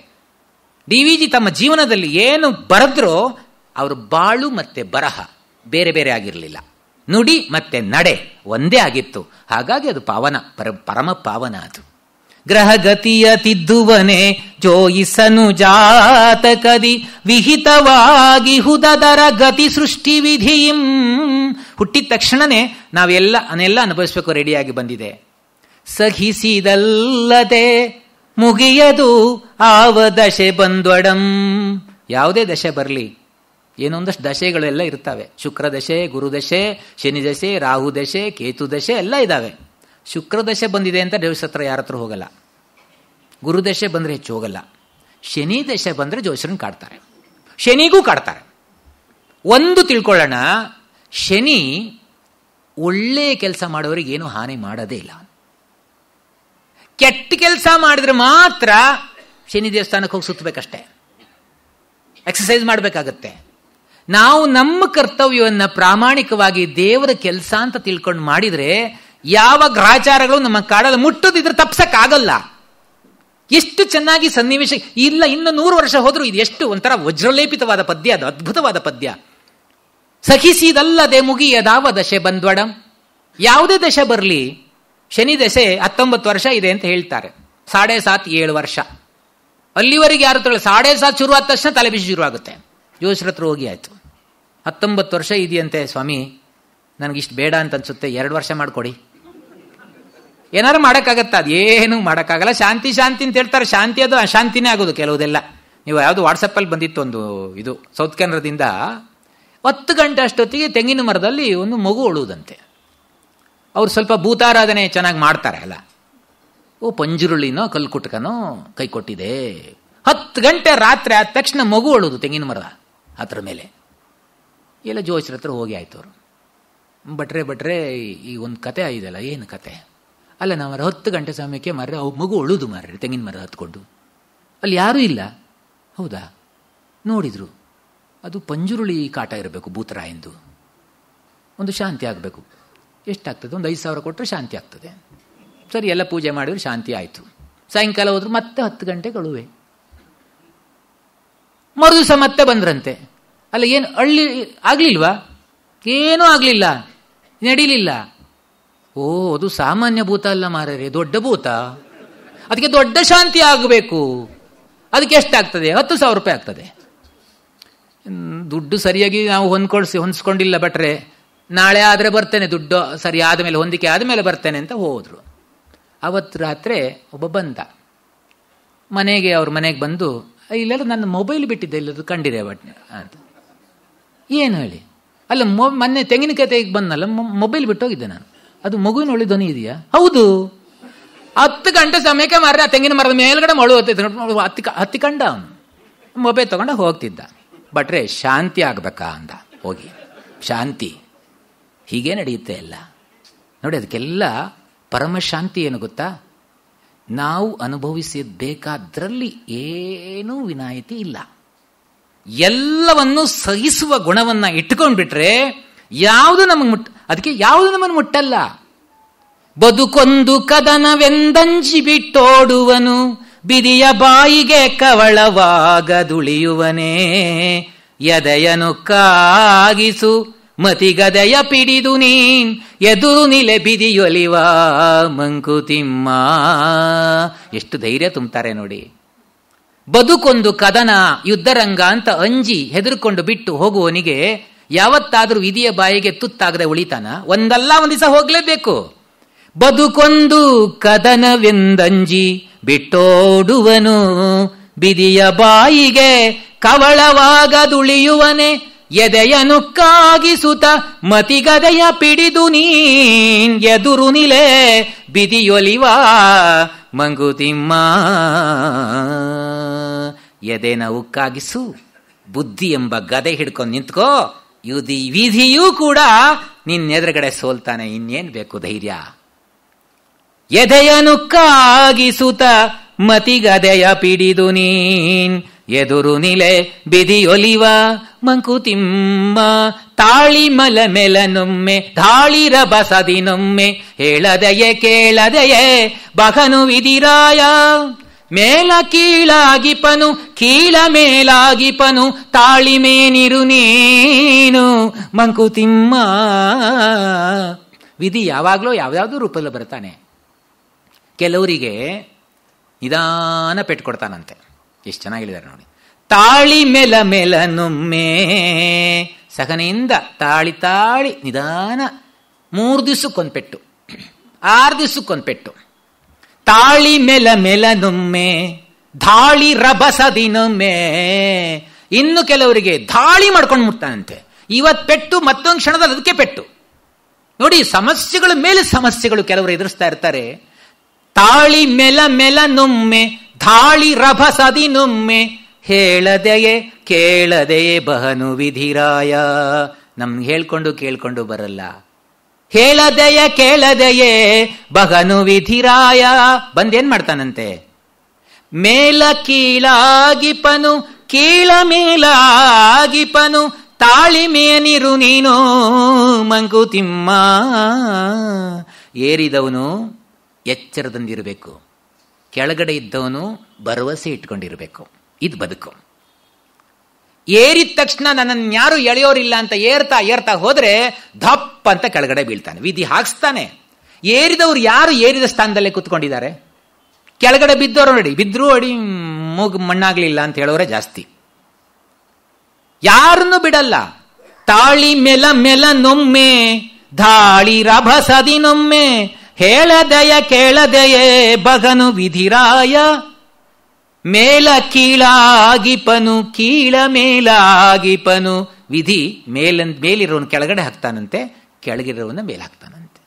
DVG ತಮ್ಮ ಜೀವನದಲ್ಲಿ ಏನು ಬರೆದ್ರೋ ಅವ್ರ ಬಾಳು ಮತ್ತೆ ಬರಹ ಬೇರೆ ಬೇರೆ ಆಗಿರಲಿಲ್ಲ. ನುಡಿ ಮತ್ತೆ ನಡೆ ಒಂದೇ ಆಗಿತ್ತು. ಹಾಗಾಗಿ ಅದು ಪಾವನ, ಪರಮ ಪಾವನ. ಅದು ಗ್ರಹಗತಿಯ ತಿದ್ದುವನೆ ಜೋಯಿಸನು ಜಾತಕದಿ ವಿಹಿತವಾಗಿ ಹುದದರ ಗತಿ ಸೃಷ್ಟಿ ವಿಧಿಯಿಂ. ಹುಟ್ಟಿದ ತಕ್ಷಣನೇ ನಾವೆಲ್ಲ ಅನುಭವಿಸ್ಬೇಕು, ರೆಡಿಯಾಗಿ ಬಂದಿದೆ. ಸಹಿಸಿದಲ್ಲದೆ ಮುಗಿಯದು ಆವ ದಶೆ ಬಂದ್ವಡಂ. ಯಾವುದೇ ದಶೆ ಬರಲಿ, ಏನೊಂದಷ್ಟು ದಶೆಗಳೆಲ್ಲ ಇರ್ತವೆ. ಶುಕ್ರ ದಶೆ, ಗುರು ದಶೆ, ಶನಿ ದಶೆ, ರಾಹು ದಶೆ, ಕೇತು ದಶೆ ಎಲ್ಲ ಇದ್ದಾವೆ. ಶುಕ್ರ ದಶೆ ಬಂದಿದೆ ಅಂತ ಜೋಯಿಸರ ಹತ್ರ ಯಾರ ಹತ್ರ ಹೋಗಲ್ಲ. ಗುರು ದಶೆ ಬಂದರೆ ಹೆಚ್ಚು ಹೋಗಲ್ಲ. ಶನಿ ದಶೆ ಬಂದರೆ ಜೋಯಿಸರನ್ನು ಕಾಡ್ತಾರೆ, ಶನಿಗೂ ಕಾಡ್ತಾರೆ. ಒಂದು ತಿಳ್ಕೊಳ್ಳೋಣ, ಶನಿ ಒಳ್ಳೆ ಕೆಲಸ ಮಾಡೋರಿಗೆ ಏನು ಹಾನಿ ಮಾಡೋದೇ ಇಲ್ಲ. ಕೆಟ್ಟ ಕೆಲಸ ಮಾಡಿದ್ರೆ ಮಾತ್ರ ಶನಿ ದೇವಸ್ಥಾನಕ್ಕೆ ಹೋಗಿ ಸುತ್ತಬೇಕಷ್ಟೇ, ಎಕ್ಸಸೈಸ್ ಮಾಡಬೇಕಾಗತ್ತೆ. ನಾವು ನಮ್ಮ ಕರ್ತವ್ಯವನ್ನು ಪ್ರಾಮಾಣಿಕವಾಗಿ ದೇವರ ಕೆಲಸ ಅಂತ ತಿಳ್ಕೊಂಡು ಮಾಡಿದರೆ ಯಾವ ಗ್ರಹಚಾರಗಳು ನಮ್ಮ ಕಾಡಲ್ಲಿ ಮುಟ್ಟೋದಿದ್ರೆ ತಪ್ಸಕ್ಕಾಗಲ್ಲ. ಎಷ್ಟು ಚೆನ್ನಾಗಿ ಸನ್ನಿವೇಶ ಇಲ್ಲ. ಇನ್ನು 100 ವರ್ಷ ಹೋದ್ರೂ ಇದು ಎಷ್ಟು ಒಂಥರ ವಜ್ರಲೇಪಿತವಾದ ಪದ್ಯ, ಅದು ಅದ್ಭುತವಾದ ಪದ್ಯ. ಸಹಿಸಿದಲ್ಲದೆ ಮುಗಿಯದಾವ ದಶೆ ಬಂದ್ವಡಂ. ಯಾವುದೇ ದಶೆ ಬರಲಿ, ಶನಿ ದಶೆ 19 ವರ್ಷ ಇದೆ ಅಂತ ಹೇಳ್ತಾರೆ. 7.5 7 ವರ್ಷ ಅಲ್ಲಿವರೆಗೆ ಯಾರು 7.5 ಶುರುವಾದ ತಕ್ಷಣ ತಲೆಬಿಸಿ ಶುರುವಾಗುತ್ತೆ. ಜೋಯಿಸರ ಹತ್ರ ಹೋಗಿ ಆಯ್ತು, 19 ವರ್ಷ ಇದೆಯಂತೆ ಸ್ವಾಮಿ, ನನಗಿಷ್ಟು ಬೇಡ ಅಂತ ಅನ್ಸುತ್ತೆ, 2 ವರ್ಷ ಮಾಡಿಕೊಡಿ. ಏನಾರು ಮಾಡೋಕ್ಕಾಗತ್ತಾ? ಅದೇನು ಮಾಡೋಕ್ಕಾಗಲ್ಲ. ಶಾಂತಿ ಶಾಂತಿ ಅಂತ ಹೇಳ್ತಾರೆ. ಶಾಂತಿ ಅದು ಅಶಾಂತಿನೇ ಆಗೋದು ಕೆಲವುದೆಲ್ಲ. ನೀವು ಯಾವುದು ವಾಟ್ಸಪ್ಪಲ್ಲಿ ಬಂದಿತ್ತು ಒಂದು ಇದು, ಸೌತ್ ಕೆನರಾದಿಂದ 10 ಗಂಟೆ ಅಷ್ಟೊತ್ತಿಗೆ ತೆಂಗಿನ ಮರದಲ್ಲಿ ಒಂದು ಮಗು ಉಳುವುದಂತೆ. ಅವ್ರು ಸ್ವಲ್ಪ ಭೂತಾರಾಧನೆ ಚೆನ್ನಾಗಿ ಮಾಡ್ತಾರೆ ಅಲ್ಲ. ಪಂಜುರುಳಿನೋ ಕಲ್ಕುಟ್ಕನೋ ಕೈ ಕೊಟ್ಟಿದೆ. 10 ಗಂಟೆ ರಾತ್ರಿ ಆದ ತಕ್ಷಣ ಮಗು ಅಳುವುದು ತೆಂಗಿನ ಮರ ಅದ್ರ ಮೇಲೆ. ಎಲ್ಲ ಜೋಯಿಸರ ಹತ್ರ ಹೋಗಿ ಆಯ್ತು. ಅವರು ಭಟ್ರೆ ಈ ಒಂದು ಕತೆ ಆಯ್ದಲ್ಲ, ಏನು ಕತೆ ಅಲ್ಲ, ನಾವು 10 ಗಂಟೆ ಸಮಯಕ್ಕೆ ಮಾರ್ರೆ ಮಗು ಅಳುದು ಮಾರ್ರೆ ತೆಂಗಿನ ಮರ ಹತ್ಕೊಂಡು. ಅಲ್ಲಿ ಯಾರೂ ಇಲ್ಲ. ಹೌದಾ? ನೋಡಿದ್ರು, ಅದು ಪಂಜುರುಳಿ ಕಾಟ ಇರಬೇಕು, ಭೂತರಾಯಂದು. ಒಂದು ಶಾಂತಿ ಆಗಬೇಕು. ಎಷ್ಟಾಗ್ತದೆ? ಒಂದು 5,000 ಕೊಟ್ಟರೆ ಶಾಂತಿ ಆಗ್ತದೆ. ಸರಿ, ಎಲ್ಲ ಪೂಜೆ ಮಾಡಿದ್ರು, ಶಾಂತಿ ಆಯಿತು. ಸಾಯಂಕಾಲ ಹೋದ್ರು, ಮತ್ತೆ 10 ಗಂಟೆ ಕಳುವೆ. ಮರುದಿವಸ ಮತ್ತೆ ಬಂದ್ರಂತೆ. ಅಲ್ಲ, ಏನು ಆಗ್ಲಿಲ್ವಾ? ಏನೂ ಆಗಲಿಲ್ಲ, ನಡೀಲಿಲ್ಲ. ಓ, ಅದು ಸಾಮಾನ್ಯ ಭೂತ ಅಲ್ಲ ಮಾರರೆ, ದೊಡ್ಡ ಭೂತ. ಅದಕ್ಕೆ ದೊಡ್ಡ ಶಾಂತಿ ಆಗಬೇಕು. ಅದಕ್ಕೆ ಎಷ್ಟಾಗ್ತದೆ? 10,000 ರೂಪಾಯಿ ಆಗ್ತದೆ. ದುಡ್ಡು ಸರಿಯಾಗಿ ನಾವು ಹೊಂದಿಸ್ಕೊಂಡಿಲ್ಲ ಭಟ್ರೆ, ನಾಳೆ ಆದರೆ ಬರ್ತೇನೆ, ದುಡ್ಡು ಸರಿ ಆದಮೇಲೆ, ಹೊಂದಿಕೆ ಆದಮೇಲೆ ಬರ್ತೇನೆ ಅಂತ ಹೋದ್ರು. ಅವತ್ತು ರಾತ್ರಿ ಒಬ್ಬ ಬಂದ ಮನೆಗೆ. ಅವ್ರ ಮನೆಗೆ ಬಂದು, ಇಲ್ಲೆಲ್ಲ ನನ್ನ ಮೊಬೈಲ್ ಬಿಟ್ಟಿದ್ದೆ, ಇಲ್ಲದು ಕಂಡಿದೆ ಅಂತ. ಏನು ಹೇಳಿ? ಅಲ್ಲ, ಮೊನ್ನೆ ತೆಂಗಿನಕಾಯಿ ತೆಗೆಗೆ ಬಂದಲ್ಲ, ಮೊಬೈಲ್ ಬಿಟ್ಟು ಹೋಗಿದ್ದೆ ನಾನು. ಅದು ಮಗುವಿನ ಒಳ್ಳೆ ಧ್ವನಿ ಇದೆಯಾ? ಹೌದು. 10 ಗಂಟೆ ಸಮಯಕ್ಕೆ ಮಾರ್ರೆ ಆ ತೆಂಗಿನ ಮರದ ಮೇಲ್ಗಡೆ ಮಳು ಹತ್ತಿಕೊಂಡ ಅವನು. ಮೊಬೈಲ್ ತಗೊಂಡ ಹೋಗ್ತಿದ್ದ. ಭಟ್ರೆ, ಶಾಂತಿ ಆಗ್ಬೇಕಾ ಅಂದ. ಹೋಗಿ ಶಾಂತಿ ಹೀಗೆ ನಡೆಯುತ್ತೆ ಎಲ್ಲ ನೋಡಿ. ಅದಕ್ಕೆಲ್ಲ ಪರಮಶಾಂತಿ ಏನು ಗೊತ್ತಾ? ನಾವು ಅನುಭವಿಸಬೇಕಾದ್ರಲ್ಲಿ ಏನೂ ವಿನಾಯಿತಿ ಇಲ್ಲ. ಎಲ್ಲವನ್ನು ಸಹಿಸುವ ಗುಣವನ್ನ ಇಟ್ಕೊಂಡ್ಬಿಟ್ರೆ ಯಾವುದು ನಮಗೆ ಅದಕ್ಕೆ ಯಾವುದು ನಮ್ಮನ್ನು ಮುಟ್ಟಲ್ಲ. ಬದುಕೊಂದು ಕದನವೆಂದಂಜಿ ಬಿಟ್ಟೋಡುವನು, ಬಿದಿಯ ಬಾಯಿಗೆ ಕವಳವಾಗದುಳಿಯುವನೇ. ಎದೆಯನು ಕಾಗಿಸು ಮತಿಗದೆಯ ಪಿಡಿದು ನೀನ್ ಎದುರು ನಿಲೆ ಬಿದಿಯೊಲಿವ ಮಂಕುತಿಮ್ಮ. ಎಷ್ಟು ಧೈರ್ಯ ತುಂಬ್ತಾರೆ ನೋಡಿ. ಬದುಕೊಂದು ಕದನ ಯುದ್ಧರಂಗ ಅಂತ ಅಂಜಿ ಹೆದರ್ಕೊಂಡು ಬಿಟ್ಟು ಹೋಗುವವನಿಗೆ ಯಾವತ್ತಾದ್ರೂ ವಿಧಿಯ ಬಾಯಿಗೆ ತುತ್ತಾಗದೆ ಉಳಿತಾನ? ಒಂದಲ್ಲ ಒಂದ್ ದಿವಸ ಹೋಗ್ಲೇಬೇಕು. ಬದುಕೊಂದು ಕದನವೆಂದಂಜಿ ಬಿಟ್ಟೋಡುವನು ಬಿದಿಯ ಬಾಯಿಗೆ ಕವಳವಾಗದುಳಿಯುವನೆ. ಎದೆಯನು ಕಾಗಿಸುತ್ತ ಮತಿಗದೆಯ ಪಿಡಿದು ನೀನ್ ಎದುರು ನಿಲೆ ಬಿದಿಯೊಲಿವ ಮಂಕುತಿಮ್ಮ. ಎದೆನ ಉಕ್ಕಾಗಿಸು, ಬುದ್ಧಿ ಎಂಬ ಗದೆ ಹಿಡ್ಕೊಂಡು ನಿಂತ್ಕೋ. ವಿಧಿಯೂ ಕೂಡ ನಿನ್ನೆದುರುಗಡೆ ಸೋಲ್ತಾನೆ. ಇನ್ನೇನ್ ಬೇಕು ಧೈರ್ಯ? ಎದೆಯನು ಕಾಗಿಸುತ್ತ ಮತಿಗದೆಯ ಪಿಡಿದು ನೀನ್ ಎದುರು ನಿಲೆ ಬಿದಿಯೊಲಿವ ಮಂಕುತಿಮ್ಮ. ತಾಳಿ ಮಲ ಮೆಲನೊಮ್ಮೆ ಧಾಳಿರ ಬಸದಿನೊಮ್ಮೆ ಹೇಳದೆಯೇ ಕೇಳದೆಯೇ ಬಗನು ವಿಧಿರಾಯ. ಮೇಲ ಕೀಳಾಗಿಪನು ಕೀಳ ಮೇಲಾಗಿಪನು ತಾಳಿಮೇನಿರು ನೀನು ಮಂಕುತಿಮ್ಮ. ವಿಧಿ ಯಾವಾಗಲೂ ಯಾವ್ಯಾವುದೋ ರೂಪದಲ್ಲಿ ಬರ್ತಾನೆ. ಕೆಲವರಿಗೆ ನಿಧಾನ ಪೆಟ್ಟು ಕೊಡ್ತಾನಂತೆ. ಎಷ್ಟು ಚೆನ್ನಾಗಿದ್ದಾರೆ ನೋಡಿ. ತಾಳಿ ಮೆಲ ಮೆಲನೊಮ್ಮೆ, ಸಹನೆಯಿಂದ ತಾಳಿ ತಾಳಿ ನಿಧಾನ 3 ದಿವಸಕ್ಕೊಂದು ಪೆಟ್ಟು, 6 ದಿವಸಕ್ಕೊಂದು ಪೆಟ್ಟು. ತಾಳಿ ಮೆಲ ಮೆಲನೊಮ್ಮೆ ಧಾಳಿ ರಭಸದಿನೊಮ್ಮೆ. ಇನ್ನು ಕೆಲವರಿಗೆ ಧಾಳಿ ಮಾಡ್ಕೊಂಡು ಮುಟ್ತಾನಂತೆ. ಇವತ್ತು ಪೆಟ್ಟು, ಮತ್ತೊಂದು ಕ್ಷಣದಲ್ಲಿ ಅದಕ್ಕೆ ಪೆಟ್ಟು. ನೋಡಿ, ಸಮಸ್ಯೆಗಳ ಮೇಲೆ ಸಮಸ್ಯೆಗಳು ಕೆಲವರು ಎದುರಿಸ್ತಾ ಇರ್ತಾರೆ. ತಾಳಿ ಮೆಲ ಮೆಲನೊಮ್ಮೆ ಧಾಳಿ ರಭಸದಿನೊಮ್ಮೆ ಹೇಳದೆಯೇ ಕೇಳದೆಯೇ ಬಹನು ವಿಧಿರಾಯ. ನಮ್ಗೆ ಹೇಳ್ಕೊಂಡು ಕೇಳ್ಕೊಂಡು ಬರಲ್ಲ. ಹೇಳದೆಯ ಕೇಳದೆಯೇ ಬಗನು ವಿಧಿರಾಯ. ಬಂದೇನ್ ಮಾಡ್ತಾನಂತೆ? ಮೇಲ ಕೀಳಾಗಿಪನು ಕೀಳ ಮೇಲಾಗಿಪನು ತಾಳಿಮೇನಿರು ನೀನು ಮಂಕುತಿಮ್ಮ. ಏರಿದವನು ಎಚ್ಚರದಿಂದಿರಬೇಕು, ಕೆಳಗಡೆ ಇದ್ದವನು ಭರವಸೆ ಇಟ್ಕೊಂಡಿರಬೇಕು. ಇದು ಬದುಕು. ಏರಿದ ತಕ್ಷಣ ನನ್ನನ್ನು ಯಾರು ಎಳೆಯೋರಿಲ್ಲ ಅಂತ ಏರ್ತಾ ಏರ್ತಾ ಹೋದ್ರೆ ಧಪ್ ಅಂತ ಕೆಳಗಡೆ ಬೀಳ್ತಾನೆ. ವಿಧಿ ಹಾಕ್ಸ್ತಾನೆ. ಏರಿದವ್ರು ಯಾರು ಏರಿದ ಸ್ಥಾನದಲ್ಲೇ ಕೂತ್ಕೊಂಡಿದ್ದಾರೆ? ಕೆಳಗಡೆ ಬಿದ್ದವರು ನೋಡಿ, ಬಿದ್ರೂ ಅಡಿ ಮೂಗು ಮಣ್ಣಾಗ್ಲಿಲ್ಲ ಅಂತ ಹೇಳೋರೆ ಜಾಸ್ತಿ. ಯಾರನ್ನು ಬಿಡಲ್ಲ. ತಾಳಿ ಮೆಲ ಮೆಲನೊಮ್ಮೆ ಧಾಳಿ ರಭಸದಿನೊಮ್ಮೆ ಹೇಳದೆಯ ಕೇಳದೆಯೇ ಬಗನು ವಿಧಿರಾಯ. ಮೇಲ ಕೀಳಾಗಿಪನು ಕೀಳ ಮೇಲಾಗಿಪನು. ವಿಧಿ ಮೇಲಿರೋನು ಕೆಳಗಡೆ ಹಾಕ್ತಾನಂತೆ, ಕೆಳಗಿರೋವನ್ನ ಮೇಲೆ ಹಾಕ್ತಾನಂತೆ.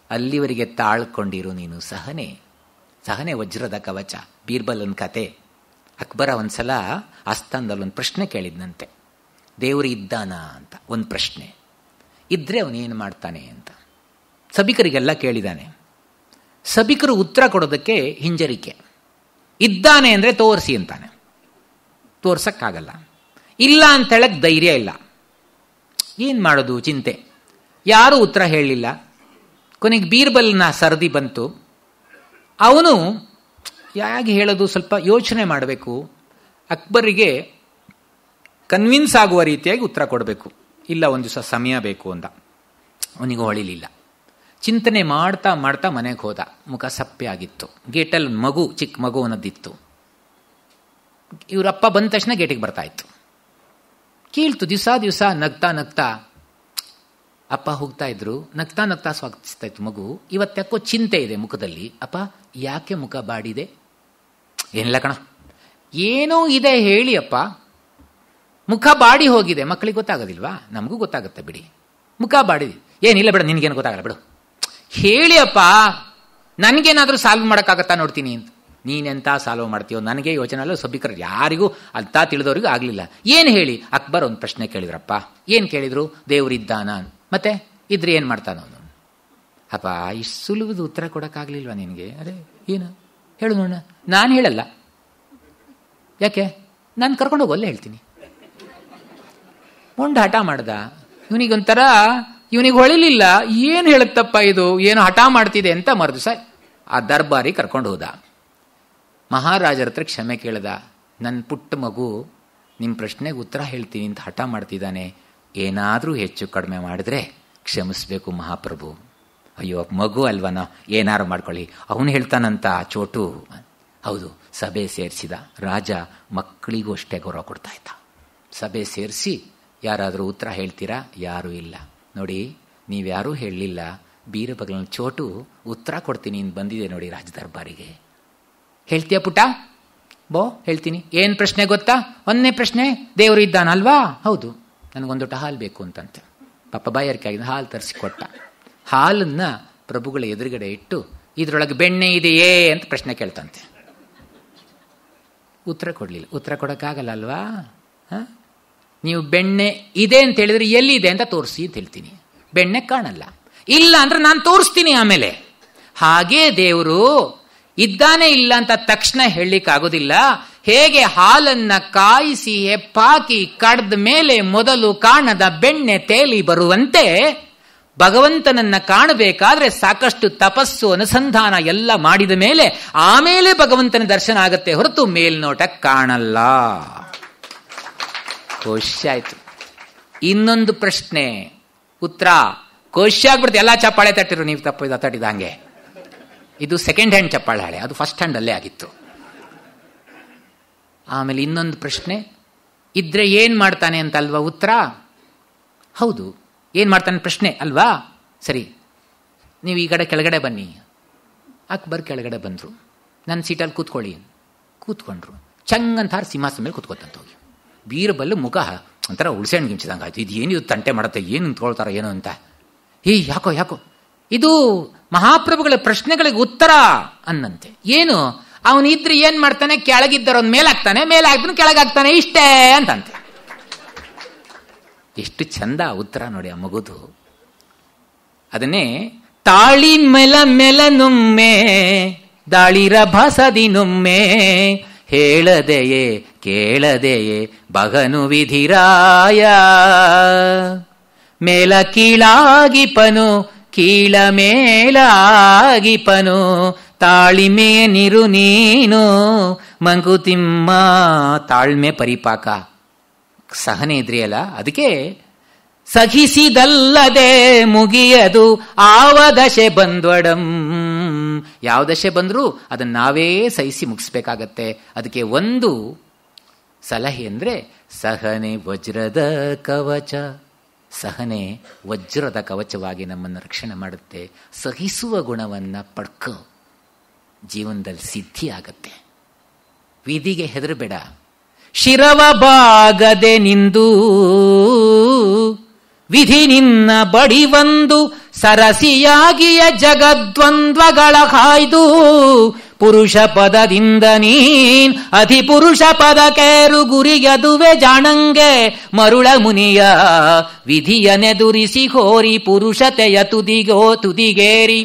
ಅಲ್ಲಿವರೆಗೆ ತಾಳ್ಕೊಂಡಿರು ನೀನು. ಸಹನೆ ಸಹನೆ ವಜ್ರದ ಕವಚ. ಬೀರ್ಬಲನ್ ಕತೆ. ಅಕ್ಬರ ಒಂದ್ಸಲ ಆಸ್ಥಾನದಲ್ಲಿ ಒಂದು ಪ್ರಶ್ನೆ ಕೇಳಿದ್ನಂತೆ. ದೇವರು ಇದ್ದಾನ ಅಂತ ಒಂದು ಪ್ರಶ್ನೆ. ಇದ್ರೆ ಅವನೇನು ಮಾಡ್ತಾನೆ ಅಂತ ಸಭಿಕರಿಗೆಲ್ಲ ಕೇಳಿದಾನೆ. ಸಭಿಕರು ಉತ್ತರ ಕೊಡೋದಕ್ಕೆ ಹಿಂಜರಿಕೆ. ಇದ್ದಾನೆ ಅಂದರೆ ತೋರಿಸಿ ಅಂತಾನೆ. ತೋರ್ಸಕ್ಕಾಗಲ್ಲ. ಇಲ್ಲ ಅಂತ ಹೇಳಕ್ ಧೈರ್ಯ ಇಲ್ಲ. ಏನು ಮಾಡೋದು ಚಿಂತೆ. ಯಾರೂ ಉತ್ತರ ಹೇಳಲಿಲ್ಲ. ಕೊನೆಗೆ ಬೀರ್ಬಲ್ನ ಸರದಿ ಬಂತು. ಅವನು ಹೇಗೆ ಹೇಳೋದು ಸ್ವಲ್ಪ ಯೋಚನೆ ಮಾಡಬೇಕು. ಅಕ್ಬರಿಗೆ ಕನ್ವಿನ್ಸ್ ಆಗುವ ರೀತಿಯಾಗಿ ಉತ್ತರ ಕೊಡಬೇಕು. ಇಲ್ಲ, ಒಂದು ದಿವಸ ಸಮಯ ಬೇಕು ಅಂದ. ಅವನಿಗೆ ಹೊಳಿಲಿಲ್ಲ. ಚಿಂತನೆ ಮಾಡ್ತಾ ಮಾಡ್ತಾ ಮನೆಗೆ ಹೋದ. ಮುಖ ಸಪ್ಪೆ ಆಗಿತ್ತು. ಗೇಟಲ್ಲಿ ಮಗು, ಚಿಕ್ಕ ಮಗು ಅನ್ನೋದಿತ್ತು. ಇವರಪ್ಪ ಬಂದ ತಕ್ಷಣ ಗೇಟಿಗೆ ಬರ್ತಾ ಇತ್ತು. ಕೇಳ್ತು. ದಿವಸ ನಗ್ತಾ ನಗ್ತಾ ಅಪ್ಪ ಹೋಗ್ತಾ ಇದ್ರು. ನಗ್ತಾ ನಗ್ತಾ ಸ್ವಾಗತಿಸ್ತಾ ಇತ್ತು ಮಗು. ಇವತ್ತ್ಯಾಕೋ ಚಿಂತೆ ಇದೆ ಮುಖದಲ್ಲಿ. ಅಪ್ಪ ಯಾಕೆ ಮುಖ ಬಾಡಿದೆ? ಏನಿಲ್ಲ ಕಣ, ಏನೋ ಇದೆ ಹೇಳಿ ಅಪ್ಪ. ಮುಖ ಬಾಡಿ ಹೋಗಿದೆ. ಮಕ್ಕಳಿಗೆ ಗೊತ್ತಾಗೋದಿಲ್ವಾ? ನಮಗೂ ಗೊತ್ತಾಗುತ್ತೆ ಬಿಡಿ. ಮುಖ ಬಾಡಿ ಏನಿಲ್ಲ ಬಿಡ, ನಿನ್ಗೇನು ಗೊತ್ತಾಗಲ್ಲ ಬಿಡು. ಹೇಳಿ ಅಪ್ಪ, ನನಗೇನಾದರೂ ಸಾಲ್ವ್ ಮಾಡೋಕ್ಕಾಗತ್ತಾ ನೋಡ್ತೀನಿ ಅಂತ. ನೀನೆಂತ ಸಾಲ್ವ್ ಮಾಡ್ತೀಯೋ ನನಗೆ ಯೋಚನೆ ಅಲ್ಲ. ಸಭಿಕರು ಯಾರಿಗೂ ಅಂತ ತಿಳಿದವ್ರಿಗೂ ಆಗಲಿಲ್ಲ. ಏನು ಹೇಳಿ? ಅಕ್ಬರ್ ಒಂದು ಪ್ರಶ್ನೆ ಕೇಳಿದ್ರಪ್ಪ. ಏನು ಕೇಳಿದ್ರು? ದೇವರಿದ್ದಾನ. ಮತ್ತೆ ಇದ್ರೆ ಏನು ಮಾಡ್ತಾನ ಅವನು? ಅಪ್ಪ, ಇಷ್ಟು ಸುಲಭದ ಉತ್ತರ ಕೊಡೋಕ್ಕಾಗಲಿಲ್ವಾ ನಿನಗೆ? ಅರೆ ಏನು ಹೇಳು ನೋಡೋಣ. ನಾನು ಹೇಳಲ್ಲ. ಯಾಕೆ? ನಾನು ಕರ್ಕೊಂಡು ಹೋಗಲ್ಲ ಹೇಳ್ತೀನಿ. ಮೊಂಡು ಹಠ ಮಾಡ್ದ. ಇವನಿಗೊಂಥರ ಇವನಿಗೆ ಹೊಳಿಲಿಲ್ಲ. ಏನು ಹೇಳುತ್ತಪ್ಪ ಇದು, ಏನು ಹಠ ಮಾಡ್ತಿದೆ ಅಂತ ಮರುದಿವಸ ಆ ದರ್ಬಾರಿ ಕರ್ಕೊಂಡು ಹೋದ. ಮಹಾರಾಜರ ಹತ್ರ ಕ್ಷಮೆ ಕೇಳ್ದ. ನನ್ನ ಪುಟ್ಟ ಮಗು ನಿಮ್ಮ ಪ್ರಶ್ನೆಗೆ ಉತ್ತರ ಹೇಳ್ತೀನಿ ಅಂತ ಹಠ ಮಾಡ್ತಿದ್ದಾನೆ. ಏನಾದರೂ ಹೆಚ್ಚು ಕಡಿಮೆ ಮಾಡಿದ್ರೆ ಕ್ಷಮಿಸ್ಬೇಕು ಮಹಾಪ್ರಭು. ಅಯ್ಯೋ ಮಗು ಅಲ್ವನೋ, ಏನಾರು ಮಾಡ್ಕೊಳ್ಳಿ. ಅವನು ಹೇಳ್ತಾನಂತ ಚೋಟು. ಹೌದು, ಸಭೆ ಸೇರಿಸಿದ ರಾಜ ಮಕ್ಕಳಿಗೂ ಅಷ್ಟೇ ಗೌರವ ಕೊಡ್ತಾ ಇದ್ದ. ಸಭೆ ಸೇರಿಸಿ ಯಾರಾದರೂ ಉತ್ತರ ಹೇಳ್ತೀರಾ? ಯಾರೂ ಇಲ್ಲ. ನೋಡಿ, ನೀವ್ಯಾರೂ ಹೇಳಲಿಲ್ಲ. ಬೀರಬಗಲ ಚೋಟು ಉತ್ತರ ಕೊಡ್ತೀನಿ ಅಂತ ಬಂದಿದೆ ನೋಡಿ ರಾಜ ದರ್ಬಾರಿಗೆ. ಹೇಳ್ತೀಯ ಪುಟ? ಬೋ ಹೇಳ್ತೀನಿ. ಏನು ಪ್ರಶ್ನೆ ಗೊತ್ತಾ? ಒಂದನೇ ಪ್ರಶ್ನೆ, ದೇವರು ಇದ್ದಾನಲ್ವಾ? ಹೌದು. ನನಗೊಂದೊಟ್ಟ ಹಾಲು ಬೇಕು ಅಂತಂತೆ. ಪಾಪ ಬಾಯಾರಿಕೆ ಆಗಿದೆ, ಹಾಲು ತರಿಸಿಕೊಟ್ಟ. ಹಾಲನ್ನು ಪ್ರಭುಗಳ ಎದುರುಗಡೆ ಇಟ್ಟು, ಇದರೊಳಗೆ ಬೆಣ್ಣೆ ಇದೆಯೇ ಅಂತ ಪ್ರಶ್ನೆ ಕೇಳ್ತಂತೆ. ಉತ್ತರ ಕೊಡಲಿಲ್ಲ. ಉತ್ತರ ಕೊಡೋಕ್ಕಾಗಲ್ಲ ಅಲ್ವಾ? ನೀವು ಬೆಣ್ಣೆ ಇದೆ ಅಂತ ಹೇಳಿದ್ರೆ ಎಲ್ಲಿದೆ ಅಂತ ತೋರಿಸಿ ಅಂತ ಹೇಳ್ತೀನಿ. ಬೆಣ್ಣೆ ಕಾಣಲ್ಲ. ಇಲ್ಲ ಅಂದ್ರೆ ನಾನು ತೋರಿಸ್ತೀನಿ ಆಮೇಲೆ. ಹಾಗೇ ದೇವರು ಇದ್ದಾನೆ ಇಲ್ಲ ಅಂತ ತಕ್ಷಣ ಹೇಳಲಿಕ್ಕಾಗೋದಿಲ್ಲ. ಹೇಗೆ ಹಾಲನ್ನ ಕಾಯಿಸಿ ಹೆಪ್ಪಾಕಿ ಕಡ್ದ ಮೇಲೆ ಮೊದಲು ಕಾಣದ ಬೆಣ್ಣೆ ತೇಲಿ ಬರುವಂತೆ ಭಗವಂತನನ್ನ ಕಾಣಬೇಕಾದ್ರೆ ಸಾಕಷ್ಟು ತಪಸ್ಸು ಅನುಸಂಧಾನ ಎಲ್ಲ ಮಾಡಿದ ಮೇಲೆ ಆಮೇಲೆ ಭಗವಂತನ ದರ್ಶನ ಆಗತ್ತೆ ಹೊರತು ಮೇಲ್ನೋಟ ಕಾಣಲ್ಲ. ಕೋಶ್ಯ ಆಯ್ತು. ಇನ್ನೊಂದು ಪ್ರಶ್ನೆ, ಉತ್ತರ ಕೋಶ್ಯ ಆಗ್ಬಿಡ್ತು. ಎಲ್ಲ ಚಪ್ಪಾಳೆ ತಟ್ಟಿರು, ನೀವು ತಟ್ಟಿದ ಹಂಗೆ. ಇದು ಸೆಕೆಂಡ್ ಹ್ಯಾಂಡ್ ಚಪ್ಪಾಳೆ ಹಳೆ, ಅದು ಫಸ್ಟ್ ಹ್ಯಾಂಡ್ ಅಲ್ಲೇ ಆಗಿತ್ತು. ಆಮೇಲೆ ಇನ್ನೊಂದು ಪ್ರಶ್ನೆ, ಇದ್ರೆ ಏನ್ ಮಾಡ್ತಾನೆ ಅಂತ ಅಲ್ವಾ ಉತ್ತರ? ಹೌದು, ಏನ್ ಮಾಡ್ತಾನೆ ಪ್ರಶ್ನೆ ಅಲ್ವಾ? ಸರಿ, ನೀವು ಈ ಕಡೆ ಕೆಳಗಡೆ ಬನ್ನಿ. ಅಕ್ಬರ್ ಕೆಳಗಡೆ ಬಂದ್ರು. ನನ್ನ ಸೀಟಲ್ಲಿ ಕೂತ್ಕೊಳ್ಳಿ. ಕೂತ್ಕೊಂಡ್ರು. ಚಂಗಂತಾರ ಸಿಂಹಾಸನ ಮೇಲೆ ಕೂತ್ಕೊತಂತ ಹೋಗಿ. ಬೀರಬಲ್ಲು ಮುಖ ಒಂಥರ ಉಳ್ಸೆಣ್ಣು ಗಿಂಚಿದಂಗೆ ಆಯ್ತು. ಇದು ಏನು ತಂಟೆ ಮಾಡುತ್ತೆ, ಏನು ನಿಂತ್ಕೊಳ್ತಾರ ಏನೋ ಅಂತ. ಯಾಕೋ ಇದು ಮಹಾಪ್ರಭುಗಳ ಪ್ರಶ್ನೆಗಳಿಗೆ ಉತ್ತರ ಅನ್ನಂತೆ. ಏನು ಅವನಿದ್ರೆ ಏನ್ ಮಾಡ್ತಾನೆ? ಕೆಳಗಿದ್ದರೊಂದು ಮೇಲಾಗ್ತಾನೆ, ಮೇಲಾಗ್ತಾನೆ ಕೆಳಗಾಗ್ತಾನೆ, ಇಷ್ಟೇ ಅಂತಂತೆ. ಎಷ್ಟು ಚಂದ ಉತ್ತರ ನೋಡಿ ಆ ಮಗುದು. ಅದನ್ನೇ ತಾಳಿ ಮೆಲನುಮ್ಮೆ ದಾಳಿರ ಭಾಸದಿನುಮ್ಮೆ ಹೇಳದೆಯೇ ಕೇಳದೆಯೇ ಬಗನು ವಿಧಿರಾಯ ಮೇಲ ಕೀಳಾಗಿಪನು ಕೀಳ ಮೇಲಾಗಿಪನು ತಾಳಿಮೆ ನಿರು ನೀನು ಮಂಕುತಿಮ್ಮ. ತಾಳ್ಮೆ ಪರಿಪಾಕ ಸಹನೆ ಇದ್ರಿಯಲ್ಲ, ಅದಕ್ಕೆ ಸಹಿಸಿದಲ್ಲದೆ ಮುಗಿಯದು ಆವ ದಶೆ ಬಂದ್ವಡಂ. ಯಾವ ದಶೆ ಬಂದರೂ ಅದನ್ನು ನಾವೇ ಸಹಿಸಿ ಮುಗಿಸ್ಬೇಕಾಗತ್ತೆ. ಅದಕ್ಕೆ ಒಂದು ಸಲಹೆ ಅಂದರೆ ಸಹನೆ ವಜ್ರದ ಕವಚ. ಸಹನೆ ವಜ್ರದ ಕವಚವಾಗಿ ನಮ್ಮನ್ನು ರಕ್ಷಣೆ ಮಾಡುತ್ತೆ. ಸಹಿಸುವ ಗುಣವನ್ನು ಪಡ್ಕೋ, ಜೀವನದಲ್ಲಿ ಸಿದ್ಧಿ ಆಗತ್ತೆ. ವಿಧಿಗೆ ಹೆದರಬೇಡ. ಶಿರವ ಬಾಗದೆ ನಿಂದು ವಿಧಿ ನಿನ್ನ ಬಡಿವಂದು ಸರಸಿಯಾಗಿಯ ಜಗದ್ವಂದ್ವಗಳ ಕಾಯ್ದು ಪುರುಷ ಪದದಿಂದ ನೀನ್ ಅತಿ ಪುರುಷ ಪದ ಕೇರು ಗುರಿಯದುವೆ ಜಾಣಂಗೆ ಮರುಳ ಮುನಿಯ ವಿಧಿಯನೆದುರಿಸಿ ಹೋರಿ ಪುರುಷತೆಯ ತುದಿಗೇರಿ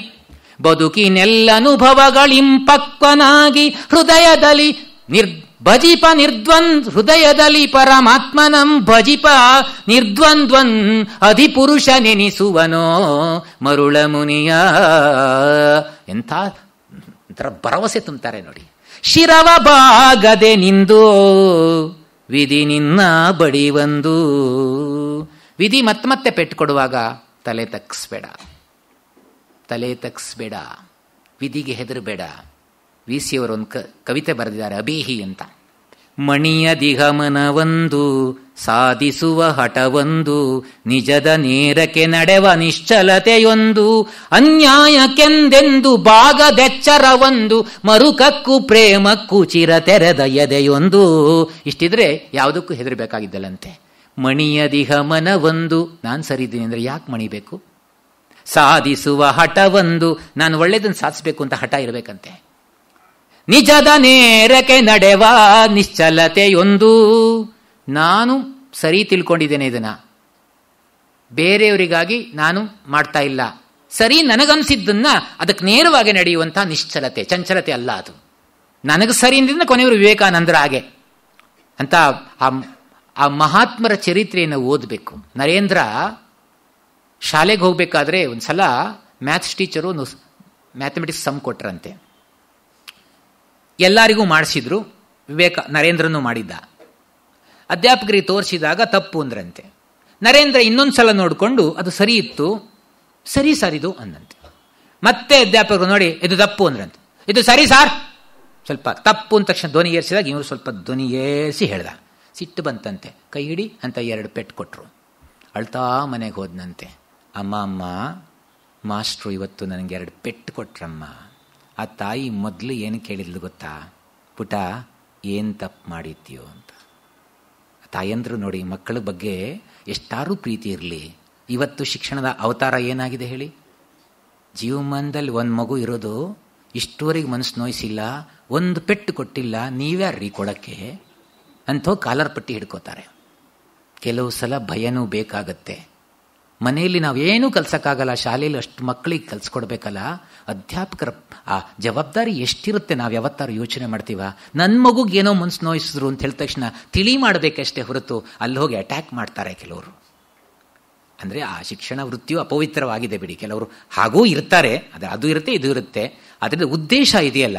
ಬದುಕಿನೆಲ್ಲನುಭವಗಳಿಂಪಕ್ವನಾಗಿ ಹೃದಯದಲ್ಲಿ ಭಜಿಪ ಹೃದಯದಲ್ಲಿ ಪರಮಾತ್ಮನಂ ಭಜಿಪ ನಿರ್ದ್ವಂದ್ವನ್ ಅಧಿಪುರುಷ ನೆನಿಸುವನೋ ಮರುಳ ಮುನಿಯ. ಎಂಥ ಭರವಸೆ ತುಂಬುತ್ತಾರೆ ನೋಡಿ. ಶಿರವ ಬಾಗದೆ ನಿಂದು ವಿಧಿ ನಿನ್ನ ಬಡಿವಂದು. ವಿಧಿ ಮತ್ತೆ ಪೆಟ್ಟು ಕೊಡುವಾಗ ತಲೆ ತಗ್ಸ್ಬೇಡ, ವಿಧಿಗೆ ಹೆದರಬೇಡ. ವಿಸಿಯವರೊಂದು ಕವಿತೆ ಬರೆದಿದ್ದಾರೆ, ಅಬೇಹಿ ಅಂತ. ಮಣಿಯ ದಿಗಮನವೊಂದು ಸಾಧಿಸುವ ಹಠವೊಂದು ನಿಜದ ನೇರಕ್ಕೆ ನಡೆವ ನಿಶ್ಚಲತೆಯೊಂದು ಅನ್ಯಾಯಕ್ಕೆಂದೆಂದು ಭಾಗದೆಚ್ಚರವೊಂದು ಮರುಕಕ್ಕು ಪ್ರೇಮಕ್ಕೂ ಚಿರ ತೆರೆದ ಎದೆಯೊಂದು. ಇಷ್ಟಿದ್ರೆ ಯಾವುದಕ್ಕೂ ಹೆದರಬೇಕಾಗಿದ್ದಲ್ಲಂತೆ. ಮಣಿಯ ದಿಗಮನವೊಂದು, ನಾನು ಸರಿದ್ದೀನಿ ಅಂದರೆ ಯಾಕೆ ಮಣಿಬೇಕು? ಸಾಧಿಸುವ ಹಠವೊಂದು, ನಾನು ಒಳ್ಳೆಯದನ್ನು ಸಾಧಿಸಬೇಕು ಅಂತ ಹಠ ಇರಬೇಕಂತೆ. ನಿಜದ ನೇರಕ್ಕೆ ನಡೆವ ನಿಶ್ಚಲತೆಯೊಂದು, ನಾನು ಸರಿ ತಿಳ್ಕೊಂಡಿದ್ದೇನೆ, ಇದನ್ನ ಬೇರೆಯವರಿಗಾಗಿ ನಾನು ಮಾಡ್ತಾ ಇಲ್ಲ, ಸರಿ ನನಗನ್ಸಿದ್ದನ್ನ ಅದಕ್ಕೆ ನೇರವಾಗಿ ನಡೆಯುವಂಥ ನಿಶ್ಚಲತೆ, ಚಂಚಲತೆ ಅಲ್ಲ ಅದು. ನನಗೆ ಸರಿ ಅಂದಿದ್ದ ಕೊನೆಯವರು ವಿವೇಕಾನಂದರ ಹಾಗೆ ಅಂತ ಆ ಮಹಾತ್ಮರ ಚರಿತ್ರೆಯನ್ನು ಓದಬೇಕು. ನರೇಂದ್ರ ಶಾಲೆಗೆ ಹೋಗ್ಬೇಕಾದ್ರೆ ಒಂದ್ಸಲ ಮ್ಯಾಥ್ಸ್ ಟೀಚರು ಮ್ಯಾಥಮೆಟಿಕ್ಸ್ ಸಮ್ ಕೊಟ್ರಂತೆ. ಎಲ್ಲರಿಗೂ ಮಾಡಿಸಿದ್ರು, ನರೇಂದ್ರನೂ ಮಾಡಿದ್ದ. ಅಧ್ಯಾಪಕರಿಗೆ ತೋರಿಸಿದಾಗ ತಪ್ಪು ಅಂದ್ರಂತೆ. ನರೇಂದ್ರ ಇನ್ನೊಂದ್ಸಲ ನೋಡಿಕೊಂಡು ಅದು ಸರಿ ಇತ್ತು, ಸರಿ ಸರ್ ಇದು ಅಂದಂತೆ. ಮತ್ತೆ ಅಧ್ಯಾಪಕರು ನೋಡಿ ಇದು ತಪ್ಪು ಅಂದ್ರಂತೆ. ಇದು ಸರಿ ಸಾರ್. ಸ್ವಲ್ಪ ತಪ್ಪು ಅಂದ ತಕ್ಷಣ ಧ್ವನಿ ಏರಿಸಿದಾಗ ಇವರು ಸ್ವಲ್ಪ ಧ್ವನಿ ಏರಿಸಿ ಹೇಳ್ದ. ಸಿಟ್ಟು ಬಂತಂತೆ. ಕೈ ಹಿಡಿ ಅಂತ 2 ಪೆಟ್ಟು ಕೊಟ್ಟರು. ಅಳ್ತಾ ಮನೆಗೆ ಹೋದನಂತೆ. ಅಮ್ಮ ಮಾಸ್ಟ್ರು ಇವತ್ತು ನನಗೆ 2 ಪೆಟ್ಟು ಕೊಟ್ರಮ್ಮ. ಆ ತಾಯಿ ಮೊದಲು ಏನು ಕೇಳಿದ್ಲು ಗೊತ್ತಾ? ಪುಟ ಏನು ತಪ್ಪು ಮಾಡಿದ್ಯೋ ಅಂತ. ತಾಯಂದ್ರು ನೋಡಿ, ಮಕ್ಕಳ ಬಗ್ಗೆ ಎಷ್ಟಾರು ಪ್ರೀತಿ ಇರಲಿ, ಇವತ್ತು ಶಿಕ್ಷಣದ ಅವತಾರ ಏನಾಗಿದೆ ಹೇಳಿ? ಜೀವಮಾನದಲ್ಲಿ ಒಂದು ಮಗು ಇರೋದು ಇಷ್ಟುವರೆಗೆ ಮನಸ್ಸು ನೋಯಿಸಿಲ್ಲ, 1 ಪೆಟ್ಟು ಕೊಟ್ಟಿಲ್ಲ, ನೀವ್ಯಾರ್ರೀ ಕೊಡಕ್ಕೆ ಅಂಥೋ ಕಾಲರ್ ಪಟ್ಟಿ ಹಿಡ್ಕೋತಾರೆ. ಕೆಲವು ಸಲ ಭಯನೂ ಬೇಕಾಗತ್ತೆ. ಮನೆಯಲ್ಲಿ ನಾವೇನೂ ಕಲ್ಸಕ್ಕಾಗಲ್ಲ, ಶಾಲೆಯಲ್ಲಿ ಅಷ್ಟು ಮಕ್ಕಳಿಗೆ ಕಲ್ಸ್ಕೊಡ್ಬೇಕಲ್ಲ. ಅಧ್ಯಾಪಕರ ಆ ಜವಾಬ್ದಾರಿ ಎಷ್ಟಿರುತ್ತೆ ನಾವು ಯಾವತ್ತಾರು ಯೋಚನೆ ಮಾಡ್ತೀವ? ನನ್ನ ಮಗುಗೆ ಏನೋ ಮನಸ್ಸು ನೋಯಿಸಿದ್ರು ಅಂತ ಹೇಳಿದ ತಕ್ಷಣ ತಿಳಿ ಮಾಡಬೇಕಷ್ಟೇ ಹೊರತು ಅಲ್ಲಿ ಹೋಗಿ ಅಟ್ಯಾಕ್ ಮಾಡ್ತಾರೆ ಕೆಲವರು. ಅಂದರೆ ಆ ಶಿಕ್ಷಣ ವೃತ್ತಿಯು ಅಪವಿತ್ರವಾಗಿದೆ ಬಿಡಿ. ಕೆಲವರು ಹಾಗೂ ಇರ್ತಾರೆ, ಅದು ಇರುತ್ತೆ ಇದು ಇರುತ್ತೆ. ಅದರಿಂದ ಉದ್ದೇಶ ಇದೆಯಲ್ಲ.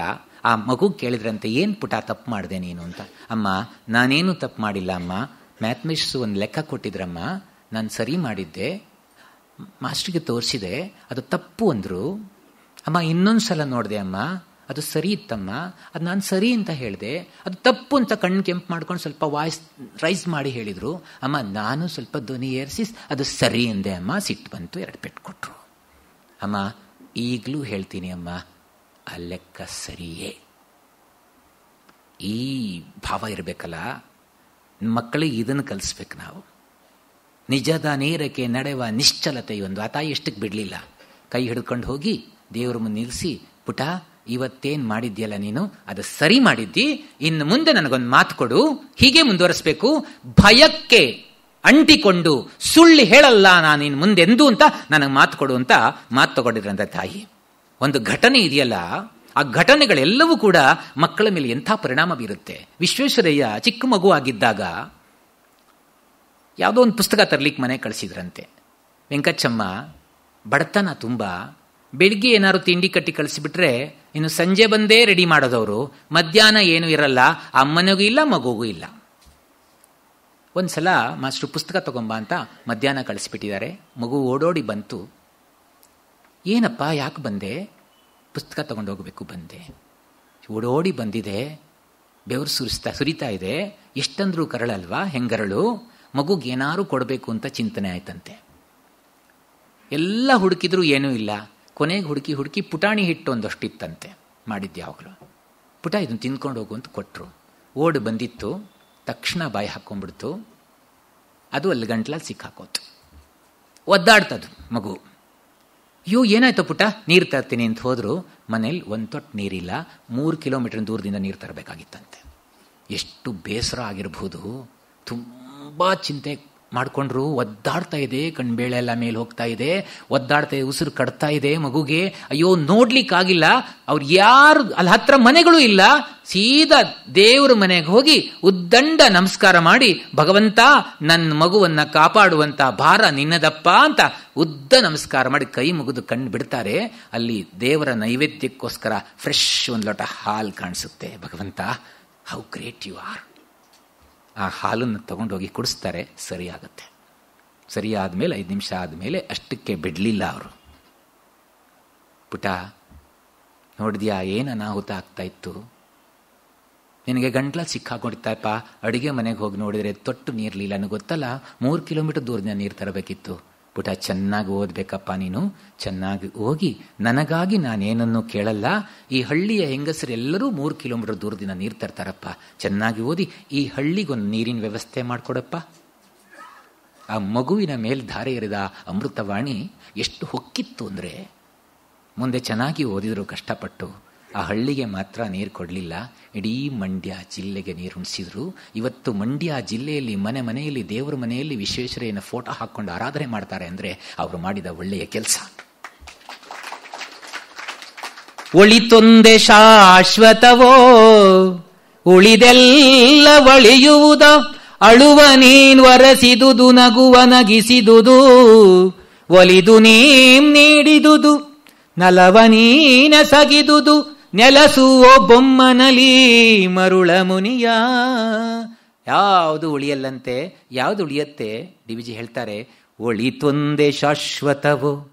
ಆ ಮಗು ಕೇಳಿದ್ರಂತೆ, ಏನು ಪುಟ ತಪ್ಪು ಮಾಡಿದೆ ನೀನು ಅಂತ. ಅಮ್ಮ ನಾನೇನು ತಪ್ಪು ಮಾಡಿಲ್ಲ ಅಮ್ಮ, ಮ್ಯಾಥಮೆಟಿಕ್ಸ್ ಒಂದು ಲೆಕ್ಕ ಕೊಟ್ಟಿದ್ರಮ್ಮ, ನಾನು ಸರಿ ಮಾಡಿದ್ದೆ, ಮಾಸ್ಟ್ರಿಗೆ ತೋರಿಸಿದೆ, ಅದು ತಪ್ಪು ಅಂದರು. ಅಮ್ಮ ಇನ್ನೊಂದು ಸಲ ನೋಡಿದೆ ಅಮ್ಮ, ಅದು ಸರಿ ಇತ್ತಮ್ಮ, ಅದು ನಾನು ಸರಿ ಅಂತ ಹೇಳಿದೆ, ಅದು ತಪ್ಪು ಅಂತ ಕಣ್ಣು ಕೆಂಪು ಮಾಡ್ಕೊಂಡು ಸ್ವಲ್ಪ ವಾಯ್ಸ್ ರೈಸ್ ಮಾಡಿ ಹೇಳಿದರು. ಅಮ್ಮ ನಾನು ಸ್ವಲ್ಪ ಧ್ವನಿ ಏರಿಸಿ ಅದು ಸರಿ ಅಂದೆ ಅಮ್ಮ, ಸಿಟ್ಟು ಬಂತು, 2 ಪೆಟ್ಟು ಕೊಟ್ಟರು. ಅಮ್ಮ ಈಗಲೂ ಹೇಳ್ತೀನಿ ಅಮ್ಮ, ಆ ಲೆಕ್ಕ ಸರಿಯೇ. ಈ ಭಾವ ಇರಬೇಕಲ್ಲ ಮಕ್ಕಳಿಗೆ. ಇದನ್ನು ಕಲಿಸ್ಬೇಕು ನಾವು. ನಿಜದ ನೇರಕ್ಕೆ ನಡೆವ ನಿಶ್ಚಲತೆಯೊಂದು. ಆ ತಾಯಿ ಎಷ್ಟಕ್ಕೆ ಬಿಡಲಿಲ್ಲ, ಕೈ ಹಿಡ್ಕೊಂಡು ಹೋಗಿ ದೇವ್ರ ಮುಂದೆ ನಿಲ್ಲಿಸಿ, ಪುಟ ಇವತ್ತೇನು ಮಾಡಿದ್ಯಲ್ಲ ನೀನು ಅದು ಸರಿ ಮಾಡಿದ್ದಿ, ಇನ್ನು ಮುಂದೆ ನನಗೊಂದು ಮಾತು ಕೊಡು, ಹೀಗೆ ಮುಂದುವರಿಸಬೇಕು, ಭಯಕ್ಕೆ ಅಂಟಿಕೊಂಡು ಸುಳ್ಳು ಹೇಳಲ್ಲ ನಾನು ಇನ್ನು ಮುಂದೆಂದು ಅಂತ ನನಗೆ ಮಾತು ಕೊಡು ಅಂತ ಮಾತು ತಗೊಂಡಿದ್ರಂತ ತಾಯಿ. ಒಂದು ಘಟನೆ ಇದೆಯಲ್ಲ, ಆ ಘಟನೆಗಳೆಲ್ಲವೂ ಕೂಡ ಮಕ್ಕಳ ಮೇಲೆ ಎಂಥ ಪರಿಣಾಮ ಬೀರುತ್ತೆ. ವಿಶ್ವೇಶ್ವರಯ್ಯ ಚಿಕ್ಕ ಮಗು ಆಗಿದ್ದಾಗ ಯಾವುದೋ ಒಂದು ಪುಸ್ತಕ ತರಲಿಕ್ಕೆ ಮನೆ ಕಳಿಸಿದ್ರಂತೆ. ವೆಂಕಚ್ಚಮ್ಮ ಬಡತನ ತುಂಬ, ಬೆಳಿಗ್ಗೆ ಏನಾದ್ರು ತಿಂಡಿ ಕಟ್ಟಿ ಕಳಿಸಿಬಿಟ್ರೆ ಇನ್ನು ಸಂಜೆ ಬಂದೇ ರೆಡಿ ಮಾಡೋದವರು, ಮಧ್ಯಾಹ್ನ ಏನೂ ಇರಲ್ಲ, ಅಮ್ಮನಿಗೂ ಇಲ್ಲ ಮಗುಗೂ ಇಲ್ಲ. ಒಂದ್ಸಲ ಮಾಸ್ಟ್ರು ಪುಸ್ತಕ ತಗೊಂಬ ಅಂತ ಮಧ್ಯಾಹ್ನ ಕಳಿಸ್ಬಿಟ್ಟಿದ್ದಾರೆ. ಮಗು ಓಡೋಡಿ ಬಂತು. ಏನಪ್ಪ ಯಾಕೆ ಬಂದೆ? ಪುಸ್ತಕ ತಗೊಂಡು ಹೋಗಬೇಕು ಬಂದೆ. ಓಡೋಡಿ ಬಂದಿದೆ, ಬೆವರು ಸುರಿತಾ ಇದೆ. ಎಷ್ಟಂದ್ರೂ ಕರಳಲ್ವಾ, ಹೆಂಗರಳು. ಮಗುಗೆ ಏನಾರು ಕೊಡಬೇಕು ಅಂತ ಚಿಂತನೆ ಆಯ್ತಂತೆ. ಎಲ್ಲ ಹುಡುಕಿದ್ರು ಏನೂ ಇಲ್ಲ. ಕೊನೆಗೆ ಹುಡುಕಿ ಪುಟಾಣಿ ಹಿಟ್ಟು ಒಂದಷ್ಟಿತ್ತಂತೆ ಮಾಡಿದ್ಯಾವಾಗಲೂ. ಪುಟ ಇದನ್ನು ತಿಂದ್ಕೊಂಡು ಹೋಗು ಅಂತ ಕೊಟ್ಟರು. ಓಡಿ ಬಂದಿತ್ತು, ತಕ್ಷಣ ಬಾಯಿ ಹಾಕ್ಕೊಂಡ್ಬಿಡ್ತು. ಅದು ಅಲ್ಲಿ ಗಂಟ್ಲಲ್ಲಿ ಸಿಕ್ಕಾಕೋತು. ಒದ್ದಾಡ್ತದು ಮಗು. ಅಯ್ಯೋ ಏನಾಯ್ತು ಪುಟ, ನೀರು ತರ್ತೀನಿ ಅಂತ ಹೋದ್ರು. ಮನೇಲಿ 1 ತೊಟ್ಟು ನೀರಿಲ್ಲ, 3 ಕಿಲೋಮೀಟರ್ ದೂರದಿಂದ ನೀರು ತರಬೇಕಾಗಿತ್ತಂತೆ. ಎಷ್ಟು ಬೇಸರ ಆಗಿರ್ಬೋದು. ತುಂಬ ಚಿಂತೆ ಮಾಡಿಕೊಂಡ್ರು. ಒದ್ದಾಡ್ತಾ ಇದೆ, ಕಣ್ಬೇಳೆ ಎಲ್ಲ ಮೇಲೆ ಹೋಗ್ತಾ ಇದೆ, ಒದ್ದಾಡ್ತಾ ಇದೆ, ಉಸಿರು ಕಟ್ತಾ ಇದೆ ಮಗುಗೆ. ಅಯ್ಯೋ ನೋಡ್ಲಿಕ್ಕಾಗಿಲ್ಲ. ಅವ್ರು ಯಾರು ಅಲ್ಲಿ ಹತ್ರ ಮನೆಗಳು ಇಲ್ಲ. ಸೀದಾ ದೇವ್ರ ಮನೆಗೆ ಹೋಗಿ ಉದ್ದಂಡ ನಮಸ್ಕಾರ ಮಾಡಿ, ಭಗವಂತ ನನ್ನ ಮಗುವನ್ನ ಕಾಪಾಡುವಂತ ಭಾರ ನಿನ್ನದಪ್ಪ ಅಂತ ಉದ್ದ ನಮಸ್ಕಾರ ಮಾಡಿ ಕೈ ಮುಗಿದು ಕಣ್ಣು ಬಿಡ್ತಾರೆ. ಅಲ್ಲಿ ದೇವರ ನೈವೇದ್ಯಕ್ಕೋಸ್ಕರ ಫ್ರೆಶ್ 1 ಲೋಟ ಹಾಲು ಕಾಣಿಸುತ್ತೆ. ಭಗವಂತ ಹೌ ಗ್ರೇಟ್ ಯು ಆರ್. ಆ ಹಾಲನ್ನು ತಗೊಂಡೋಗಿ ಕುಡಿಸ್ತಾರೆ. ಸರಿಯಾಗತ್ತೆ. ಸರಿಯಾದ್ಮೇಲೆ 5 ನಿಮಿಷ ಆದಮೇಲೆ ಅಷ್ಟಕ್ಕೆ ಬಿಡಲಿಲ್ಲ ಅವರು. ಪುಟ ನೋಡಿದ್ಯಾ ಏನು ಅನಾಹುತ ಆಗ್ತಾ ಇತ್ತು? ನಿನಗೆ ಗಂಟ್ಲ ಸಿಕ್ಕಾಕೊಂಡಿತ್ತಪ್ಪ. ಅಡುಗೆ ಮನೆಗೆ ಹೋಗಿ ನೋಡಿದರೆ ತೊಟ್ಟು ನೀರ್ಲಿಲ್ಲ. ನನಗೆ ಗೊತ್ತಲ್ಲ, 3 ಕಿಲೋಮೀಟರ್ ದೂರದಿಂದ ನೀರು ತರಬೇಕಿತ್ತು. ಪುಟ ಚೆನ್ನಾಗಿ ಓದಬೇಕಪ್ಪ ನೀನು, ಚೆನ್ನಾಗಿ ಹೋಗಿ ನನಗಾಗಿ ನಾನೇನನ್ನು ಕೇಳಲ್ಲ. ಈ ಹಳ್ಳಿಯ ಹೆಂಗಸರೆಲ್ಲರೂ 3 ಕಿಲೋಮೀಟರ್ ದೂರದಿಂದ ನೀರು ತರ್ತಾರಪ್ಪ. ಚೆನ್ನಾಗಿ ಓದಿ ಈ ಹಳ್ಳಿಗೊಂದು ನೀರಿನ ವ್ಯವಸ್ಥೆ ಮಾಡಿಕೊಡಪ್ಪ. ಆ ಮಗುವಿನ ಮೇಲೆ ಧಾರೆ ಎರೆದ ಅಮೃತವಾಣಿ ಎಷ್ಟು ಹೊಕ್ಕಿತ್ತು ಅಂದರೆ, ಮುಂದೆ ಚೆನ್ನಾಗಿ ಓದಿದ್ರು ಕಷ್ಟಪಟ್ಟು. ಆ ಹಳ್ಳಿಗೆ ಮಾತ್ರ ನೀರು ಕೊಡಲಿಲ್ಲ, ಇಡೀ ಮಂಡ್ಯ ಜಿಲ್ಲೆಗೆ ನೀರು ಉಣಿಸಿದ್ರು. ಇವತ್ತು ಮಂಡ್ಯ ಜಿಲ್ಲೆಯಲ್ಲಿ ಮನೆಯಲ್ಲಿ ದೇವರ ಮನೆಯಲ್ಲಿ ವಿಶ್ವೇಶ್ವರಯ್ಯನ ಫೋಟೋ ಹಾಕ್ಕೊಂಡು ಆರಾಧನೆ ಮಾಡ್ತಾರೆ ಅಂದರೆ ಅವರು ಮಾಡಿದ ಒಳ್ಳೆಯ ಕೆಲಸ. ಒಳಿತೊಂದೆ ಶಾಶ್ವತವೋ ಉಳಿದೆಲ್ಲ ಒಳಿಯುವುದ, ಅಳುವ ನೀನ್ ವರಸಿದುದು ನಗುವ ನಗಿಸಿದುದು, ಒಲಿದು ನೀಂ ನೀಡಿದುದು ನಲವ ನೀನ ಸಗಿದುದು, ನೆಲಸುವ ಬೊಮ್ಮನಲಿ ಮರುಳ ಮುನಿಯ. ಯಾವುದು ಉಳಿಯಲ್ಲಂತೆ, ಯಾವುದು ಉಳಿಯತ್ತೆ? ಡಿ ವಿ ಜಿ ಹೇಳ್ತಾರೆ, ಒಳಿತೊಂದೇ ಶಾಶ್ವತವೋ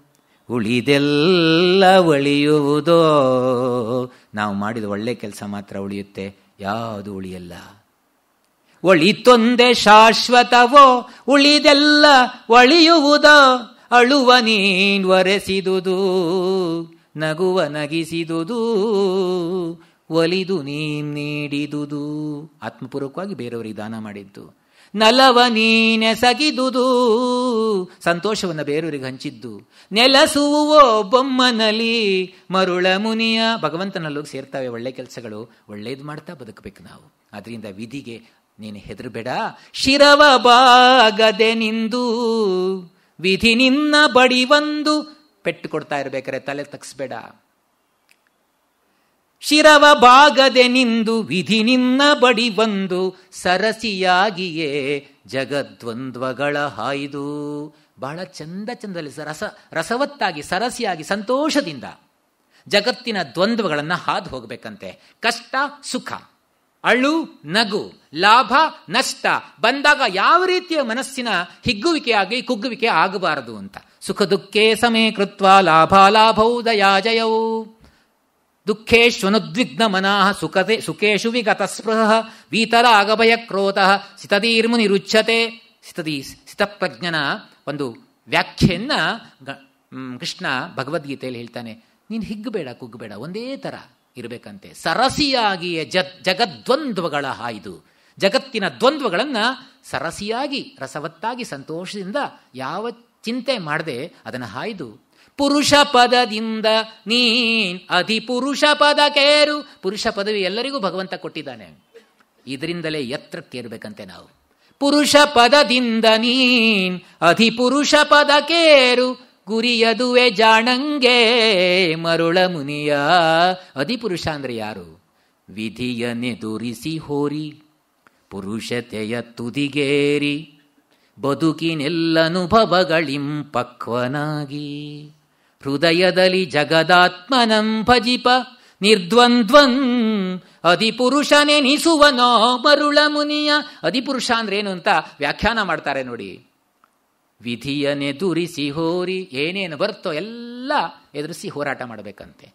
ಉಳಿದೆಲ್ಲ ಒಳಿಯುವುದೋ. ನಾವು ಮಾಡಿದ ಒಳ್ಳೆ ಕೆಲಸ ಮಾತ್ರ ಉಳಿಯುತ್ತೆ, ಯಾವುದು ಉಳಿಯಲ್ಲ. ಒಳಿತೊಂದೇ ಶಾಶ್ವತವೋ ಉಳಿದೆಲ್ಲ ಒಳಿಯುವುದೋ. ಅಳುವ ನೀನ್ ಒರೆಸಿದುದು, ನಗುವ ನಗಿಸಿದುದು, ಒಲಿದು ನೀನ್ ನೀಡಿದುದು. ಆತ್ಮಪೂರ್ವಕವಾಗಿ ಬೇರೆಯವರಿಗೆ ದಾನ ಮಾಡಿದ್ದು. ನಲವ ನೀನೆಸಗಿದುದು, ಸಂತೋಷವನ್ನು ಬೇರೆಯವರಿಗೆ ಹಂಚಿದ್ದು. ನೆಲಸುವೋ ಬೊಮ್ಮನಲ್ಲಿ ಮರುಳ ಮುನಿಯ. ಭಗವಂತನಲ್ಲೋಗಿ ಸೇರ್ತಾವೆ ಒಳ್ಳೆ ಕೆಲಸಗಳು. ಒಳ್ಳೇದು ಮಾಡ್ತಾ ಬದುಕಬೇಕು ನಾವು. ಅದರಿಂದ ವಿಧಿಗೆ ನೀನು ಹೆದರಬೇಡ. ಶಿರವ ಬಾಗದೆ ನಿಂದು ವಿಧಿ ನಿನ್ನ ಬಡಿ ಒಂದು. ಪೆಟ್ಟು ಕೊಡ್ತಾ ಇರ್ಬೇಕಾರೆ ತಲೆ ತಗ್ಸ್ಬೇಡ. ಶಿರವ ಬಾಗದೆ ನಿಂದು ವಿಧಿ ನಿನ್ನ ಬಡಿ ಒಂದು. ಸರಸಿಯಾಗಿಯೇ ಜಗದ್ವಂದ್ವಗಳ ಹಾಯ್ದು. ಬಹಳ ಚಂದದಲ್ಲಿ ರಸವತ್ತಾಗಿ ಸರಸಿಯಾಗಿ ಸಂತೋಷದಿಂದ ಜಗತ್ತಿನ ದ್ವಂದ್ವಗಳನ್ನು ಹಾದು ಹೋಗಬೇಕಂತೆ. ಕಷ್ಟ ಸುಖ, ಅಳು ನಗು, ಲಾಭ ನಷ್ಟ ಬಂದಾಗ ಯಾವ ರೀತಿಯ ಮನಸ್ಸಿನ ಹಿಗ್ಗುವಿಕೆ ಆಗಲಿ ಕುಗ್ಗುವಿಕೆ ಆಗಬಾರದು ಅಂತ. ಸುಖ ದುಃಖೇ ಸಮೇ ಕೃತ್ವ ಲಾಭಾಲಾಭೌ ದಯಾಜಯೌ. ದುಃಖೇಶ್ವನುದ್ವಿಗ್ನ ಮನಃ ಸುಖೇಶು ವಿಗತ ಸ್ಪೃಹ ವೀತರಾಗಭಯ ಕ್ರೋಧ ಸಿತದೀರ್ಮುನಿರುಚ್ಯತೆ. ಸಿತಪ್ರಜ್ಞನ ಒಂದು ವ್ಯಾಖ್ಯೆಯನ್ನ ಕೃಷ್ಣ ಭಗವದ್ಗೀತೆಯಲ್ಲಿ ಹೇಳ್ತಾನೆ. ನೀನು ಹಿಗ್ಗಬೇಡ ಕುಗ್ಗಬೇಡ, ಒಂದೇ ಥರ ಇರಬೇಕಂತೆ. ಸರಸಿಯಾಗಿಯೇ ಜಗದ್ವಂದ್ವಗಳ ಹಾಯ್ದು. ಜಗತ್ತಿನ ದ್ವಂದ್ವಗಳನ್ನು ಸರಸಿಯಾಗಿ ರಸವತ್ತಾಗಿ ಸಂತೋಷದಿಂದ ಯಾವ ಚಿಂತೆ ಮಾಡದೆ ಅದನ್ನು ಹಾಯ್ದು. ಪುರುಷ ಪದದಿಂದ ನೀನ್ ಅಧಿಪುರುಷ ಪದಕೇರು. ಪುರುಷ ಪದವಿ ಎಲ್ಲರಿಗೂ ಭಗವಂತ ಕೊಟ್ಟಿದ್ದಾನೆ. ಇದರಿಂದಲೇ ಎತ್ತರಕ್ಕೇರ್ಬೇಕಂತೆ ನಾವು. ಪುರುಷ ಪದದಿಂದ ನೀನ್ ಅಧಿಪುರುಷ ಪದಕೇರು. ಗುರಿಯದುವೆ ಜಾಣಂಗೆ ಮರುಳ ಮುನಿಯ. ಅಧಿಪುರುಷ ಅಂದ್ರೆ ಯಾರು? ವಿಧಿಯನೆದುರಿಸಿ ಹೋರಿ ಪುರುಷತೆಯ ತುದಿಗೇರಿ ಬದುಕಿನೆಲ್ಲನುಭವಗಳಿಂ ಪಕ್ವನಾಗಿ. ಹೃದಯದಲ್ಲಿ ಜಗದಾತ್ಮನಂ ಭಜಿಪ ನಿರ್ದ್ವಂದ್ವನ್ ಅಧಿಪುರುಷನೆನಿಸುವನೋ ಮರುಳ ಮುನಿಯ. ಅಧಿಪುರುಷ ಅಂದ್ರೆ ಏನು ಅಂತ ವ್ಯಾಖ್ಯಾನ ಮಾಡ್ತಾರೆ ನೋಡಿ. ವಿಧಿಯನೆದುರಿಸಿ ಹೋರಿ, ಏನೇನು ಬರುತ್ತೋ ಎಲ್ಲ ಎದುರಿಸಿ ಹೋರಾಟ ಮಾಡಬೇಕಂತೆ.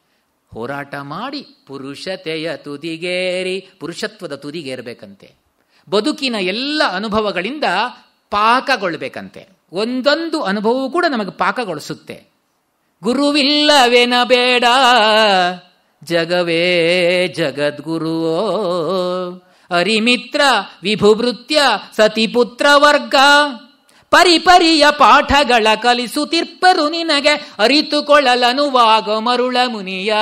ಹೋರಾಟ ಮಾಡಿ ಪುರುಷತೆಯ ತುದಿಗೇರಿ, ಪುರುಷತ್ವದ ತುದಿಗೇರಬೇಕಂತೆ. ಬದುಕಿನ ಎಲ್ಲ ಅನುಭವಗಳಿಂದ ಪಾಕಗೊಳ್ಬೇಕಂತೆ. ಒಂದೊಂದು ಅನುಭವವೂ ಕೂಡ ನಮಗೆ ಪಾಕಗೊಳಿಸುತ್ತೆ. ಗುರುವಿಲ್ಲವೇನ ಬೇಡ ಜಗವೇ ಜಗದ್ಗುರುವೋ. ಅರಿಮಿತ್ರ ವಿಭುಭೃತ್ಯ ಸತಿಪುತ್ರ ವರ್ಗ ಪರಿಪರಿಯ ಪಾಠಗಳ ಕಲಿಸುತ್ತಿರ್ಪರು ನಿನಗೆ ಅರಿತುಕೊಳ್ಳಲನುವಾಗ ಮರುಳ ಮುನಿಯ.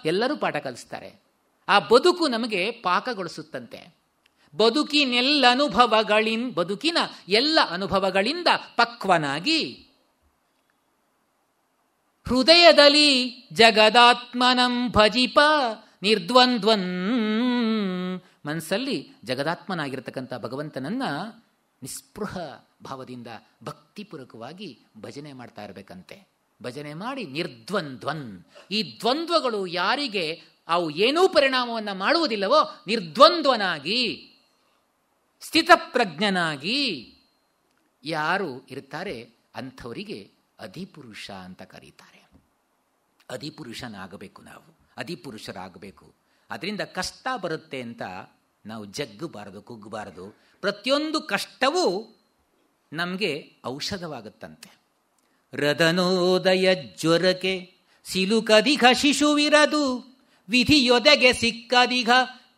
ಎಲ್ಲರೂ ಪಾಠ ಕಲಿಸ್ತಾರೆ. ಆ ಬದುಕು ನಮಗೆ ಪಾಕಗೊಳಿಸುತ್ತಂತೆ. ಬದುಕಿನ ಎಲ್ಲ ಅನುಭವಗಳಿಂದ ಪಕ್ವನಾಗಿ ಹೃದಯದಲ್ಲಿ ಜಗದಾತ್ಮನಂ ಭಜಿಪ ನಿರ್ದ್ವಂದ್ವನ್. ಮನಸ್ಸಲ್ಲಿ ಜಗದಾತ್ಮನಾಗಿರ್ತಕ್ಕಂಥ ಭಗವಂತನನ್ನ ನಿಸ್ಪೃಹ ಭಾವದಿಂದ ಭಕ್ತಿಪೂರ್ವಕವಾಗಿ ಭಜನೆ ಮಾಡ್ತಾ ಇರಬೇಕಂತೆ. ಭಜನೆ ಮಾಡಿ ನಿರ್ದ್ವಂದ್ವನ್. ಈ ದ್ವಂದ್ವಗಳು ಯಾರಿಗೆ ಅವು ಏನೂ ಪರಿಣಾಮವನ್ನು ಮಾಡುವುದಿಲ್ಲವೋ ನಿರ್ದ್ವಂದ್ವನಾಗಿ ಸ್ಥಿತಪ್ರಜ್ಞನಾಗಿ ಯಾರು ಇರ್ತಾರೆ ಅಂಥವರಿಗೆ ಅಧಿಪುರುಷ ಅಂತ ಕರೀತಾರೆ. ಅಧಿಪುರುಷನಾಗಬೇಕು ನಾವು, ಅಧಿಪುರುಷರಾಗಬೇಕು. ಅದರಿಂದ ಕಷ್ಟ ಬರುತ್ತೆ ಅಂತ ನಾವು ಜಗ್ಗಬಾರದು, ಕುಗ್ಗಬಾರದು. ಪ್ರತಿಯೊಂದು ಕಷ್ಟವೂ ನಮಗೆ ಔಷಧವಾಗುತ್ತಂತೆ. ರದನೋದಯ ಜ್ವರಕ್ಕೆ ಸಿಲುಕದಿಘ ಶಿಶುವಿರದು, ವಿಧಿಯೊದೆಗೆ ಸಿಕ್ಕದಿಘ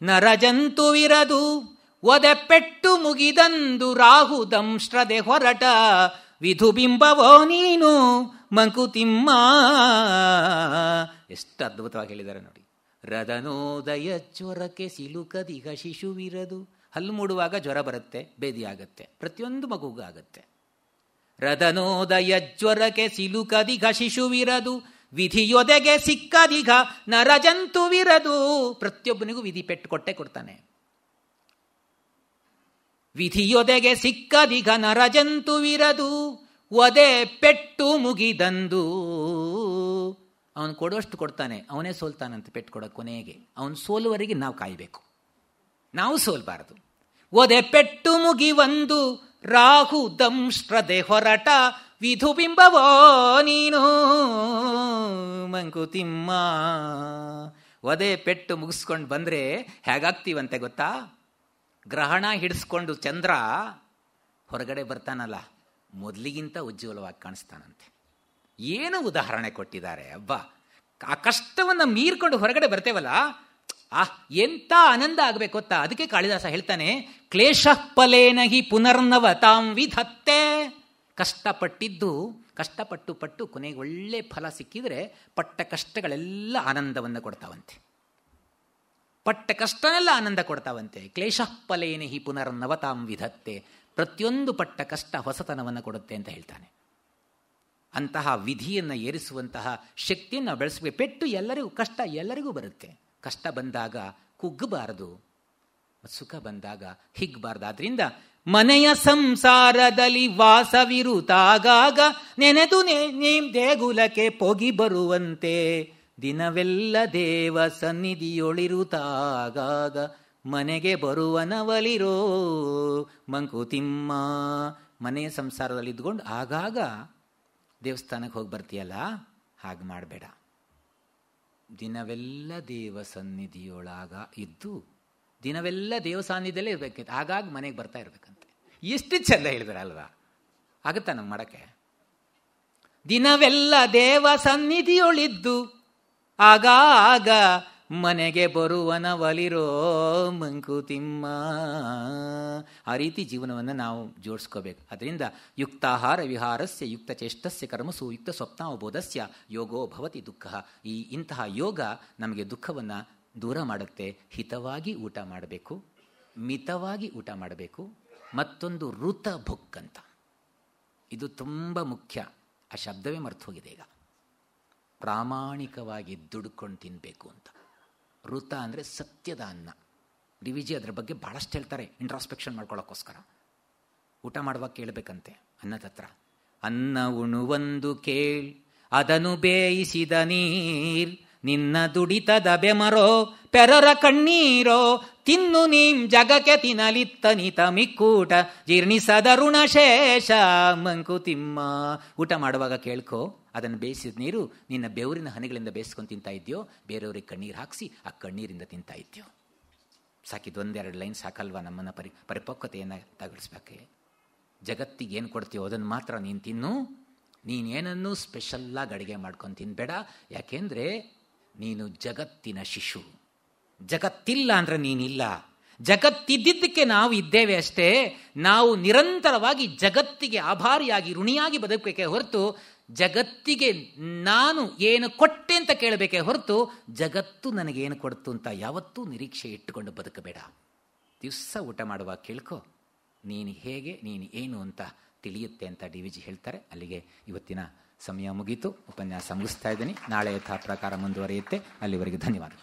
ನರಜಂತುವಿರದು. ಒದೆ ಪೆಟ್ಟು ಮುಗಿದಂದು ರಾಹು ದಂಶ್ರದೆ ಹೊರಟ ವಿಧುಬಿಂಬವೋ ನೀನು ಮಂಕುತಿಮ್ಮ. ಎಷ್ಟು ಅದ್ಭುತವಾಗಿ ಹೇಳಿದ್ದಾರೆ ನೋಡಿ. ರದನೋದಯ ಜ್ವರಕ್ಕೆ ಸಿಲುಕದಿಘ ಶಿಶುವಿರದು. ಹಲ್ಲು ಮೂಡುವಾಗ ಜ್ವರ ಬರುತ್ತೆ, ಬೇದಿಯಾಗತ್ತೆ, ಪ್ರತಿಯೊಂದು ಮಗುಗೂ ಆಗತ್ತೆ. ರದನೋದಯ ಜ್ವರಕ್ಕೆ ಸಿಲುಕದಿಘ ಶಿಶುವಿರದು, ವಿಧಿಯೊದೆಗೆ ಸಿಕ್ಕದಿಘ ನರಜಂತುವಿರದು. ಪ್ರತಿಯೊಬ್ಬನಿಗೂ ವಿಧಿ ಪೆಟ್ಟು ಕೊಟ್ಟೆ ಕೊಡ್ತಾನೆ. ವಿಧಿಯೊದೆಗೆ ಸಿಕ್ಕದಿಘ ನರಜಂತುವಿರದು. ಒದೆ ಪೆಟ್ಟು ಮುಗಿದಂದು. ಅವನು ಕೊಡುವಷ್ಟು ಕೊಡ್ತಾನೆ, ಅವನೇ ಸೋಲ್ತಾನಂತೆ ಪೆಟ್ಟು ಕೊಡೋ ಕೊನೆಗೆ. ಅವನು ಸೋಲುವರೆಗೆ ನಾವು ಕಾಯಬೇಕು, ನಾವು ಸೋಲ್ಬಾರದು. ಒದೆ ಪೆಟ್ಟು ಮುಗಿವಂದು ರಾಹು ದಂಶ್ರದೆ ಹೊರಟ ವಿಧು ಬಿಂಬವೋ ನೀನು ಮಂಕುತಿಮ್ಮ. ಒದೆ ಪೆಟ್ಟು ಮುಗಿಸ್ಕೊಂಡು ಬಂದರೆ ಹೇಗಾಗ್ತೀವಂತೆ ಗೊತ್ತಾ? ಗ್ರಹಣ ಹಿಡಿಸ್ಕೊಂಡು ಚಂದ್ರ ಹೊರಗಡೆ ಬರ್ತಾನಲ್ಲ, ಮೊದಲಿಗಿಂತ ಉಜ್ವಲವಾಗಿ ಕಾಣಿಸ್ತಾನಂತೆ. ಏನು ಉದಾಹರಣೆ ಕೊಟ್ಟಿದ್ದಾರೆ ಅಬ್ಬಾ! ಆ ಕಷ್ಟವನ್ನು ಮೀರ್ಕೊಂಡು ಹೊರಗಡೆ ಬರ್ತೇವಲ್ಲ, ಎಂಥ ಆನಂದ ಆಗಬೇಕು ಗೊತ್ತಾ? ಅದಕ್ಕೆ ಕಾಳಿದಾಸ ಹೇಳ್ತಾನೆ, ಕ್ಲೇಶ ಫಲೇನ ಹಿ ಪುನರ್ನವತಾಂ ವಿಧತ್ತೆ. ಕಷ್ಟಪಟ್ಟು ಕೊನೆಗೆ ಒಳ್ಳೆ ಫಲ ಸಿಕ್ಕಿದ್ರೆ ಪಟ್ಟ ಕಷ್ಟಗಳೆಲ್ಲ ಆನಂದವನ್ನು ಕೊಡ್ತಾವಂತೆ. ಪಟ್ಟ ಕಷ್ಟನೆಲ್ಲ ಆನಂದ ಕೊಡ್ತಾವಂತೆ. ಕ್ಲೇಶ ಫಲೇನ ಹಿ ಪುನರ್ನವತಾಂ ವಿಧತ್ತೆ. ಪ್ರತಿಯೊಂದು ಪಟ್ಟ ಕಷ್ಟ ಹೊಸತನವನ್ನು ಕೊಡುತ್ತೆ ಅಂತ ಹೇಳ್ತಾನೆ. ಅಂತಹ ವಿಧಿಯನ್ನು ಏರಿಸುವಂತಹ ಶಕ್ತಿಯನ್ನು ಬೆಳೆಸಬೇಕು. ಪೆಟ್ಟು ಎಲ್ಲರಿಗೂ, ಕಷ್ಟ ಎಲ್ಲರಿಗೂ ಬರುತ್ತೆ. ಕಷ್ಟ ಬಂದಾಗ ಕುಗ್ಗಬಾರದು, ಸುಖ ಬಂದಾಗ ಹಿಗ್ಬಾರ್ದು. ಆದ್ರಿಂದ ಮನೆಯ ಸಂಸಾರದಲ್ಲಿ ವಾಸವಿರುತ್ತಾಗಾಗ ನೆನೆದು ದೇಗುಲಕ್ಕೆ ಪೊಗಿ ಬರುವಂತೆ, ದಿನವೆಲ್ಲ ದೇವ ಸನ್ನಿಧಿಯೊಳಿರುತ್ತಾಗಾಗ ಮನೆಗೆ ಬರುವನವಲಿರೋ ಮಂಕುತಿಮ್ಮ. ಮನೆಯ ಸಂಸಾರದಲ್ಲಿ ಇದ್ಕೊಂಡು ಆಗಾಗ ದೇವಸ್ಥಾನಕ್ಕೆ ಹೋಗಿ ಬರ್ತೀಯಲ್ಲ, ಹಾಗೆ ಮಾಡಬೇಡ. ದಿನವೆಲ್ಲ ದೇವ ಸನ್ನಿಧಿಯೊಳಗ ಇದ್ದು ದಿನವೆಲ್ಲ ದೇವ ಸಾನ್ನಿಧ್ಯದಲ್ಲೇ ಇರಬೇಕಿತ್ತು, ಆಗಾಗ ಮನೆಗೆ ಬರ್ತಾ ಇರಬೇಕಂತೆ. ಎಷ್ಟು ಚೆಂದ ಹೇಳಿದ್ರಲ್ವಾ? ಆಗುತ್ತಾ ನಮ್ಗೆ ಮಾಡೋಕ್ಕೆ? ದಿನವೆಲ್ಲ ದೇವ ಸನ್ನಿಧಿಯೊಳಿದ್ದು ಆಗಾಗ ಮನೆಗೆ ಬರುವನವಲಿರೋ ಮಂಕುತಿಮ್ಮ. ಆ ರೀತಿ ಜೀವನವನ್ನು ನಾವು ಜೋಡಿಸ್ಕೋಬೇಕು. ಅದರಿಂದ ಯುಕ್ತಾಹಾರ ವಿಹಾರಸ್ಯ ಯುಕ್ತ ಚೇಷ್ಟಸ್ಯ ಕರ್ಮಸು ಯುಕ್ತ ಸ್ವಪ್ನಾವಬೋಧಸ್ಯ ಯೋಗೋ ಭವತಿ ದುಃಖ. ಇಂತಹ ಯೋಗ ನಮಗೆ ದುಃಖವನ್ನು ದೂರ ಮಾಡುತ್ತೆ. ಹಿತವಾಗಿ ಊಟ ಮಾಡಬೇಕು, ಮಿತವಾಗಿ ಊಟ ಮಾಡಬೇಕು. ಮತ್ತೊಂದು ಋತ ಭುಕ್ ಅಂತ, ಇದು ತುಂಬ ಮುಖ್ಯ. ಆ ಶಬ್ದವೇ ಮರ್ತು ಹೋಗಿದೆ ಈಗ. ಪ್ರಾಮಾಣಿಕವಾಗಿ ದುಡ್ಕೊಂಡು ತಿನ್ನಬೇಕು ಅಂತ. ಋತ ಅಂದರೆ ಸತ್ಯದ ಅನ್ನ. ಡಿ ವಿ ಜಿ ಅದರ ಬಗ್ಗೆ ಭಾಳಷ್ಟು ಹೇಳ್ತಾರೆ, ಇಂಟ್ರಾಸ್ಪೆಕ್ಷನ್ ಮಾಡ್ಕೊಳ್ಳೋಕ್ಕೋಸ್ಕರ. ಊಟ ಮಾಡುವಾಗ ಕೇಳಬೇಕಂತೆ ಅನ್ನದ ಹತ್ರ, ಅನ್ನ ಉಣುವಂದು ಕೇಳ್ ಅದನ್ನು ಬೇಯಿಸಿದ ನೀರ್, ನಿನ್ನ ದುಡಿತದ ಬೆಮರೋ ಪೆರರ ಕಣ್ಣೀರೋ, ತಿನ್ನು ನೀಂ ಜಗಕ್ಕೆ ತಿನ್ನಲಿತ್ತನಿತ ಮಿಕ್ಕೂಟ, ಜೀರ್ಣಿಸದ ಋಣಶೇಷ ಮಂಕುತಿಮ್ಮ. ಊಟ ಮಾಡುವಾಗ ಕೇಳ್ಕೋ, ಅದನ್ನು ಬೇಯಿಸಿದ ನೀರು ನಿನ್ನ ಬೆವರಿನ ಹನಿಗಳಿಂದ ಬೇಯಿಸ್ಕೊಂಡು ತಿಂತಾ ಇದೆಯೋ, ಬೇರೆಯವ್ರಿಗೆ ಕಣ್ಣೀರು ಹಾಕಿಸಿ ಆ ಕಣ್ಣೀರಿಂದ ತಿಂತಾ ಇದೆಯೋ? ಸಾಕಿದ್ದು ಒಂದೆರಡು ಲೈನ್ ಸಾಕಲ್ವಾ ನಮ್ಮನ್ನು ಪರಿಪಕ್ವತೆಯನ್ನು ತಗೊಳಿಸ್ಬೇಕೆ? ಜಗತ್ತಿಗೆ ಏನು ಕೊಡ್ತೀಯೋ ಅದನ್ನು ಮಾತ್ರ ನೀನು ತಿನ್ನು. ನೀನೇನನ್ನೂ ಸ್ಪೆಷಲ್ಲಾಗಿ ಅಡುಗೆ ಮಾಡ್ಕೊಂಡು ತಿನ್ನಬೇಡ. ಯಾಕೆಂದರೆ ನೀನು ಜಗತ್ತಿನ ಶಿಶು. ಜಗತ್ತಿಲ್ಲ ಅಂದರೆ ನೀನಿಲ್ಲ. ಜಗತ್ತಿದ್ದಕ್ಕೆ ನಾವು ಇದ್ದೇವೆ ಅಷ್ಟೇ. ನಾವು ನಿರಂತರವಾಗಿ ಜಗತ್ತಿಗೆ ಆಭಾರಿಯಾಗಿ ಋಣಿಯಾಗಿ ಬದುಕಬೇಕೇ ಹೊರತು ಜಗತ್ತಿಗೆ ನಾನು ಏನು ಕೊಟ್ಟೆ ಅಂತ ಕೇಳಬೇಕೇ ಹೊರತು ಜಗತ್ತು ನನಗೇನು ಕೊಡ್ತು ಅಂತ ಯಾವತ್ತೂ ನಿರೀಕ್ಷೆ ಇಟ್ಟುಕೊಂಡು ಬದುಕಬೇಡ. ದಿವಸ ಊಟ ಮಾಡುವಾಗ ಕೇಳ್ಕೊ, ನೀನು ಹೇಗೆ, ನೀನು ಏನು ಅಂತ ತಿಳಿಯುತ್ತೆ ಅಂತ ಡಿ ವಿ ಜಿ ಹೇಳ್ತಾರೆ. ಅಲ್ಲಿಗೆ ಇವತ್ತಿನ ಸಮಯ ಮುಗೀತು. ಉಪನ್ಯಾಸ ಮುಗಿಸ್ತಾ ಇದ್ದೀನಿ. ನಾಳೆ ಯಥಾ ಪ್ರಕಾರ ಮುಂದುವರಿಯುತ್ತೆ. ಅಲ್ಲಿವರೆಗೆ ಧನ್ಯವಾದ.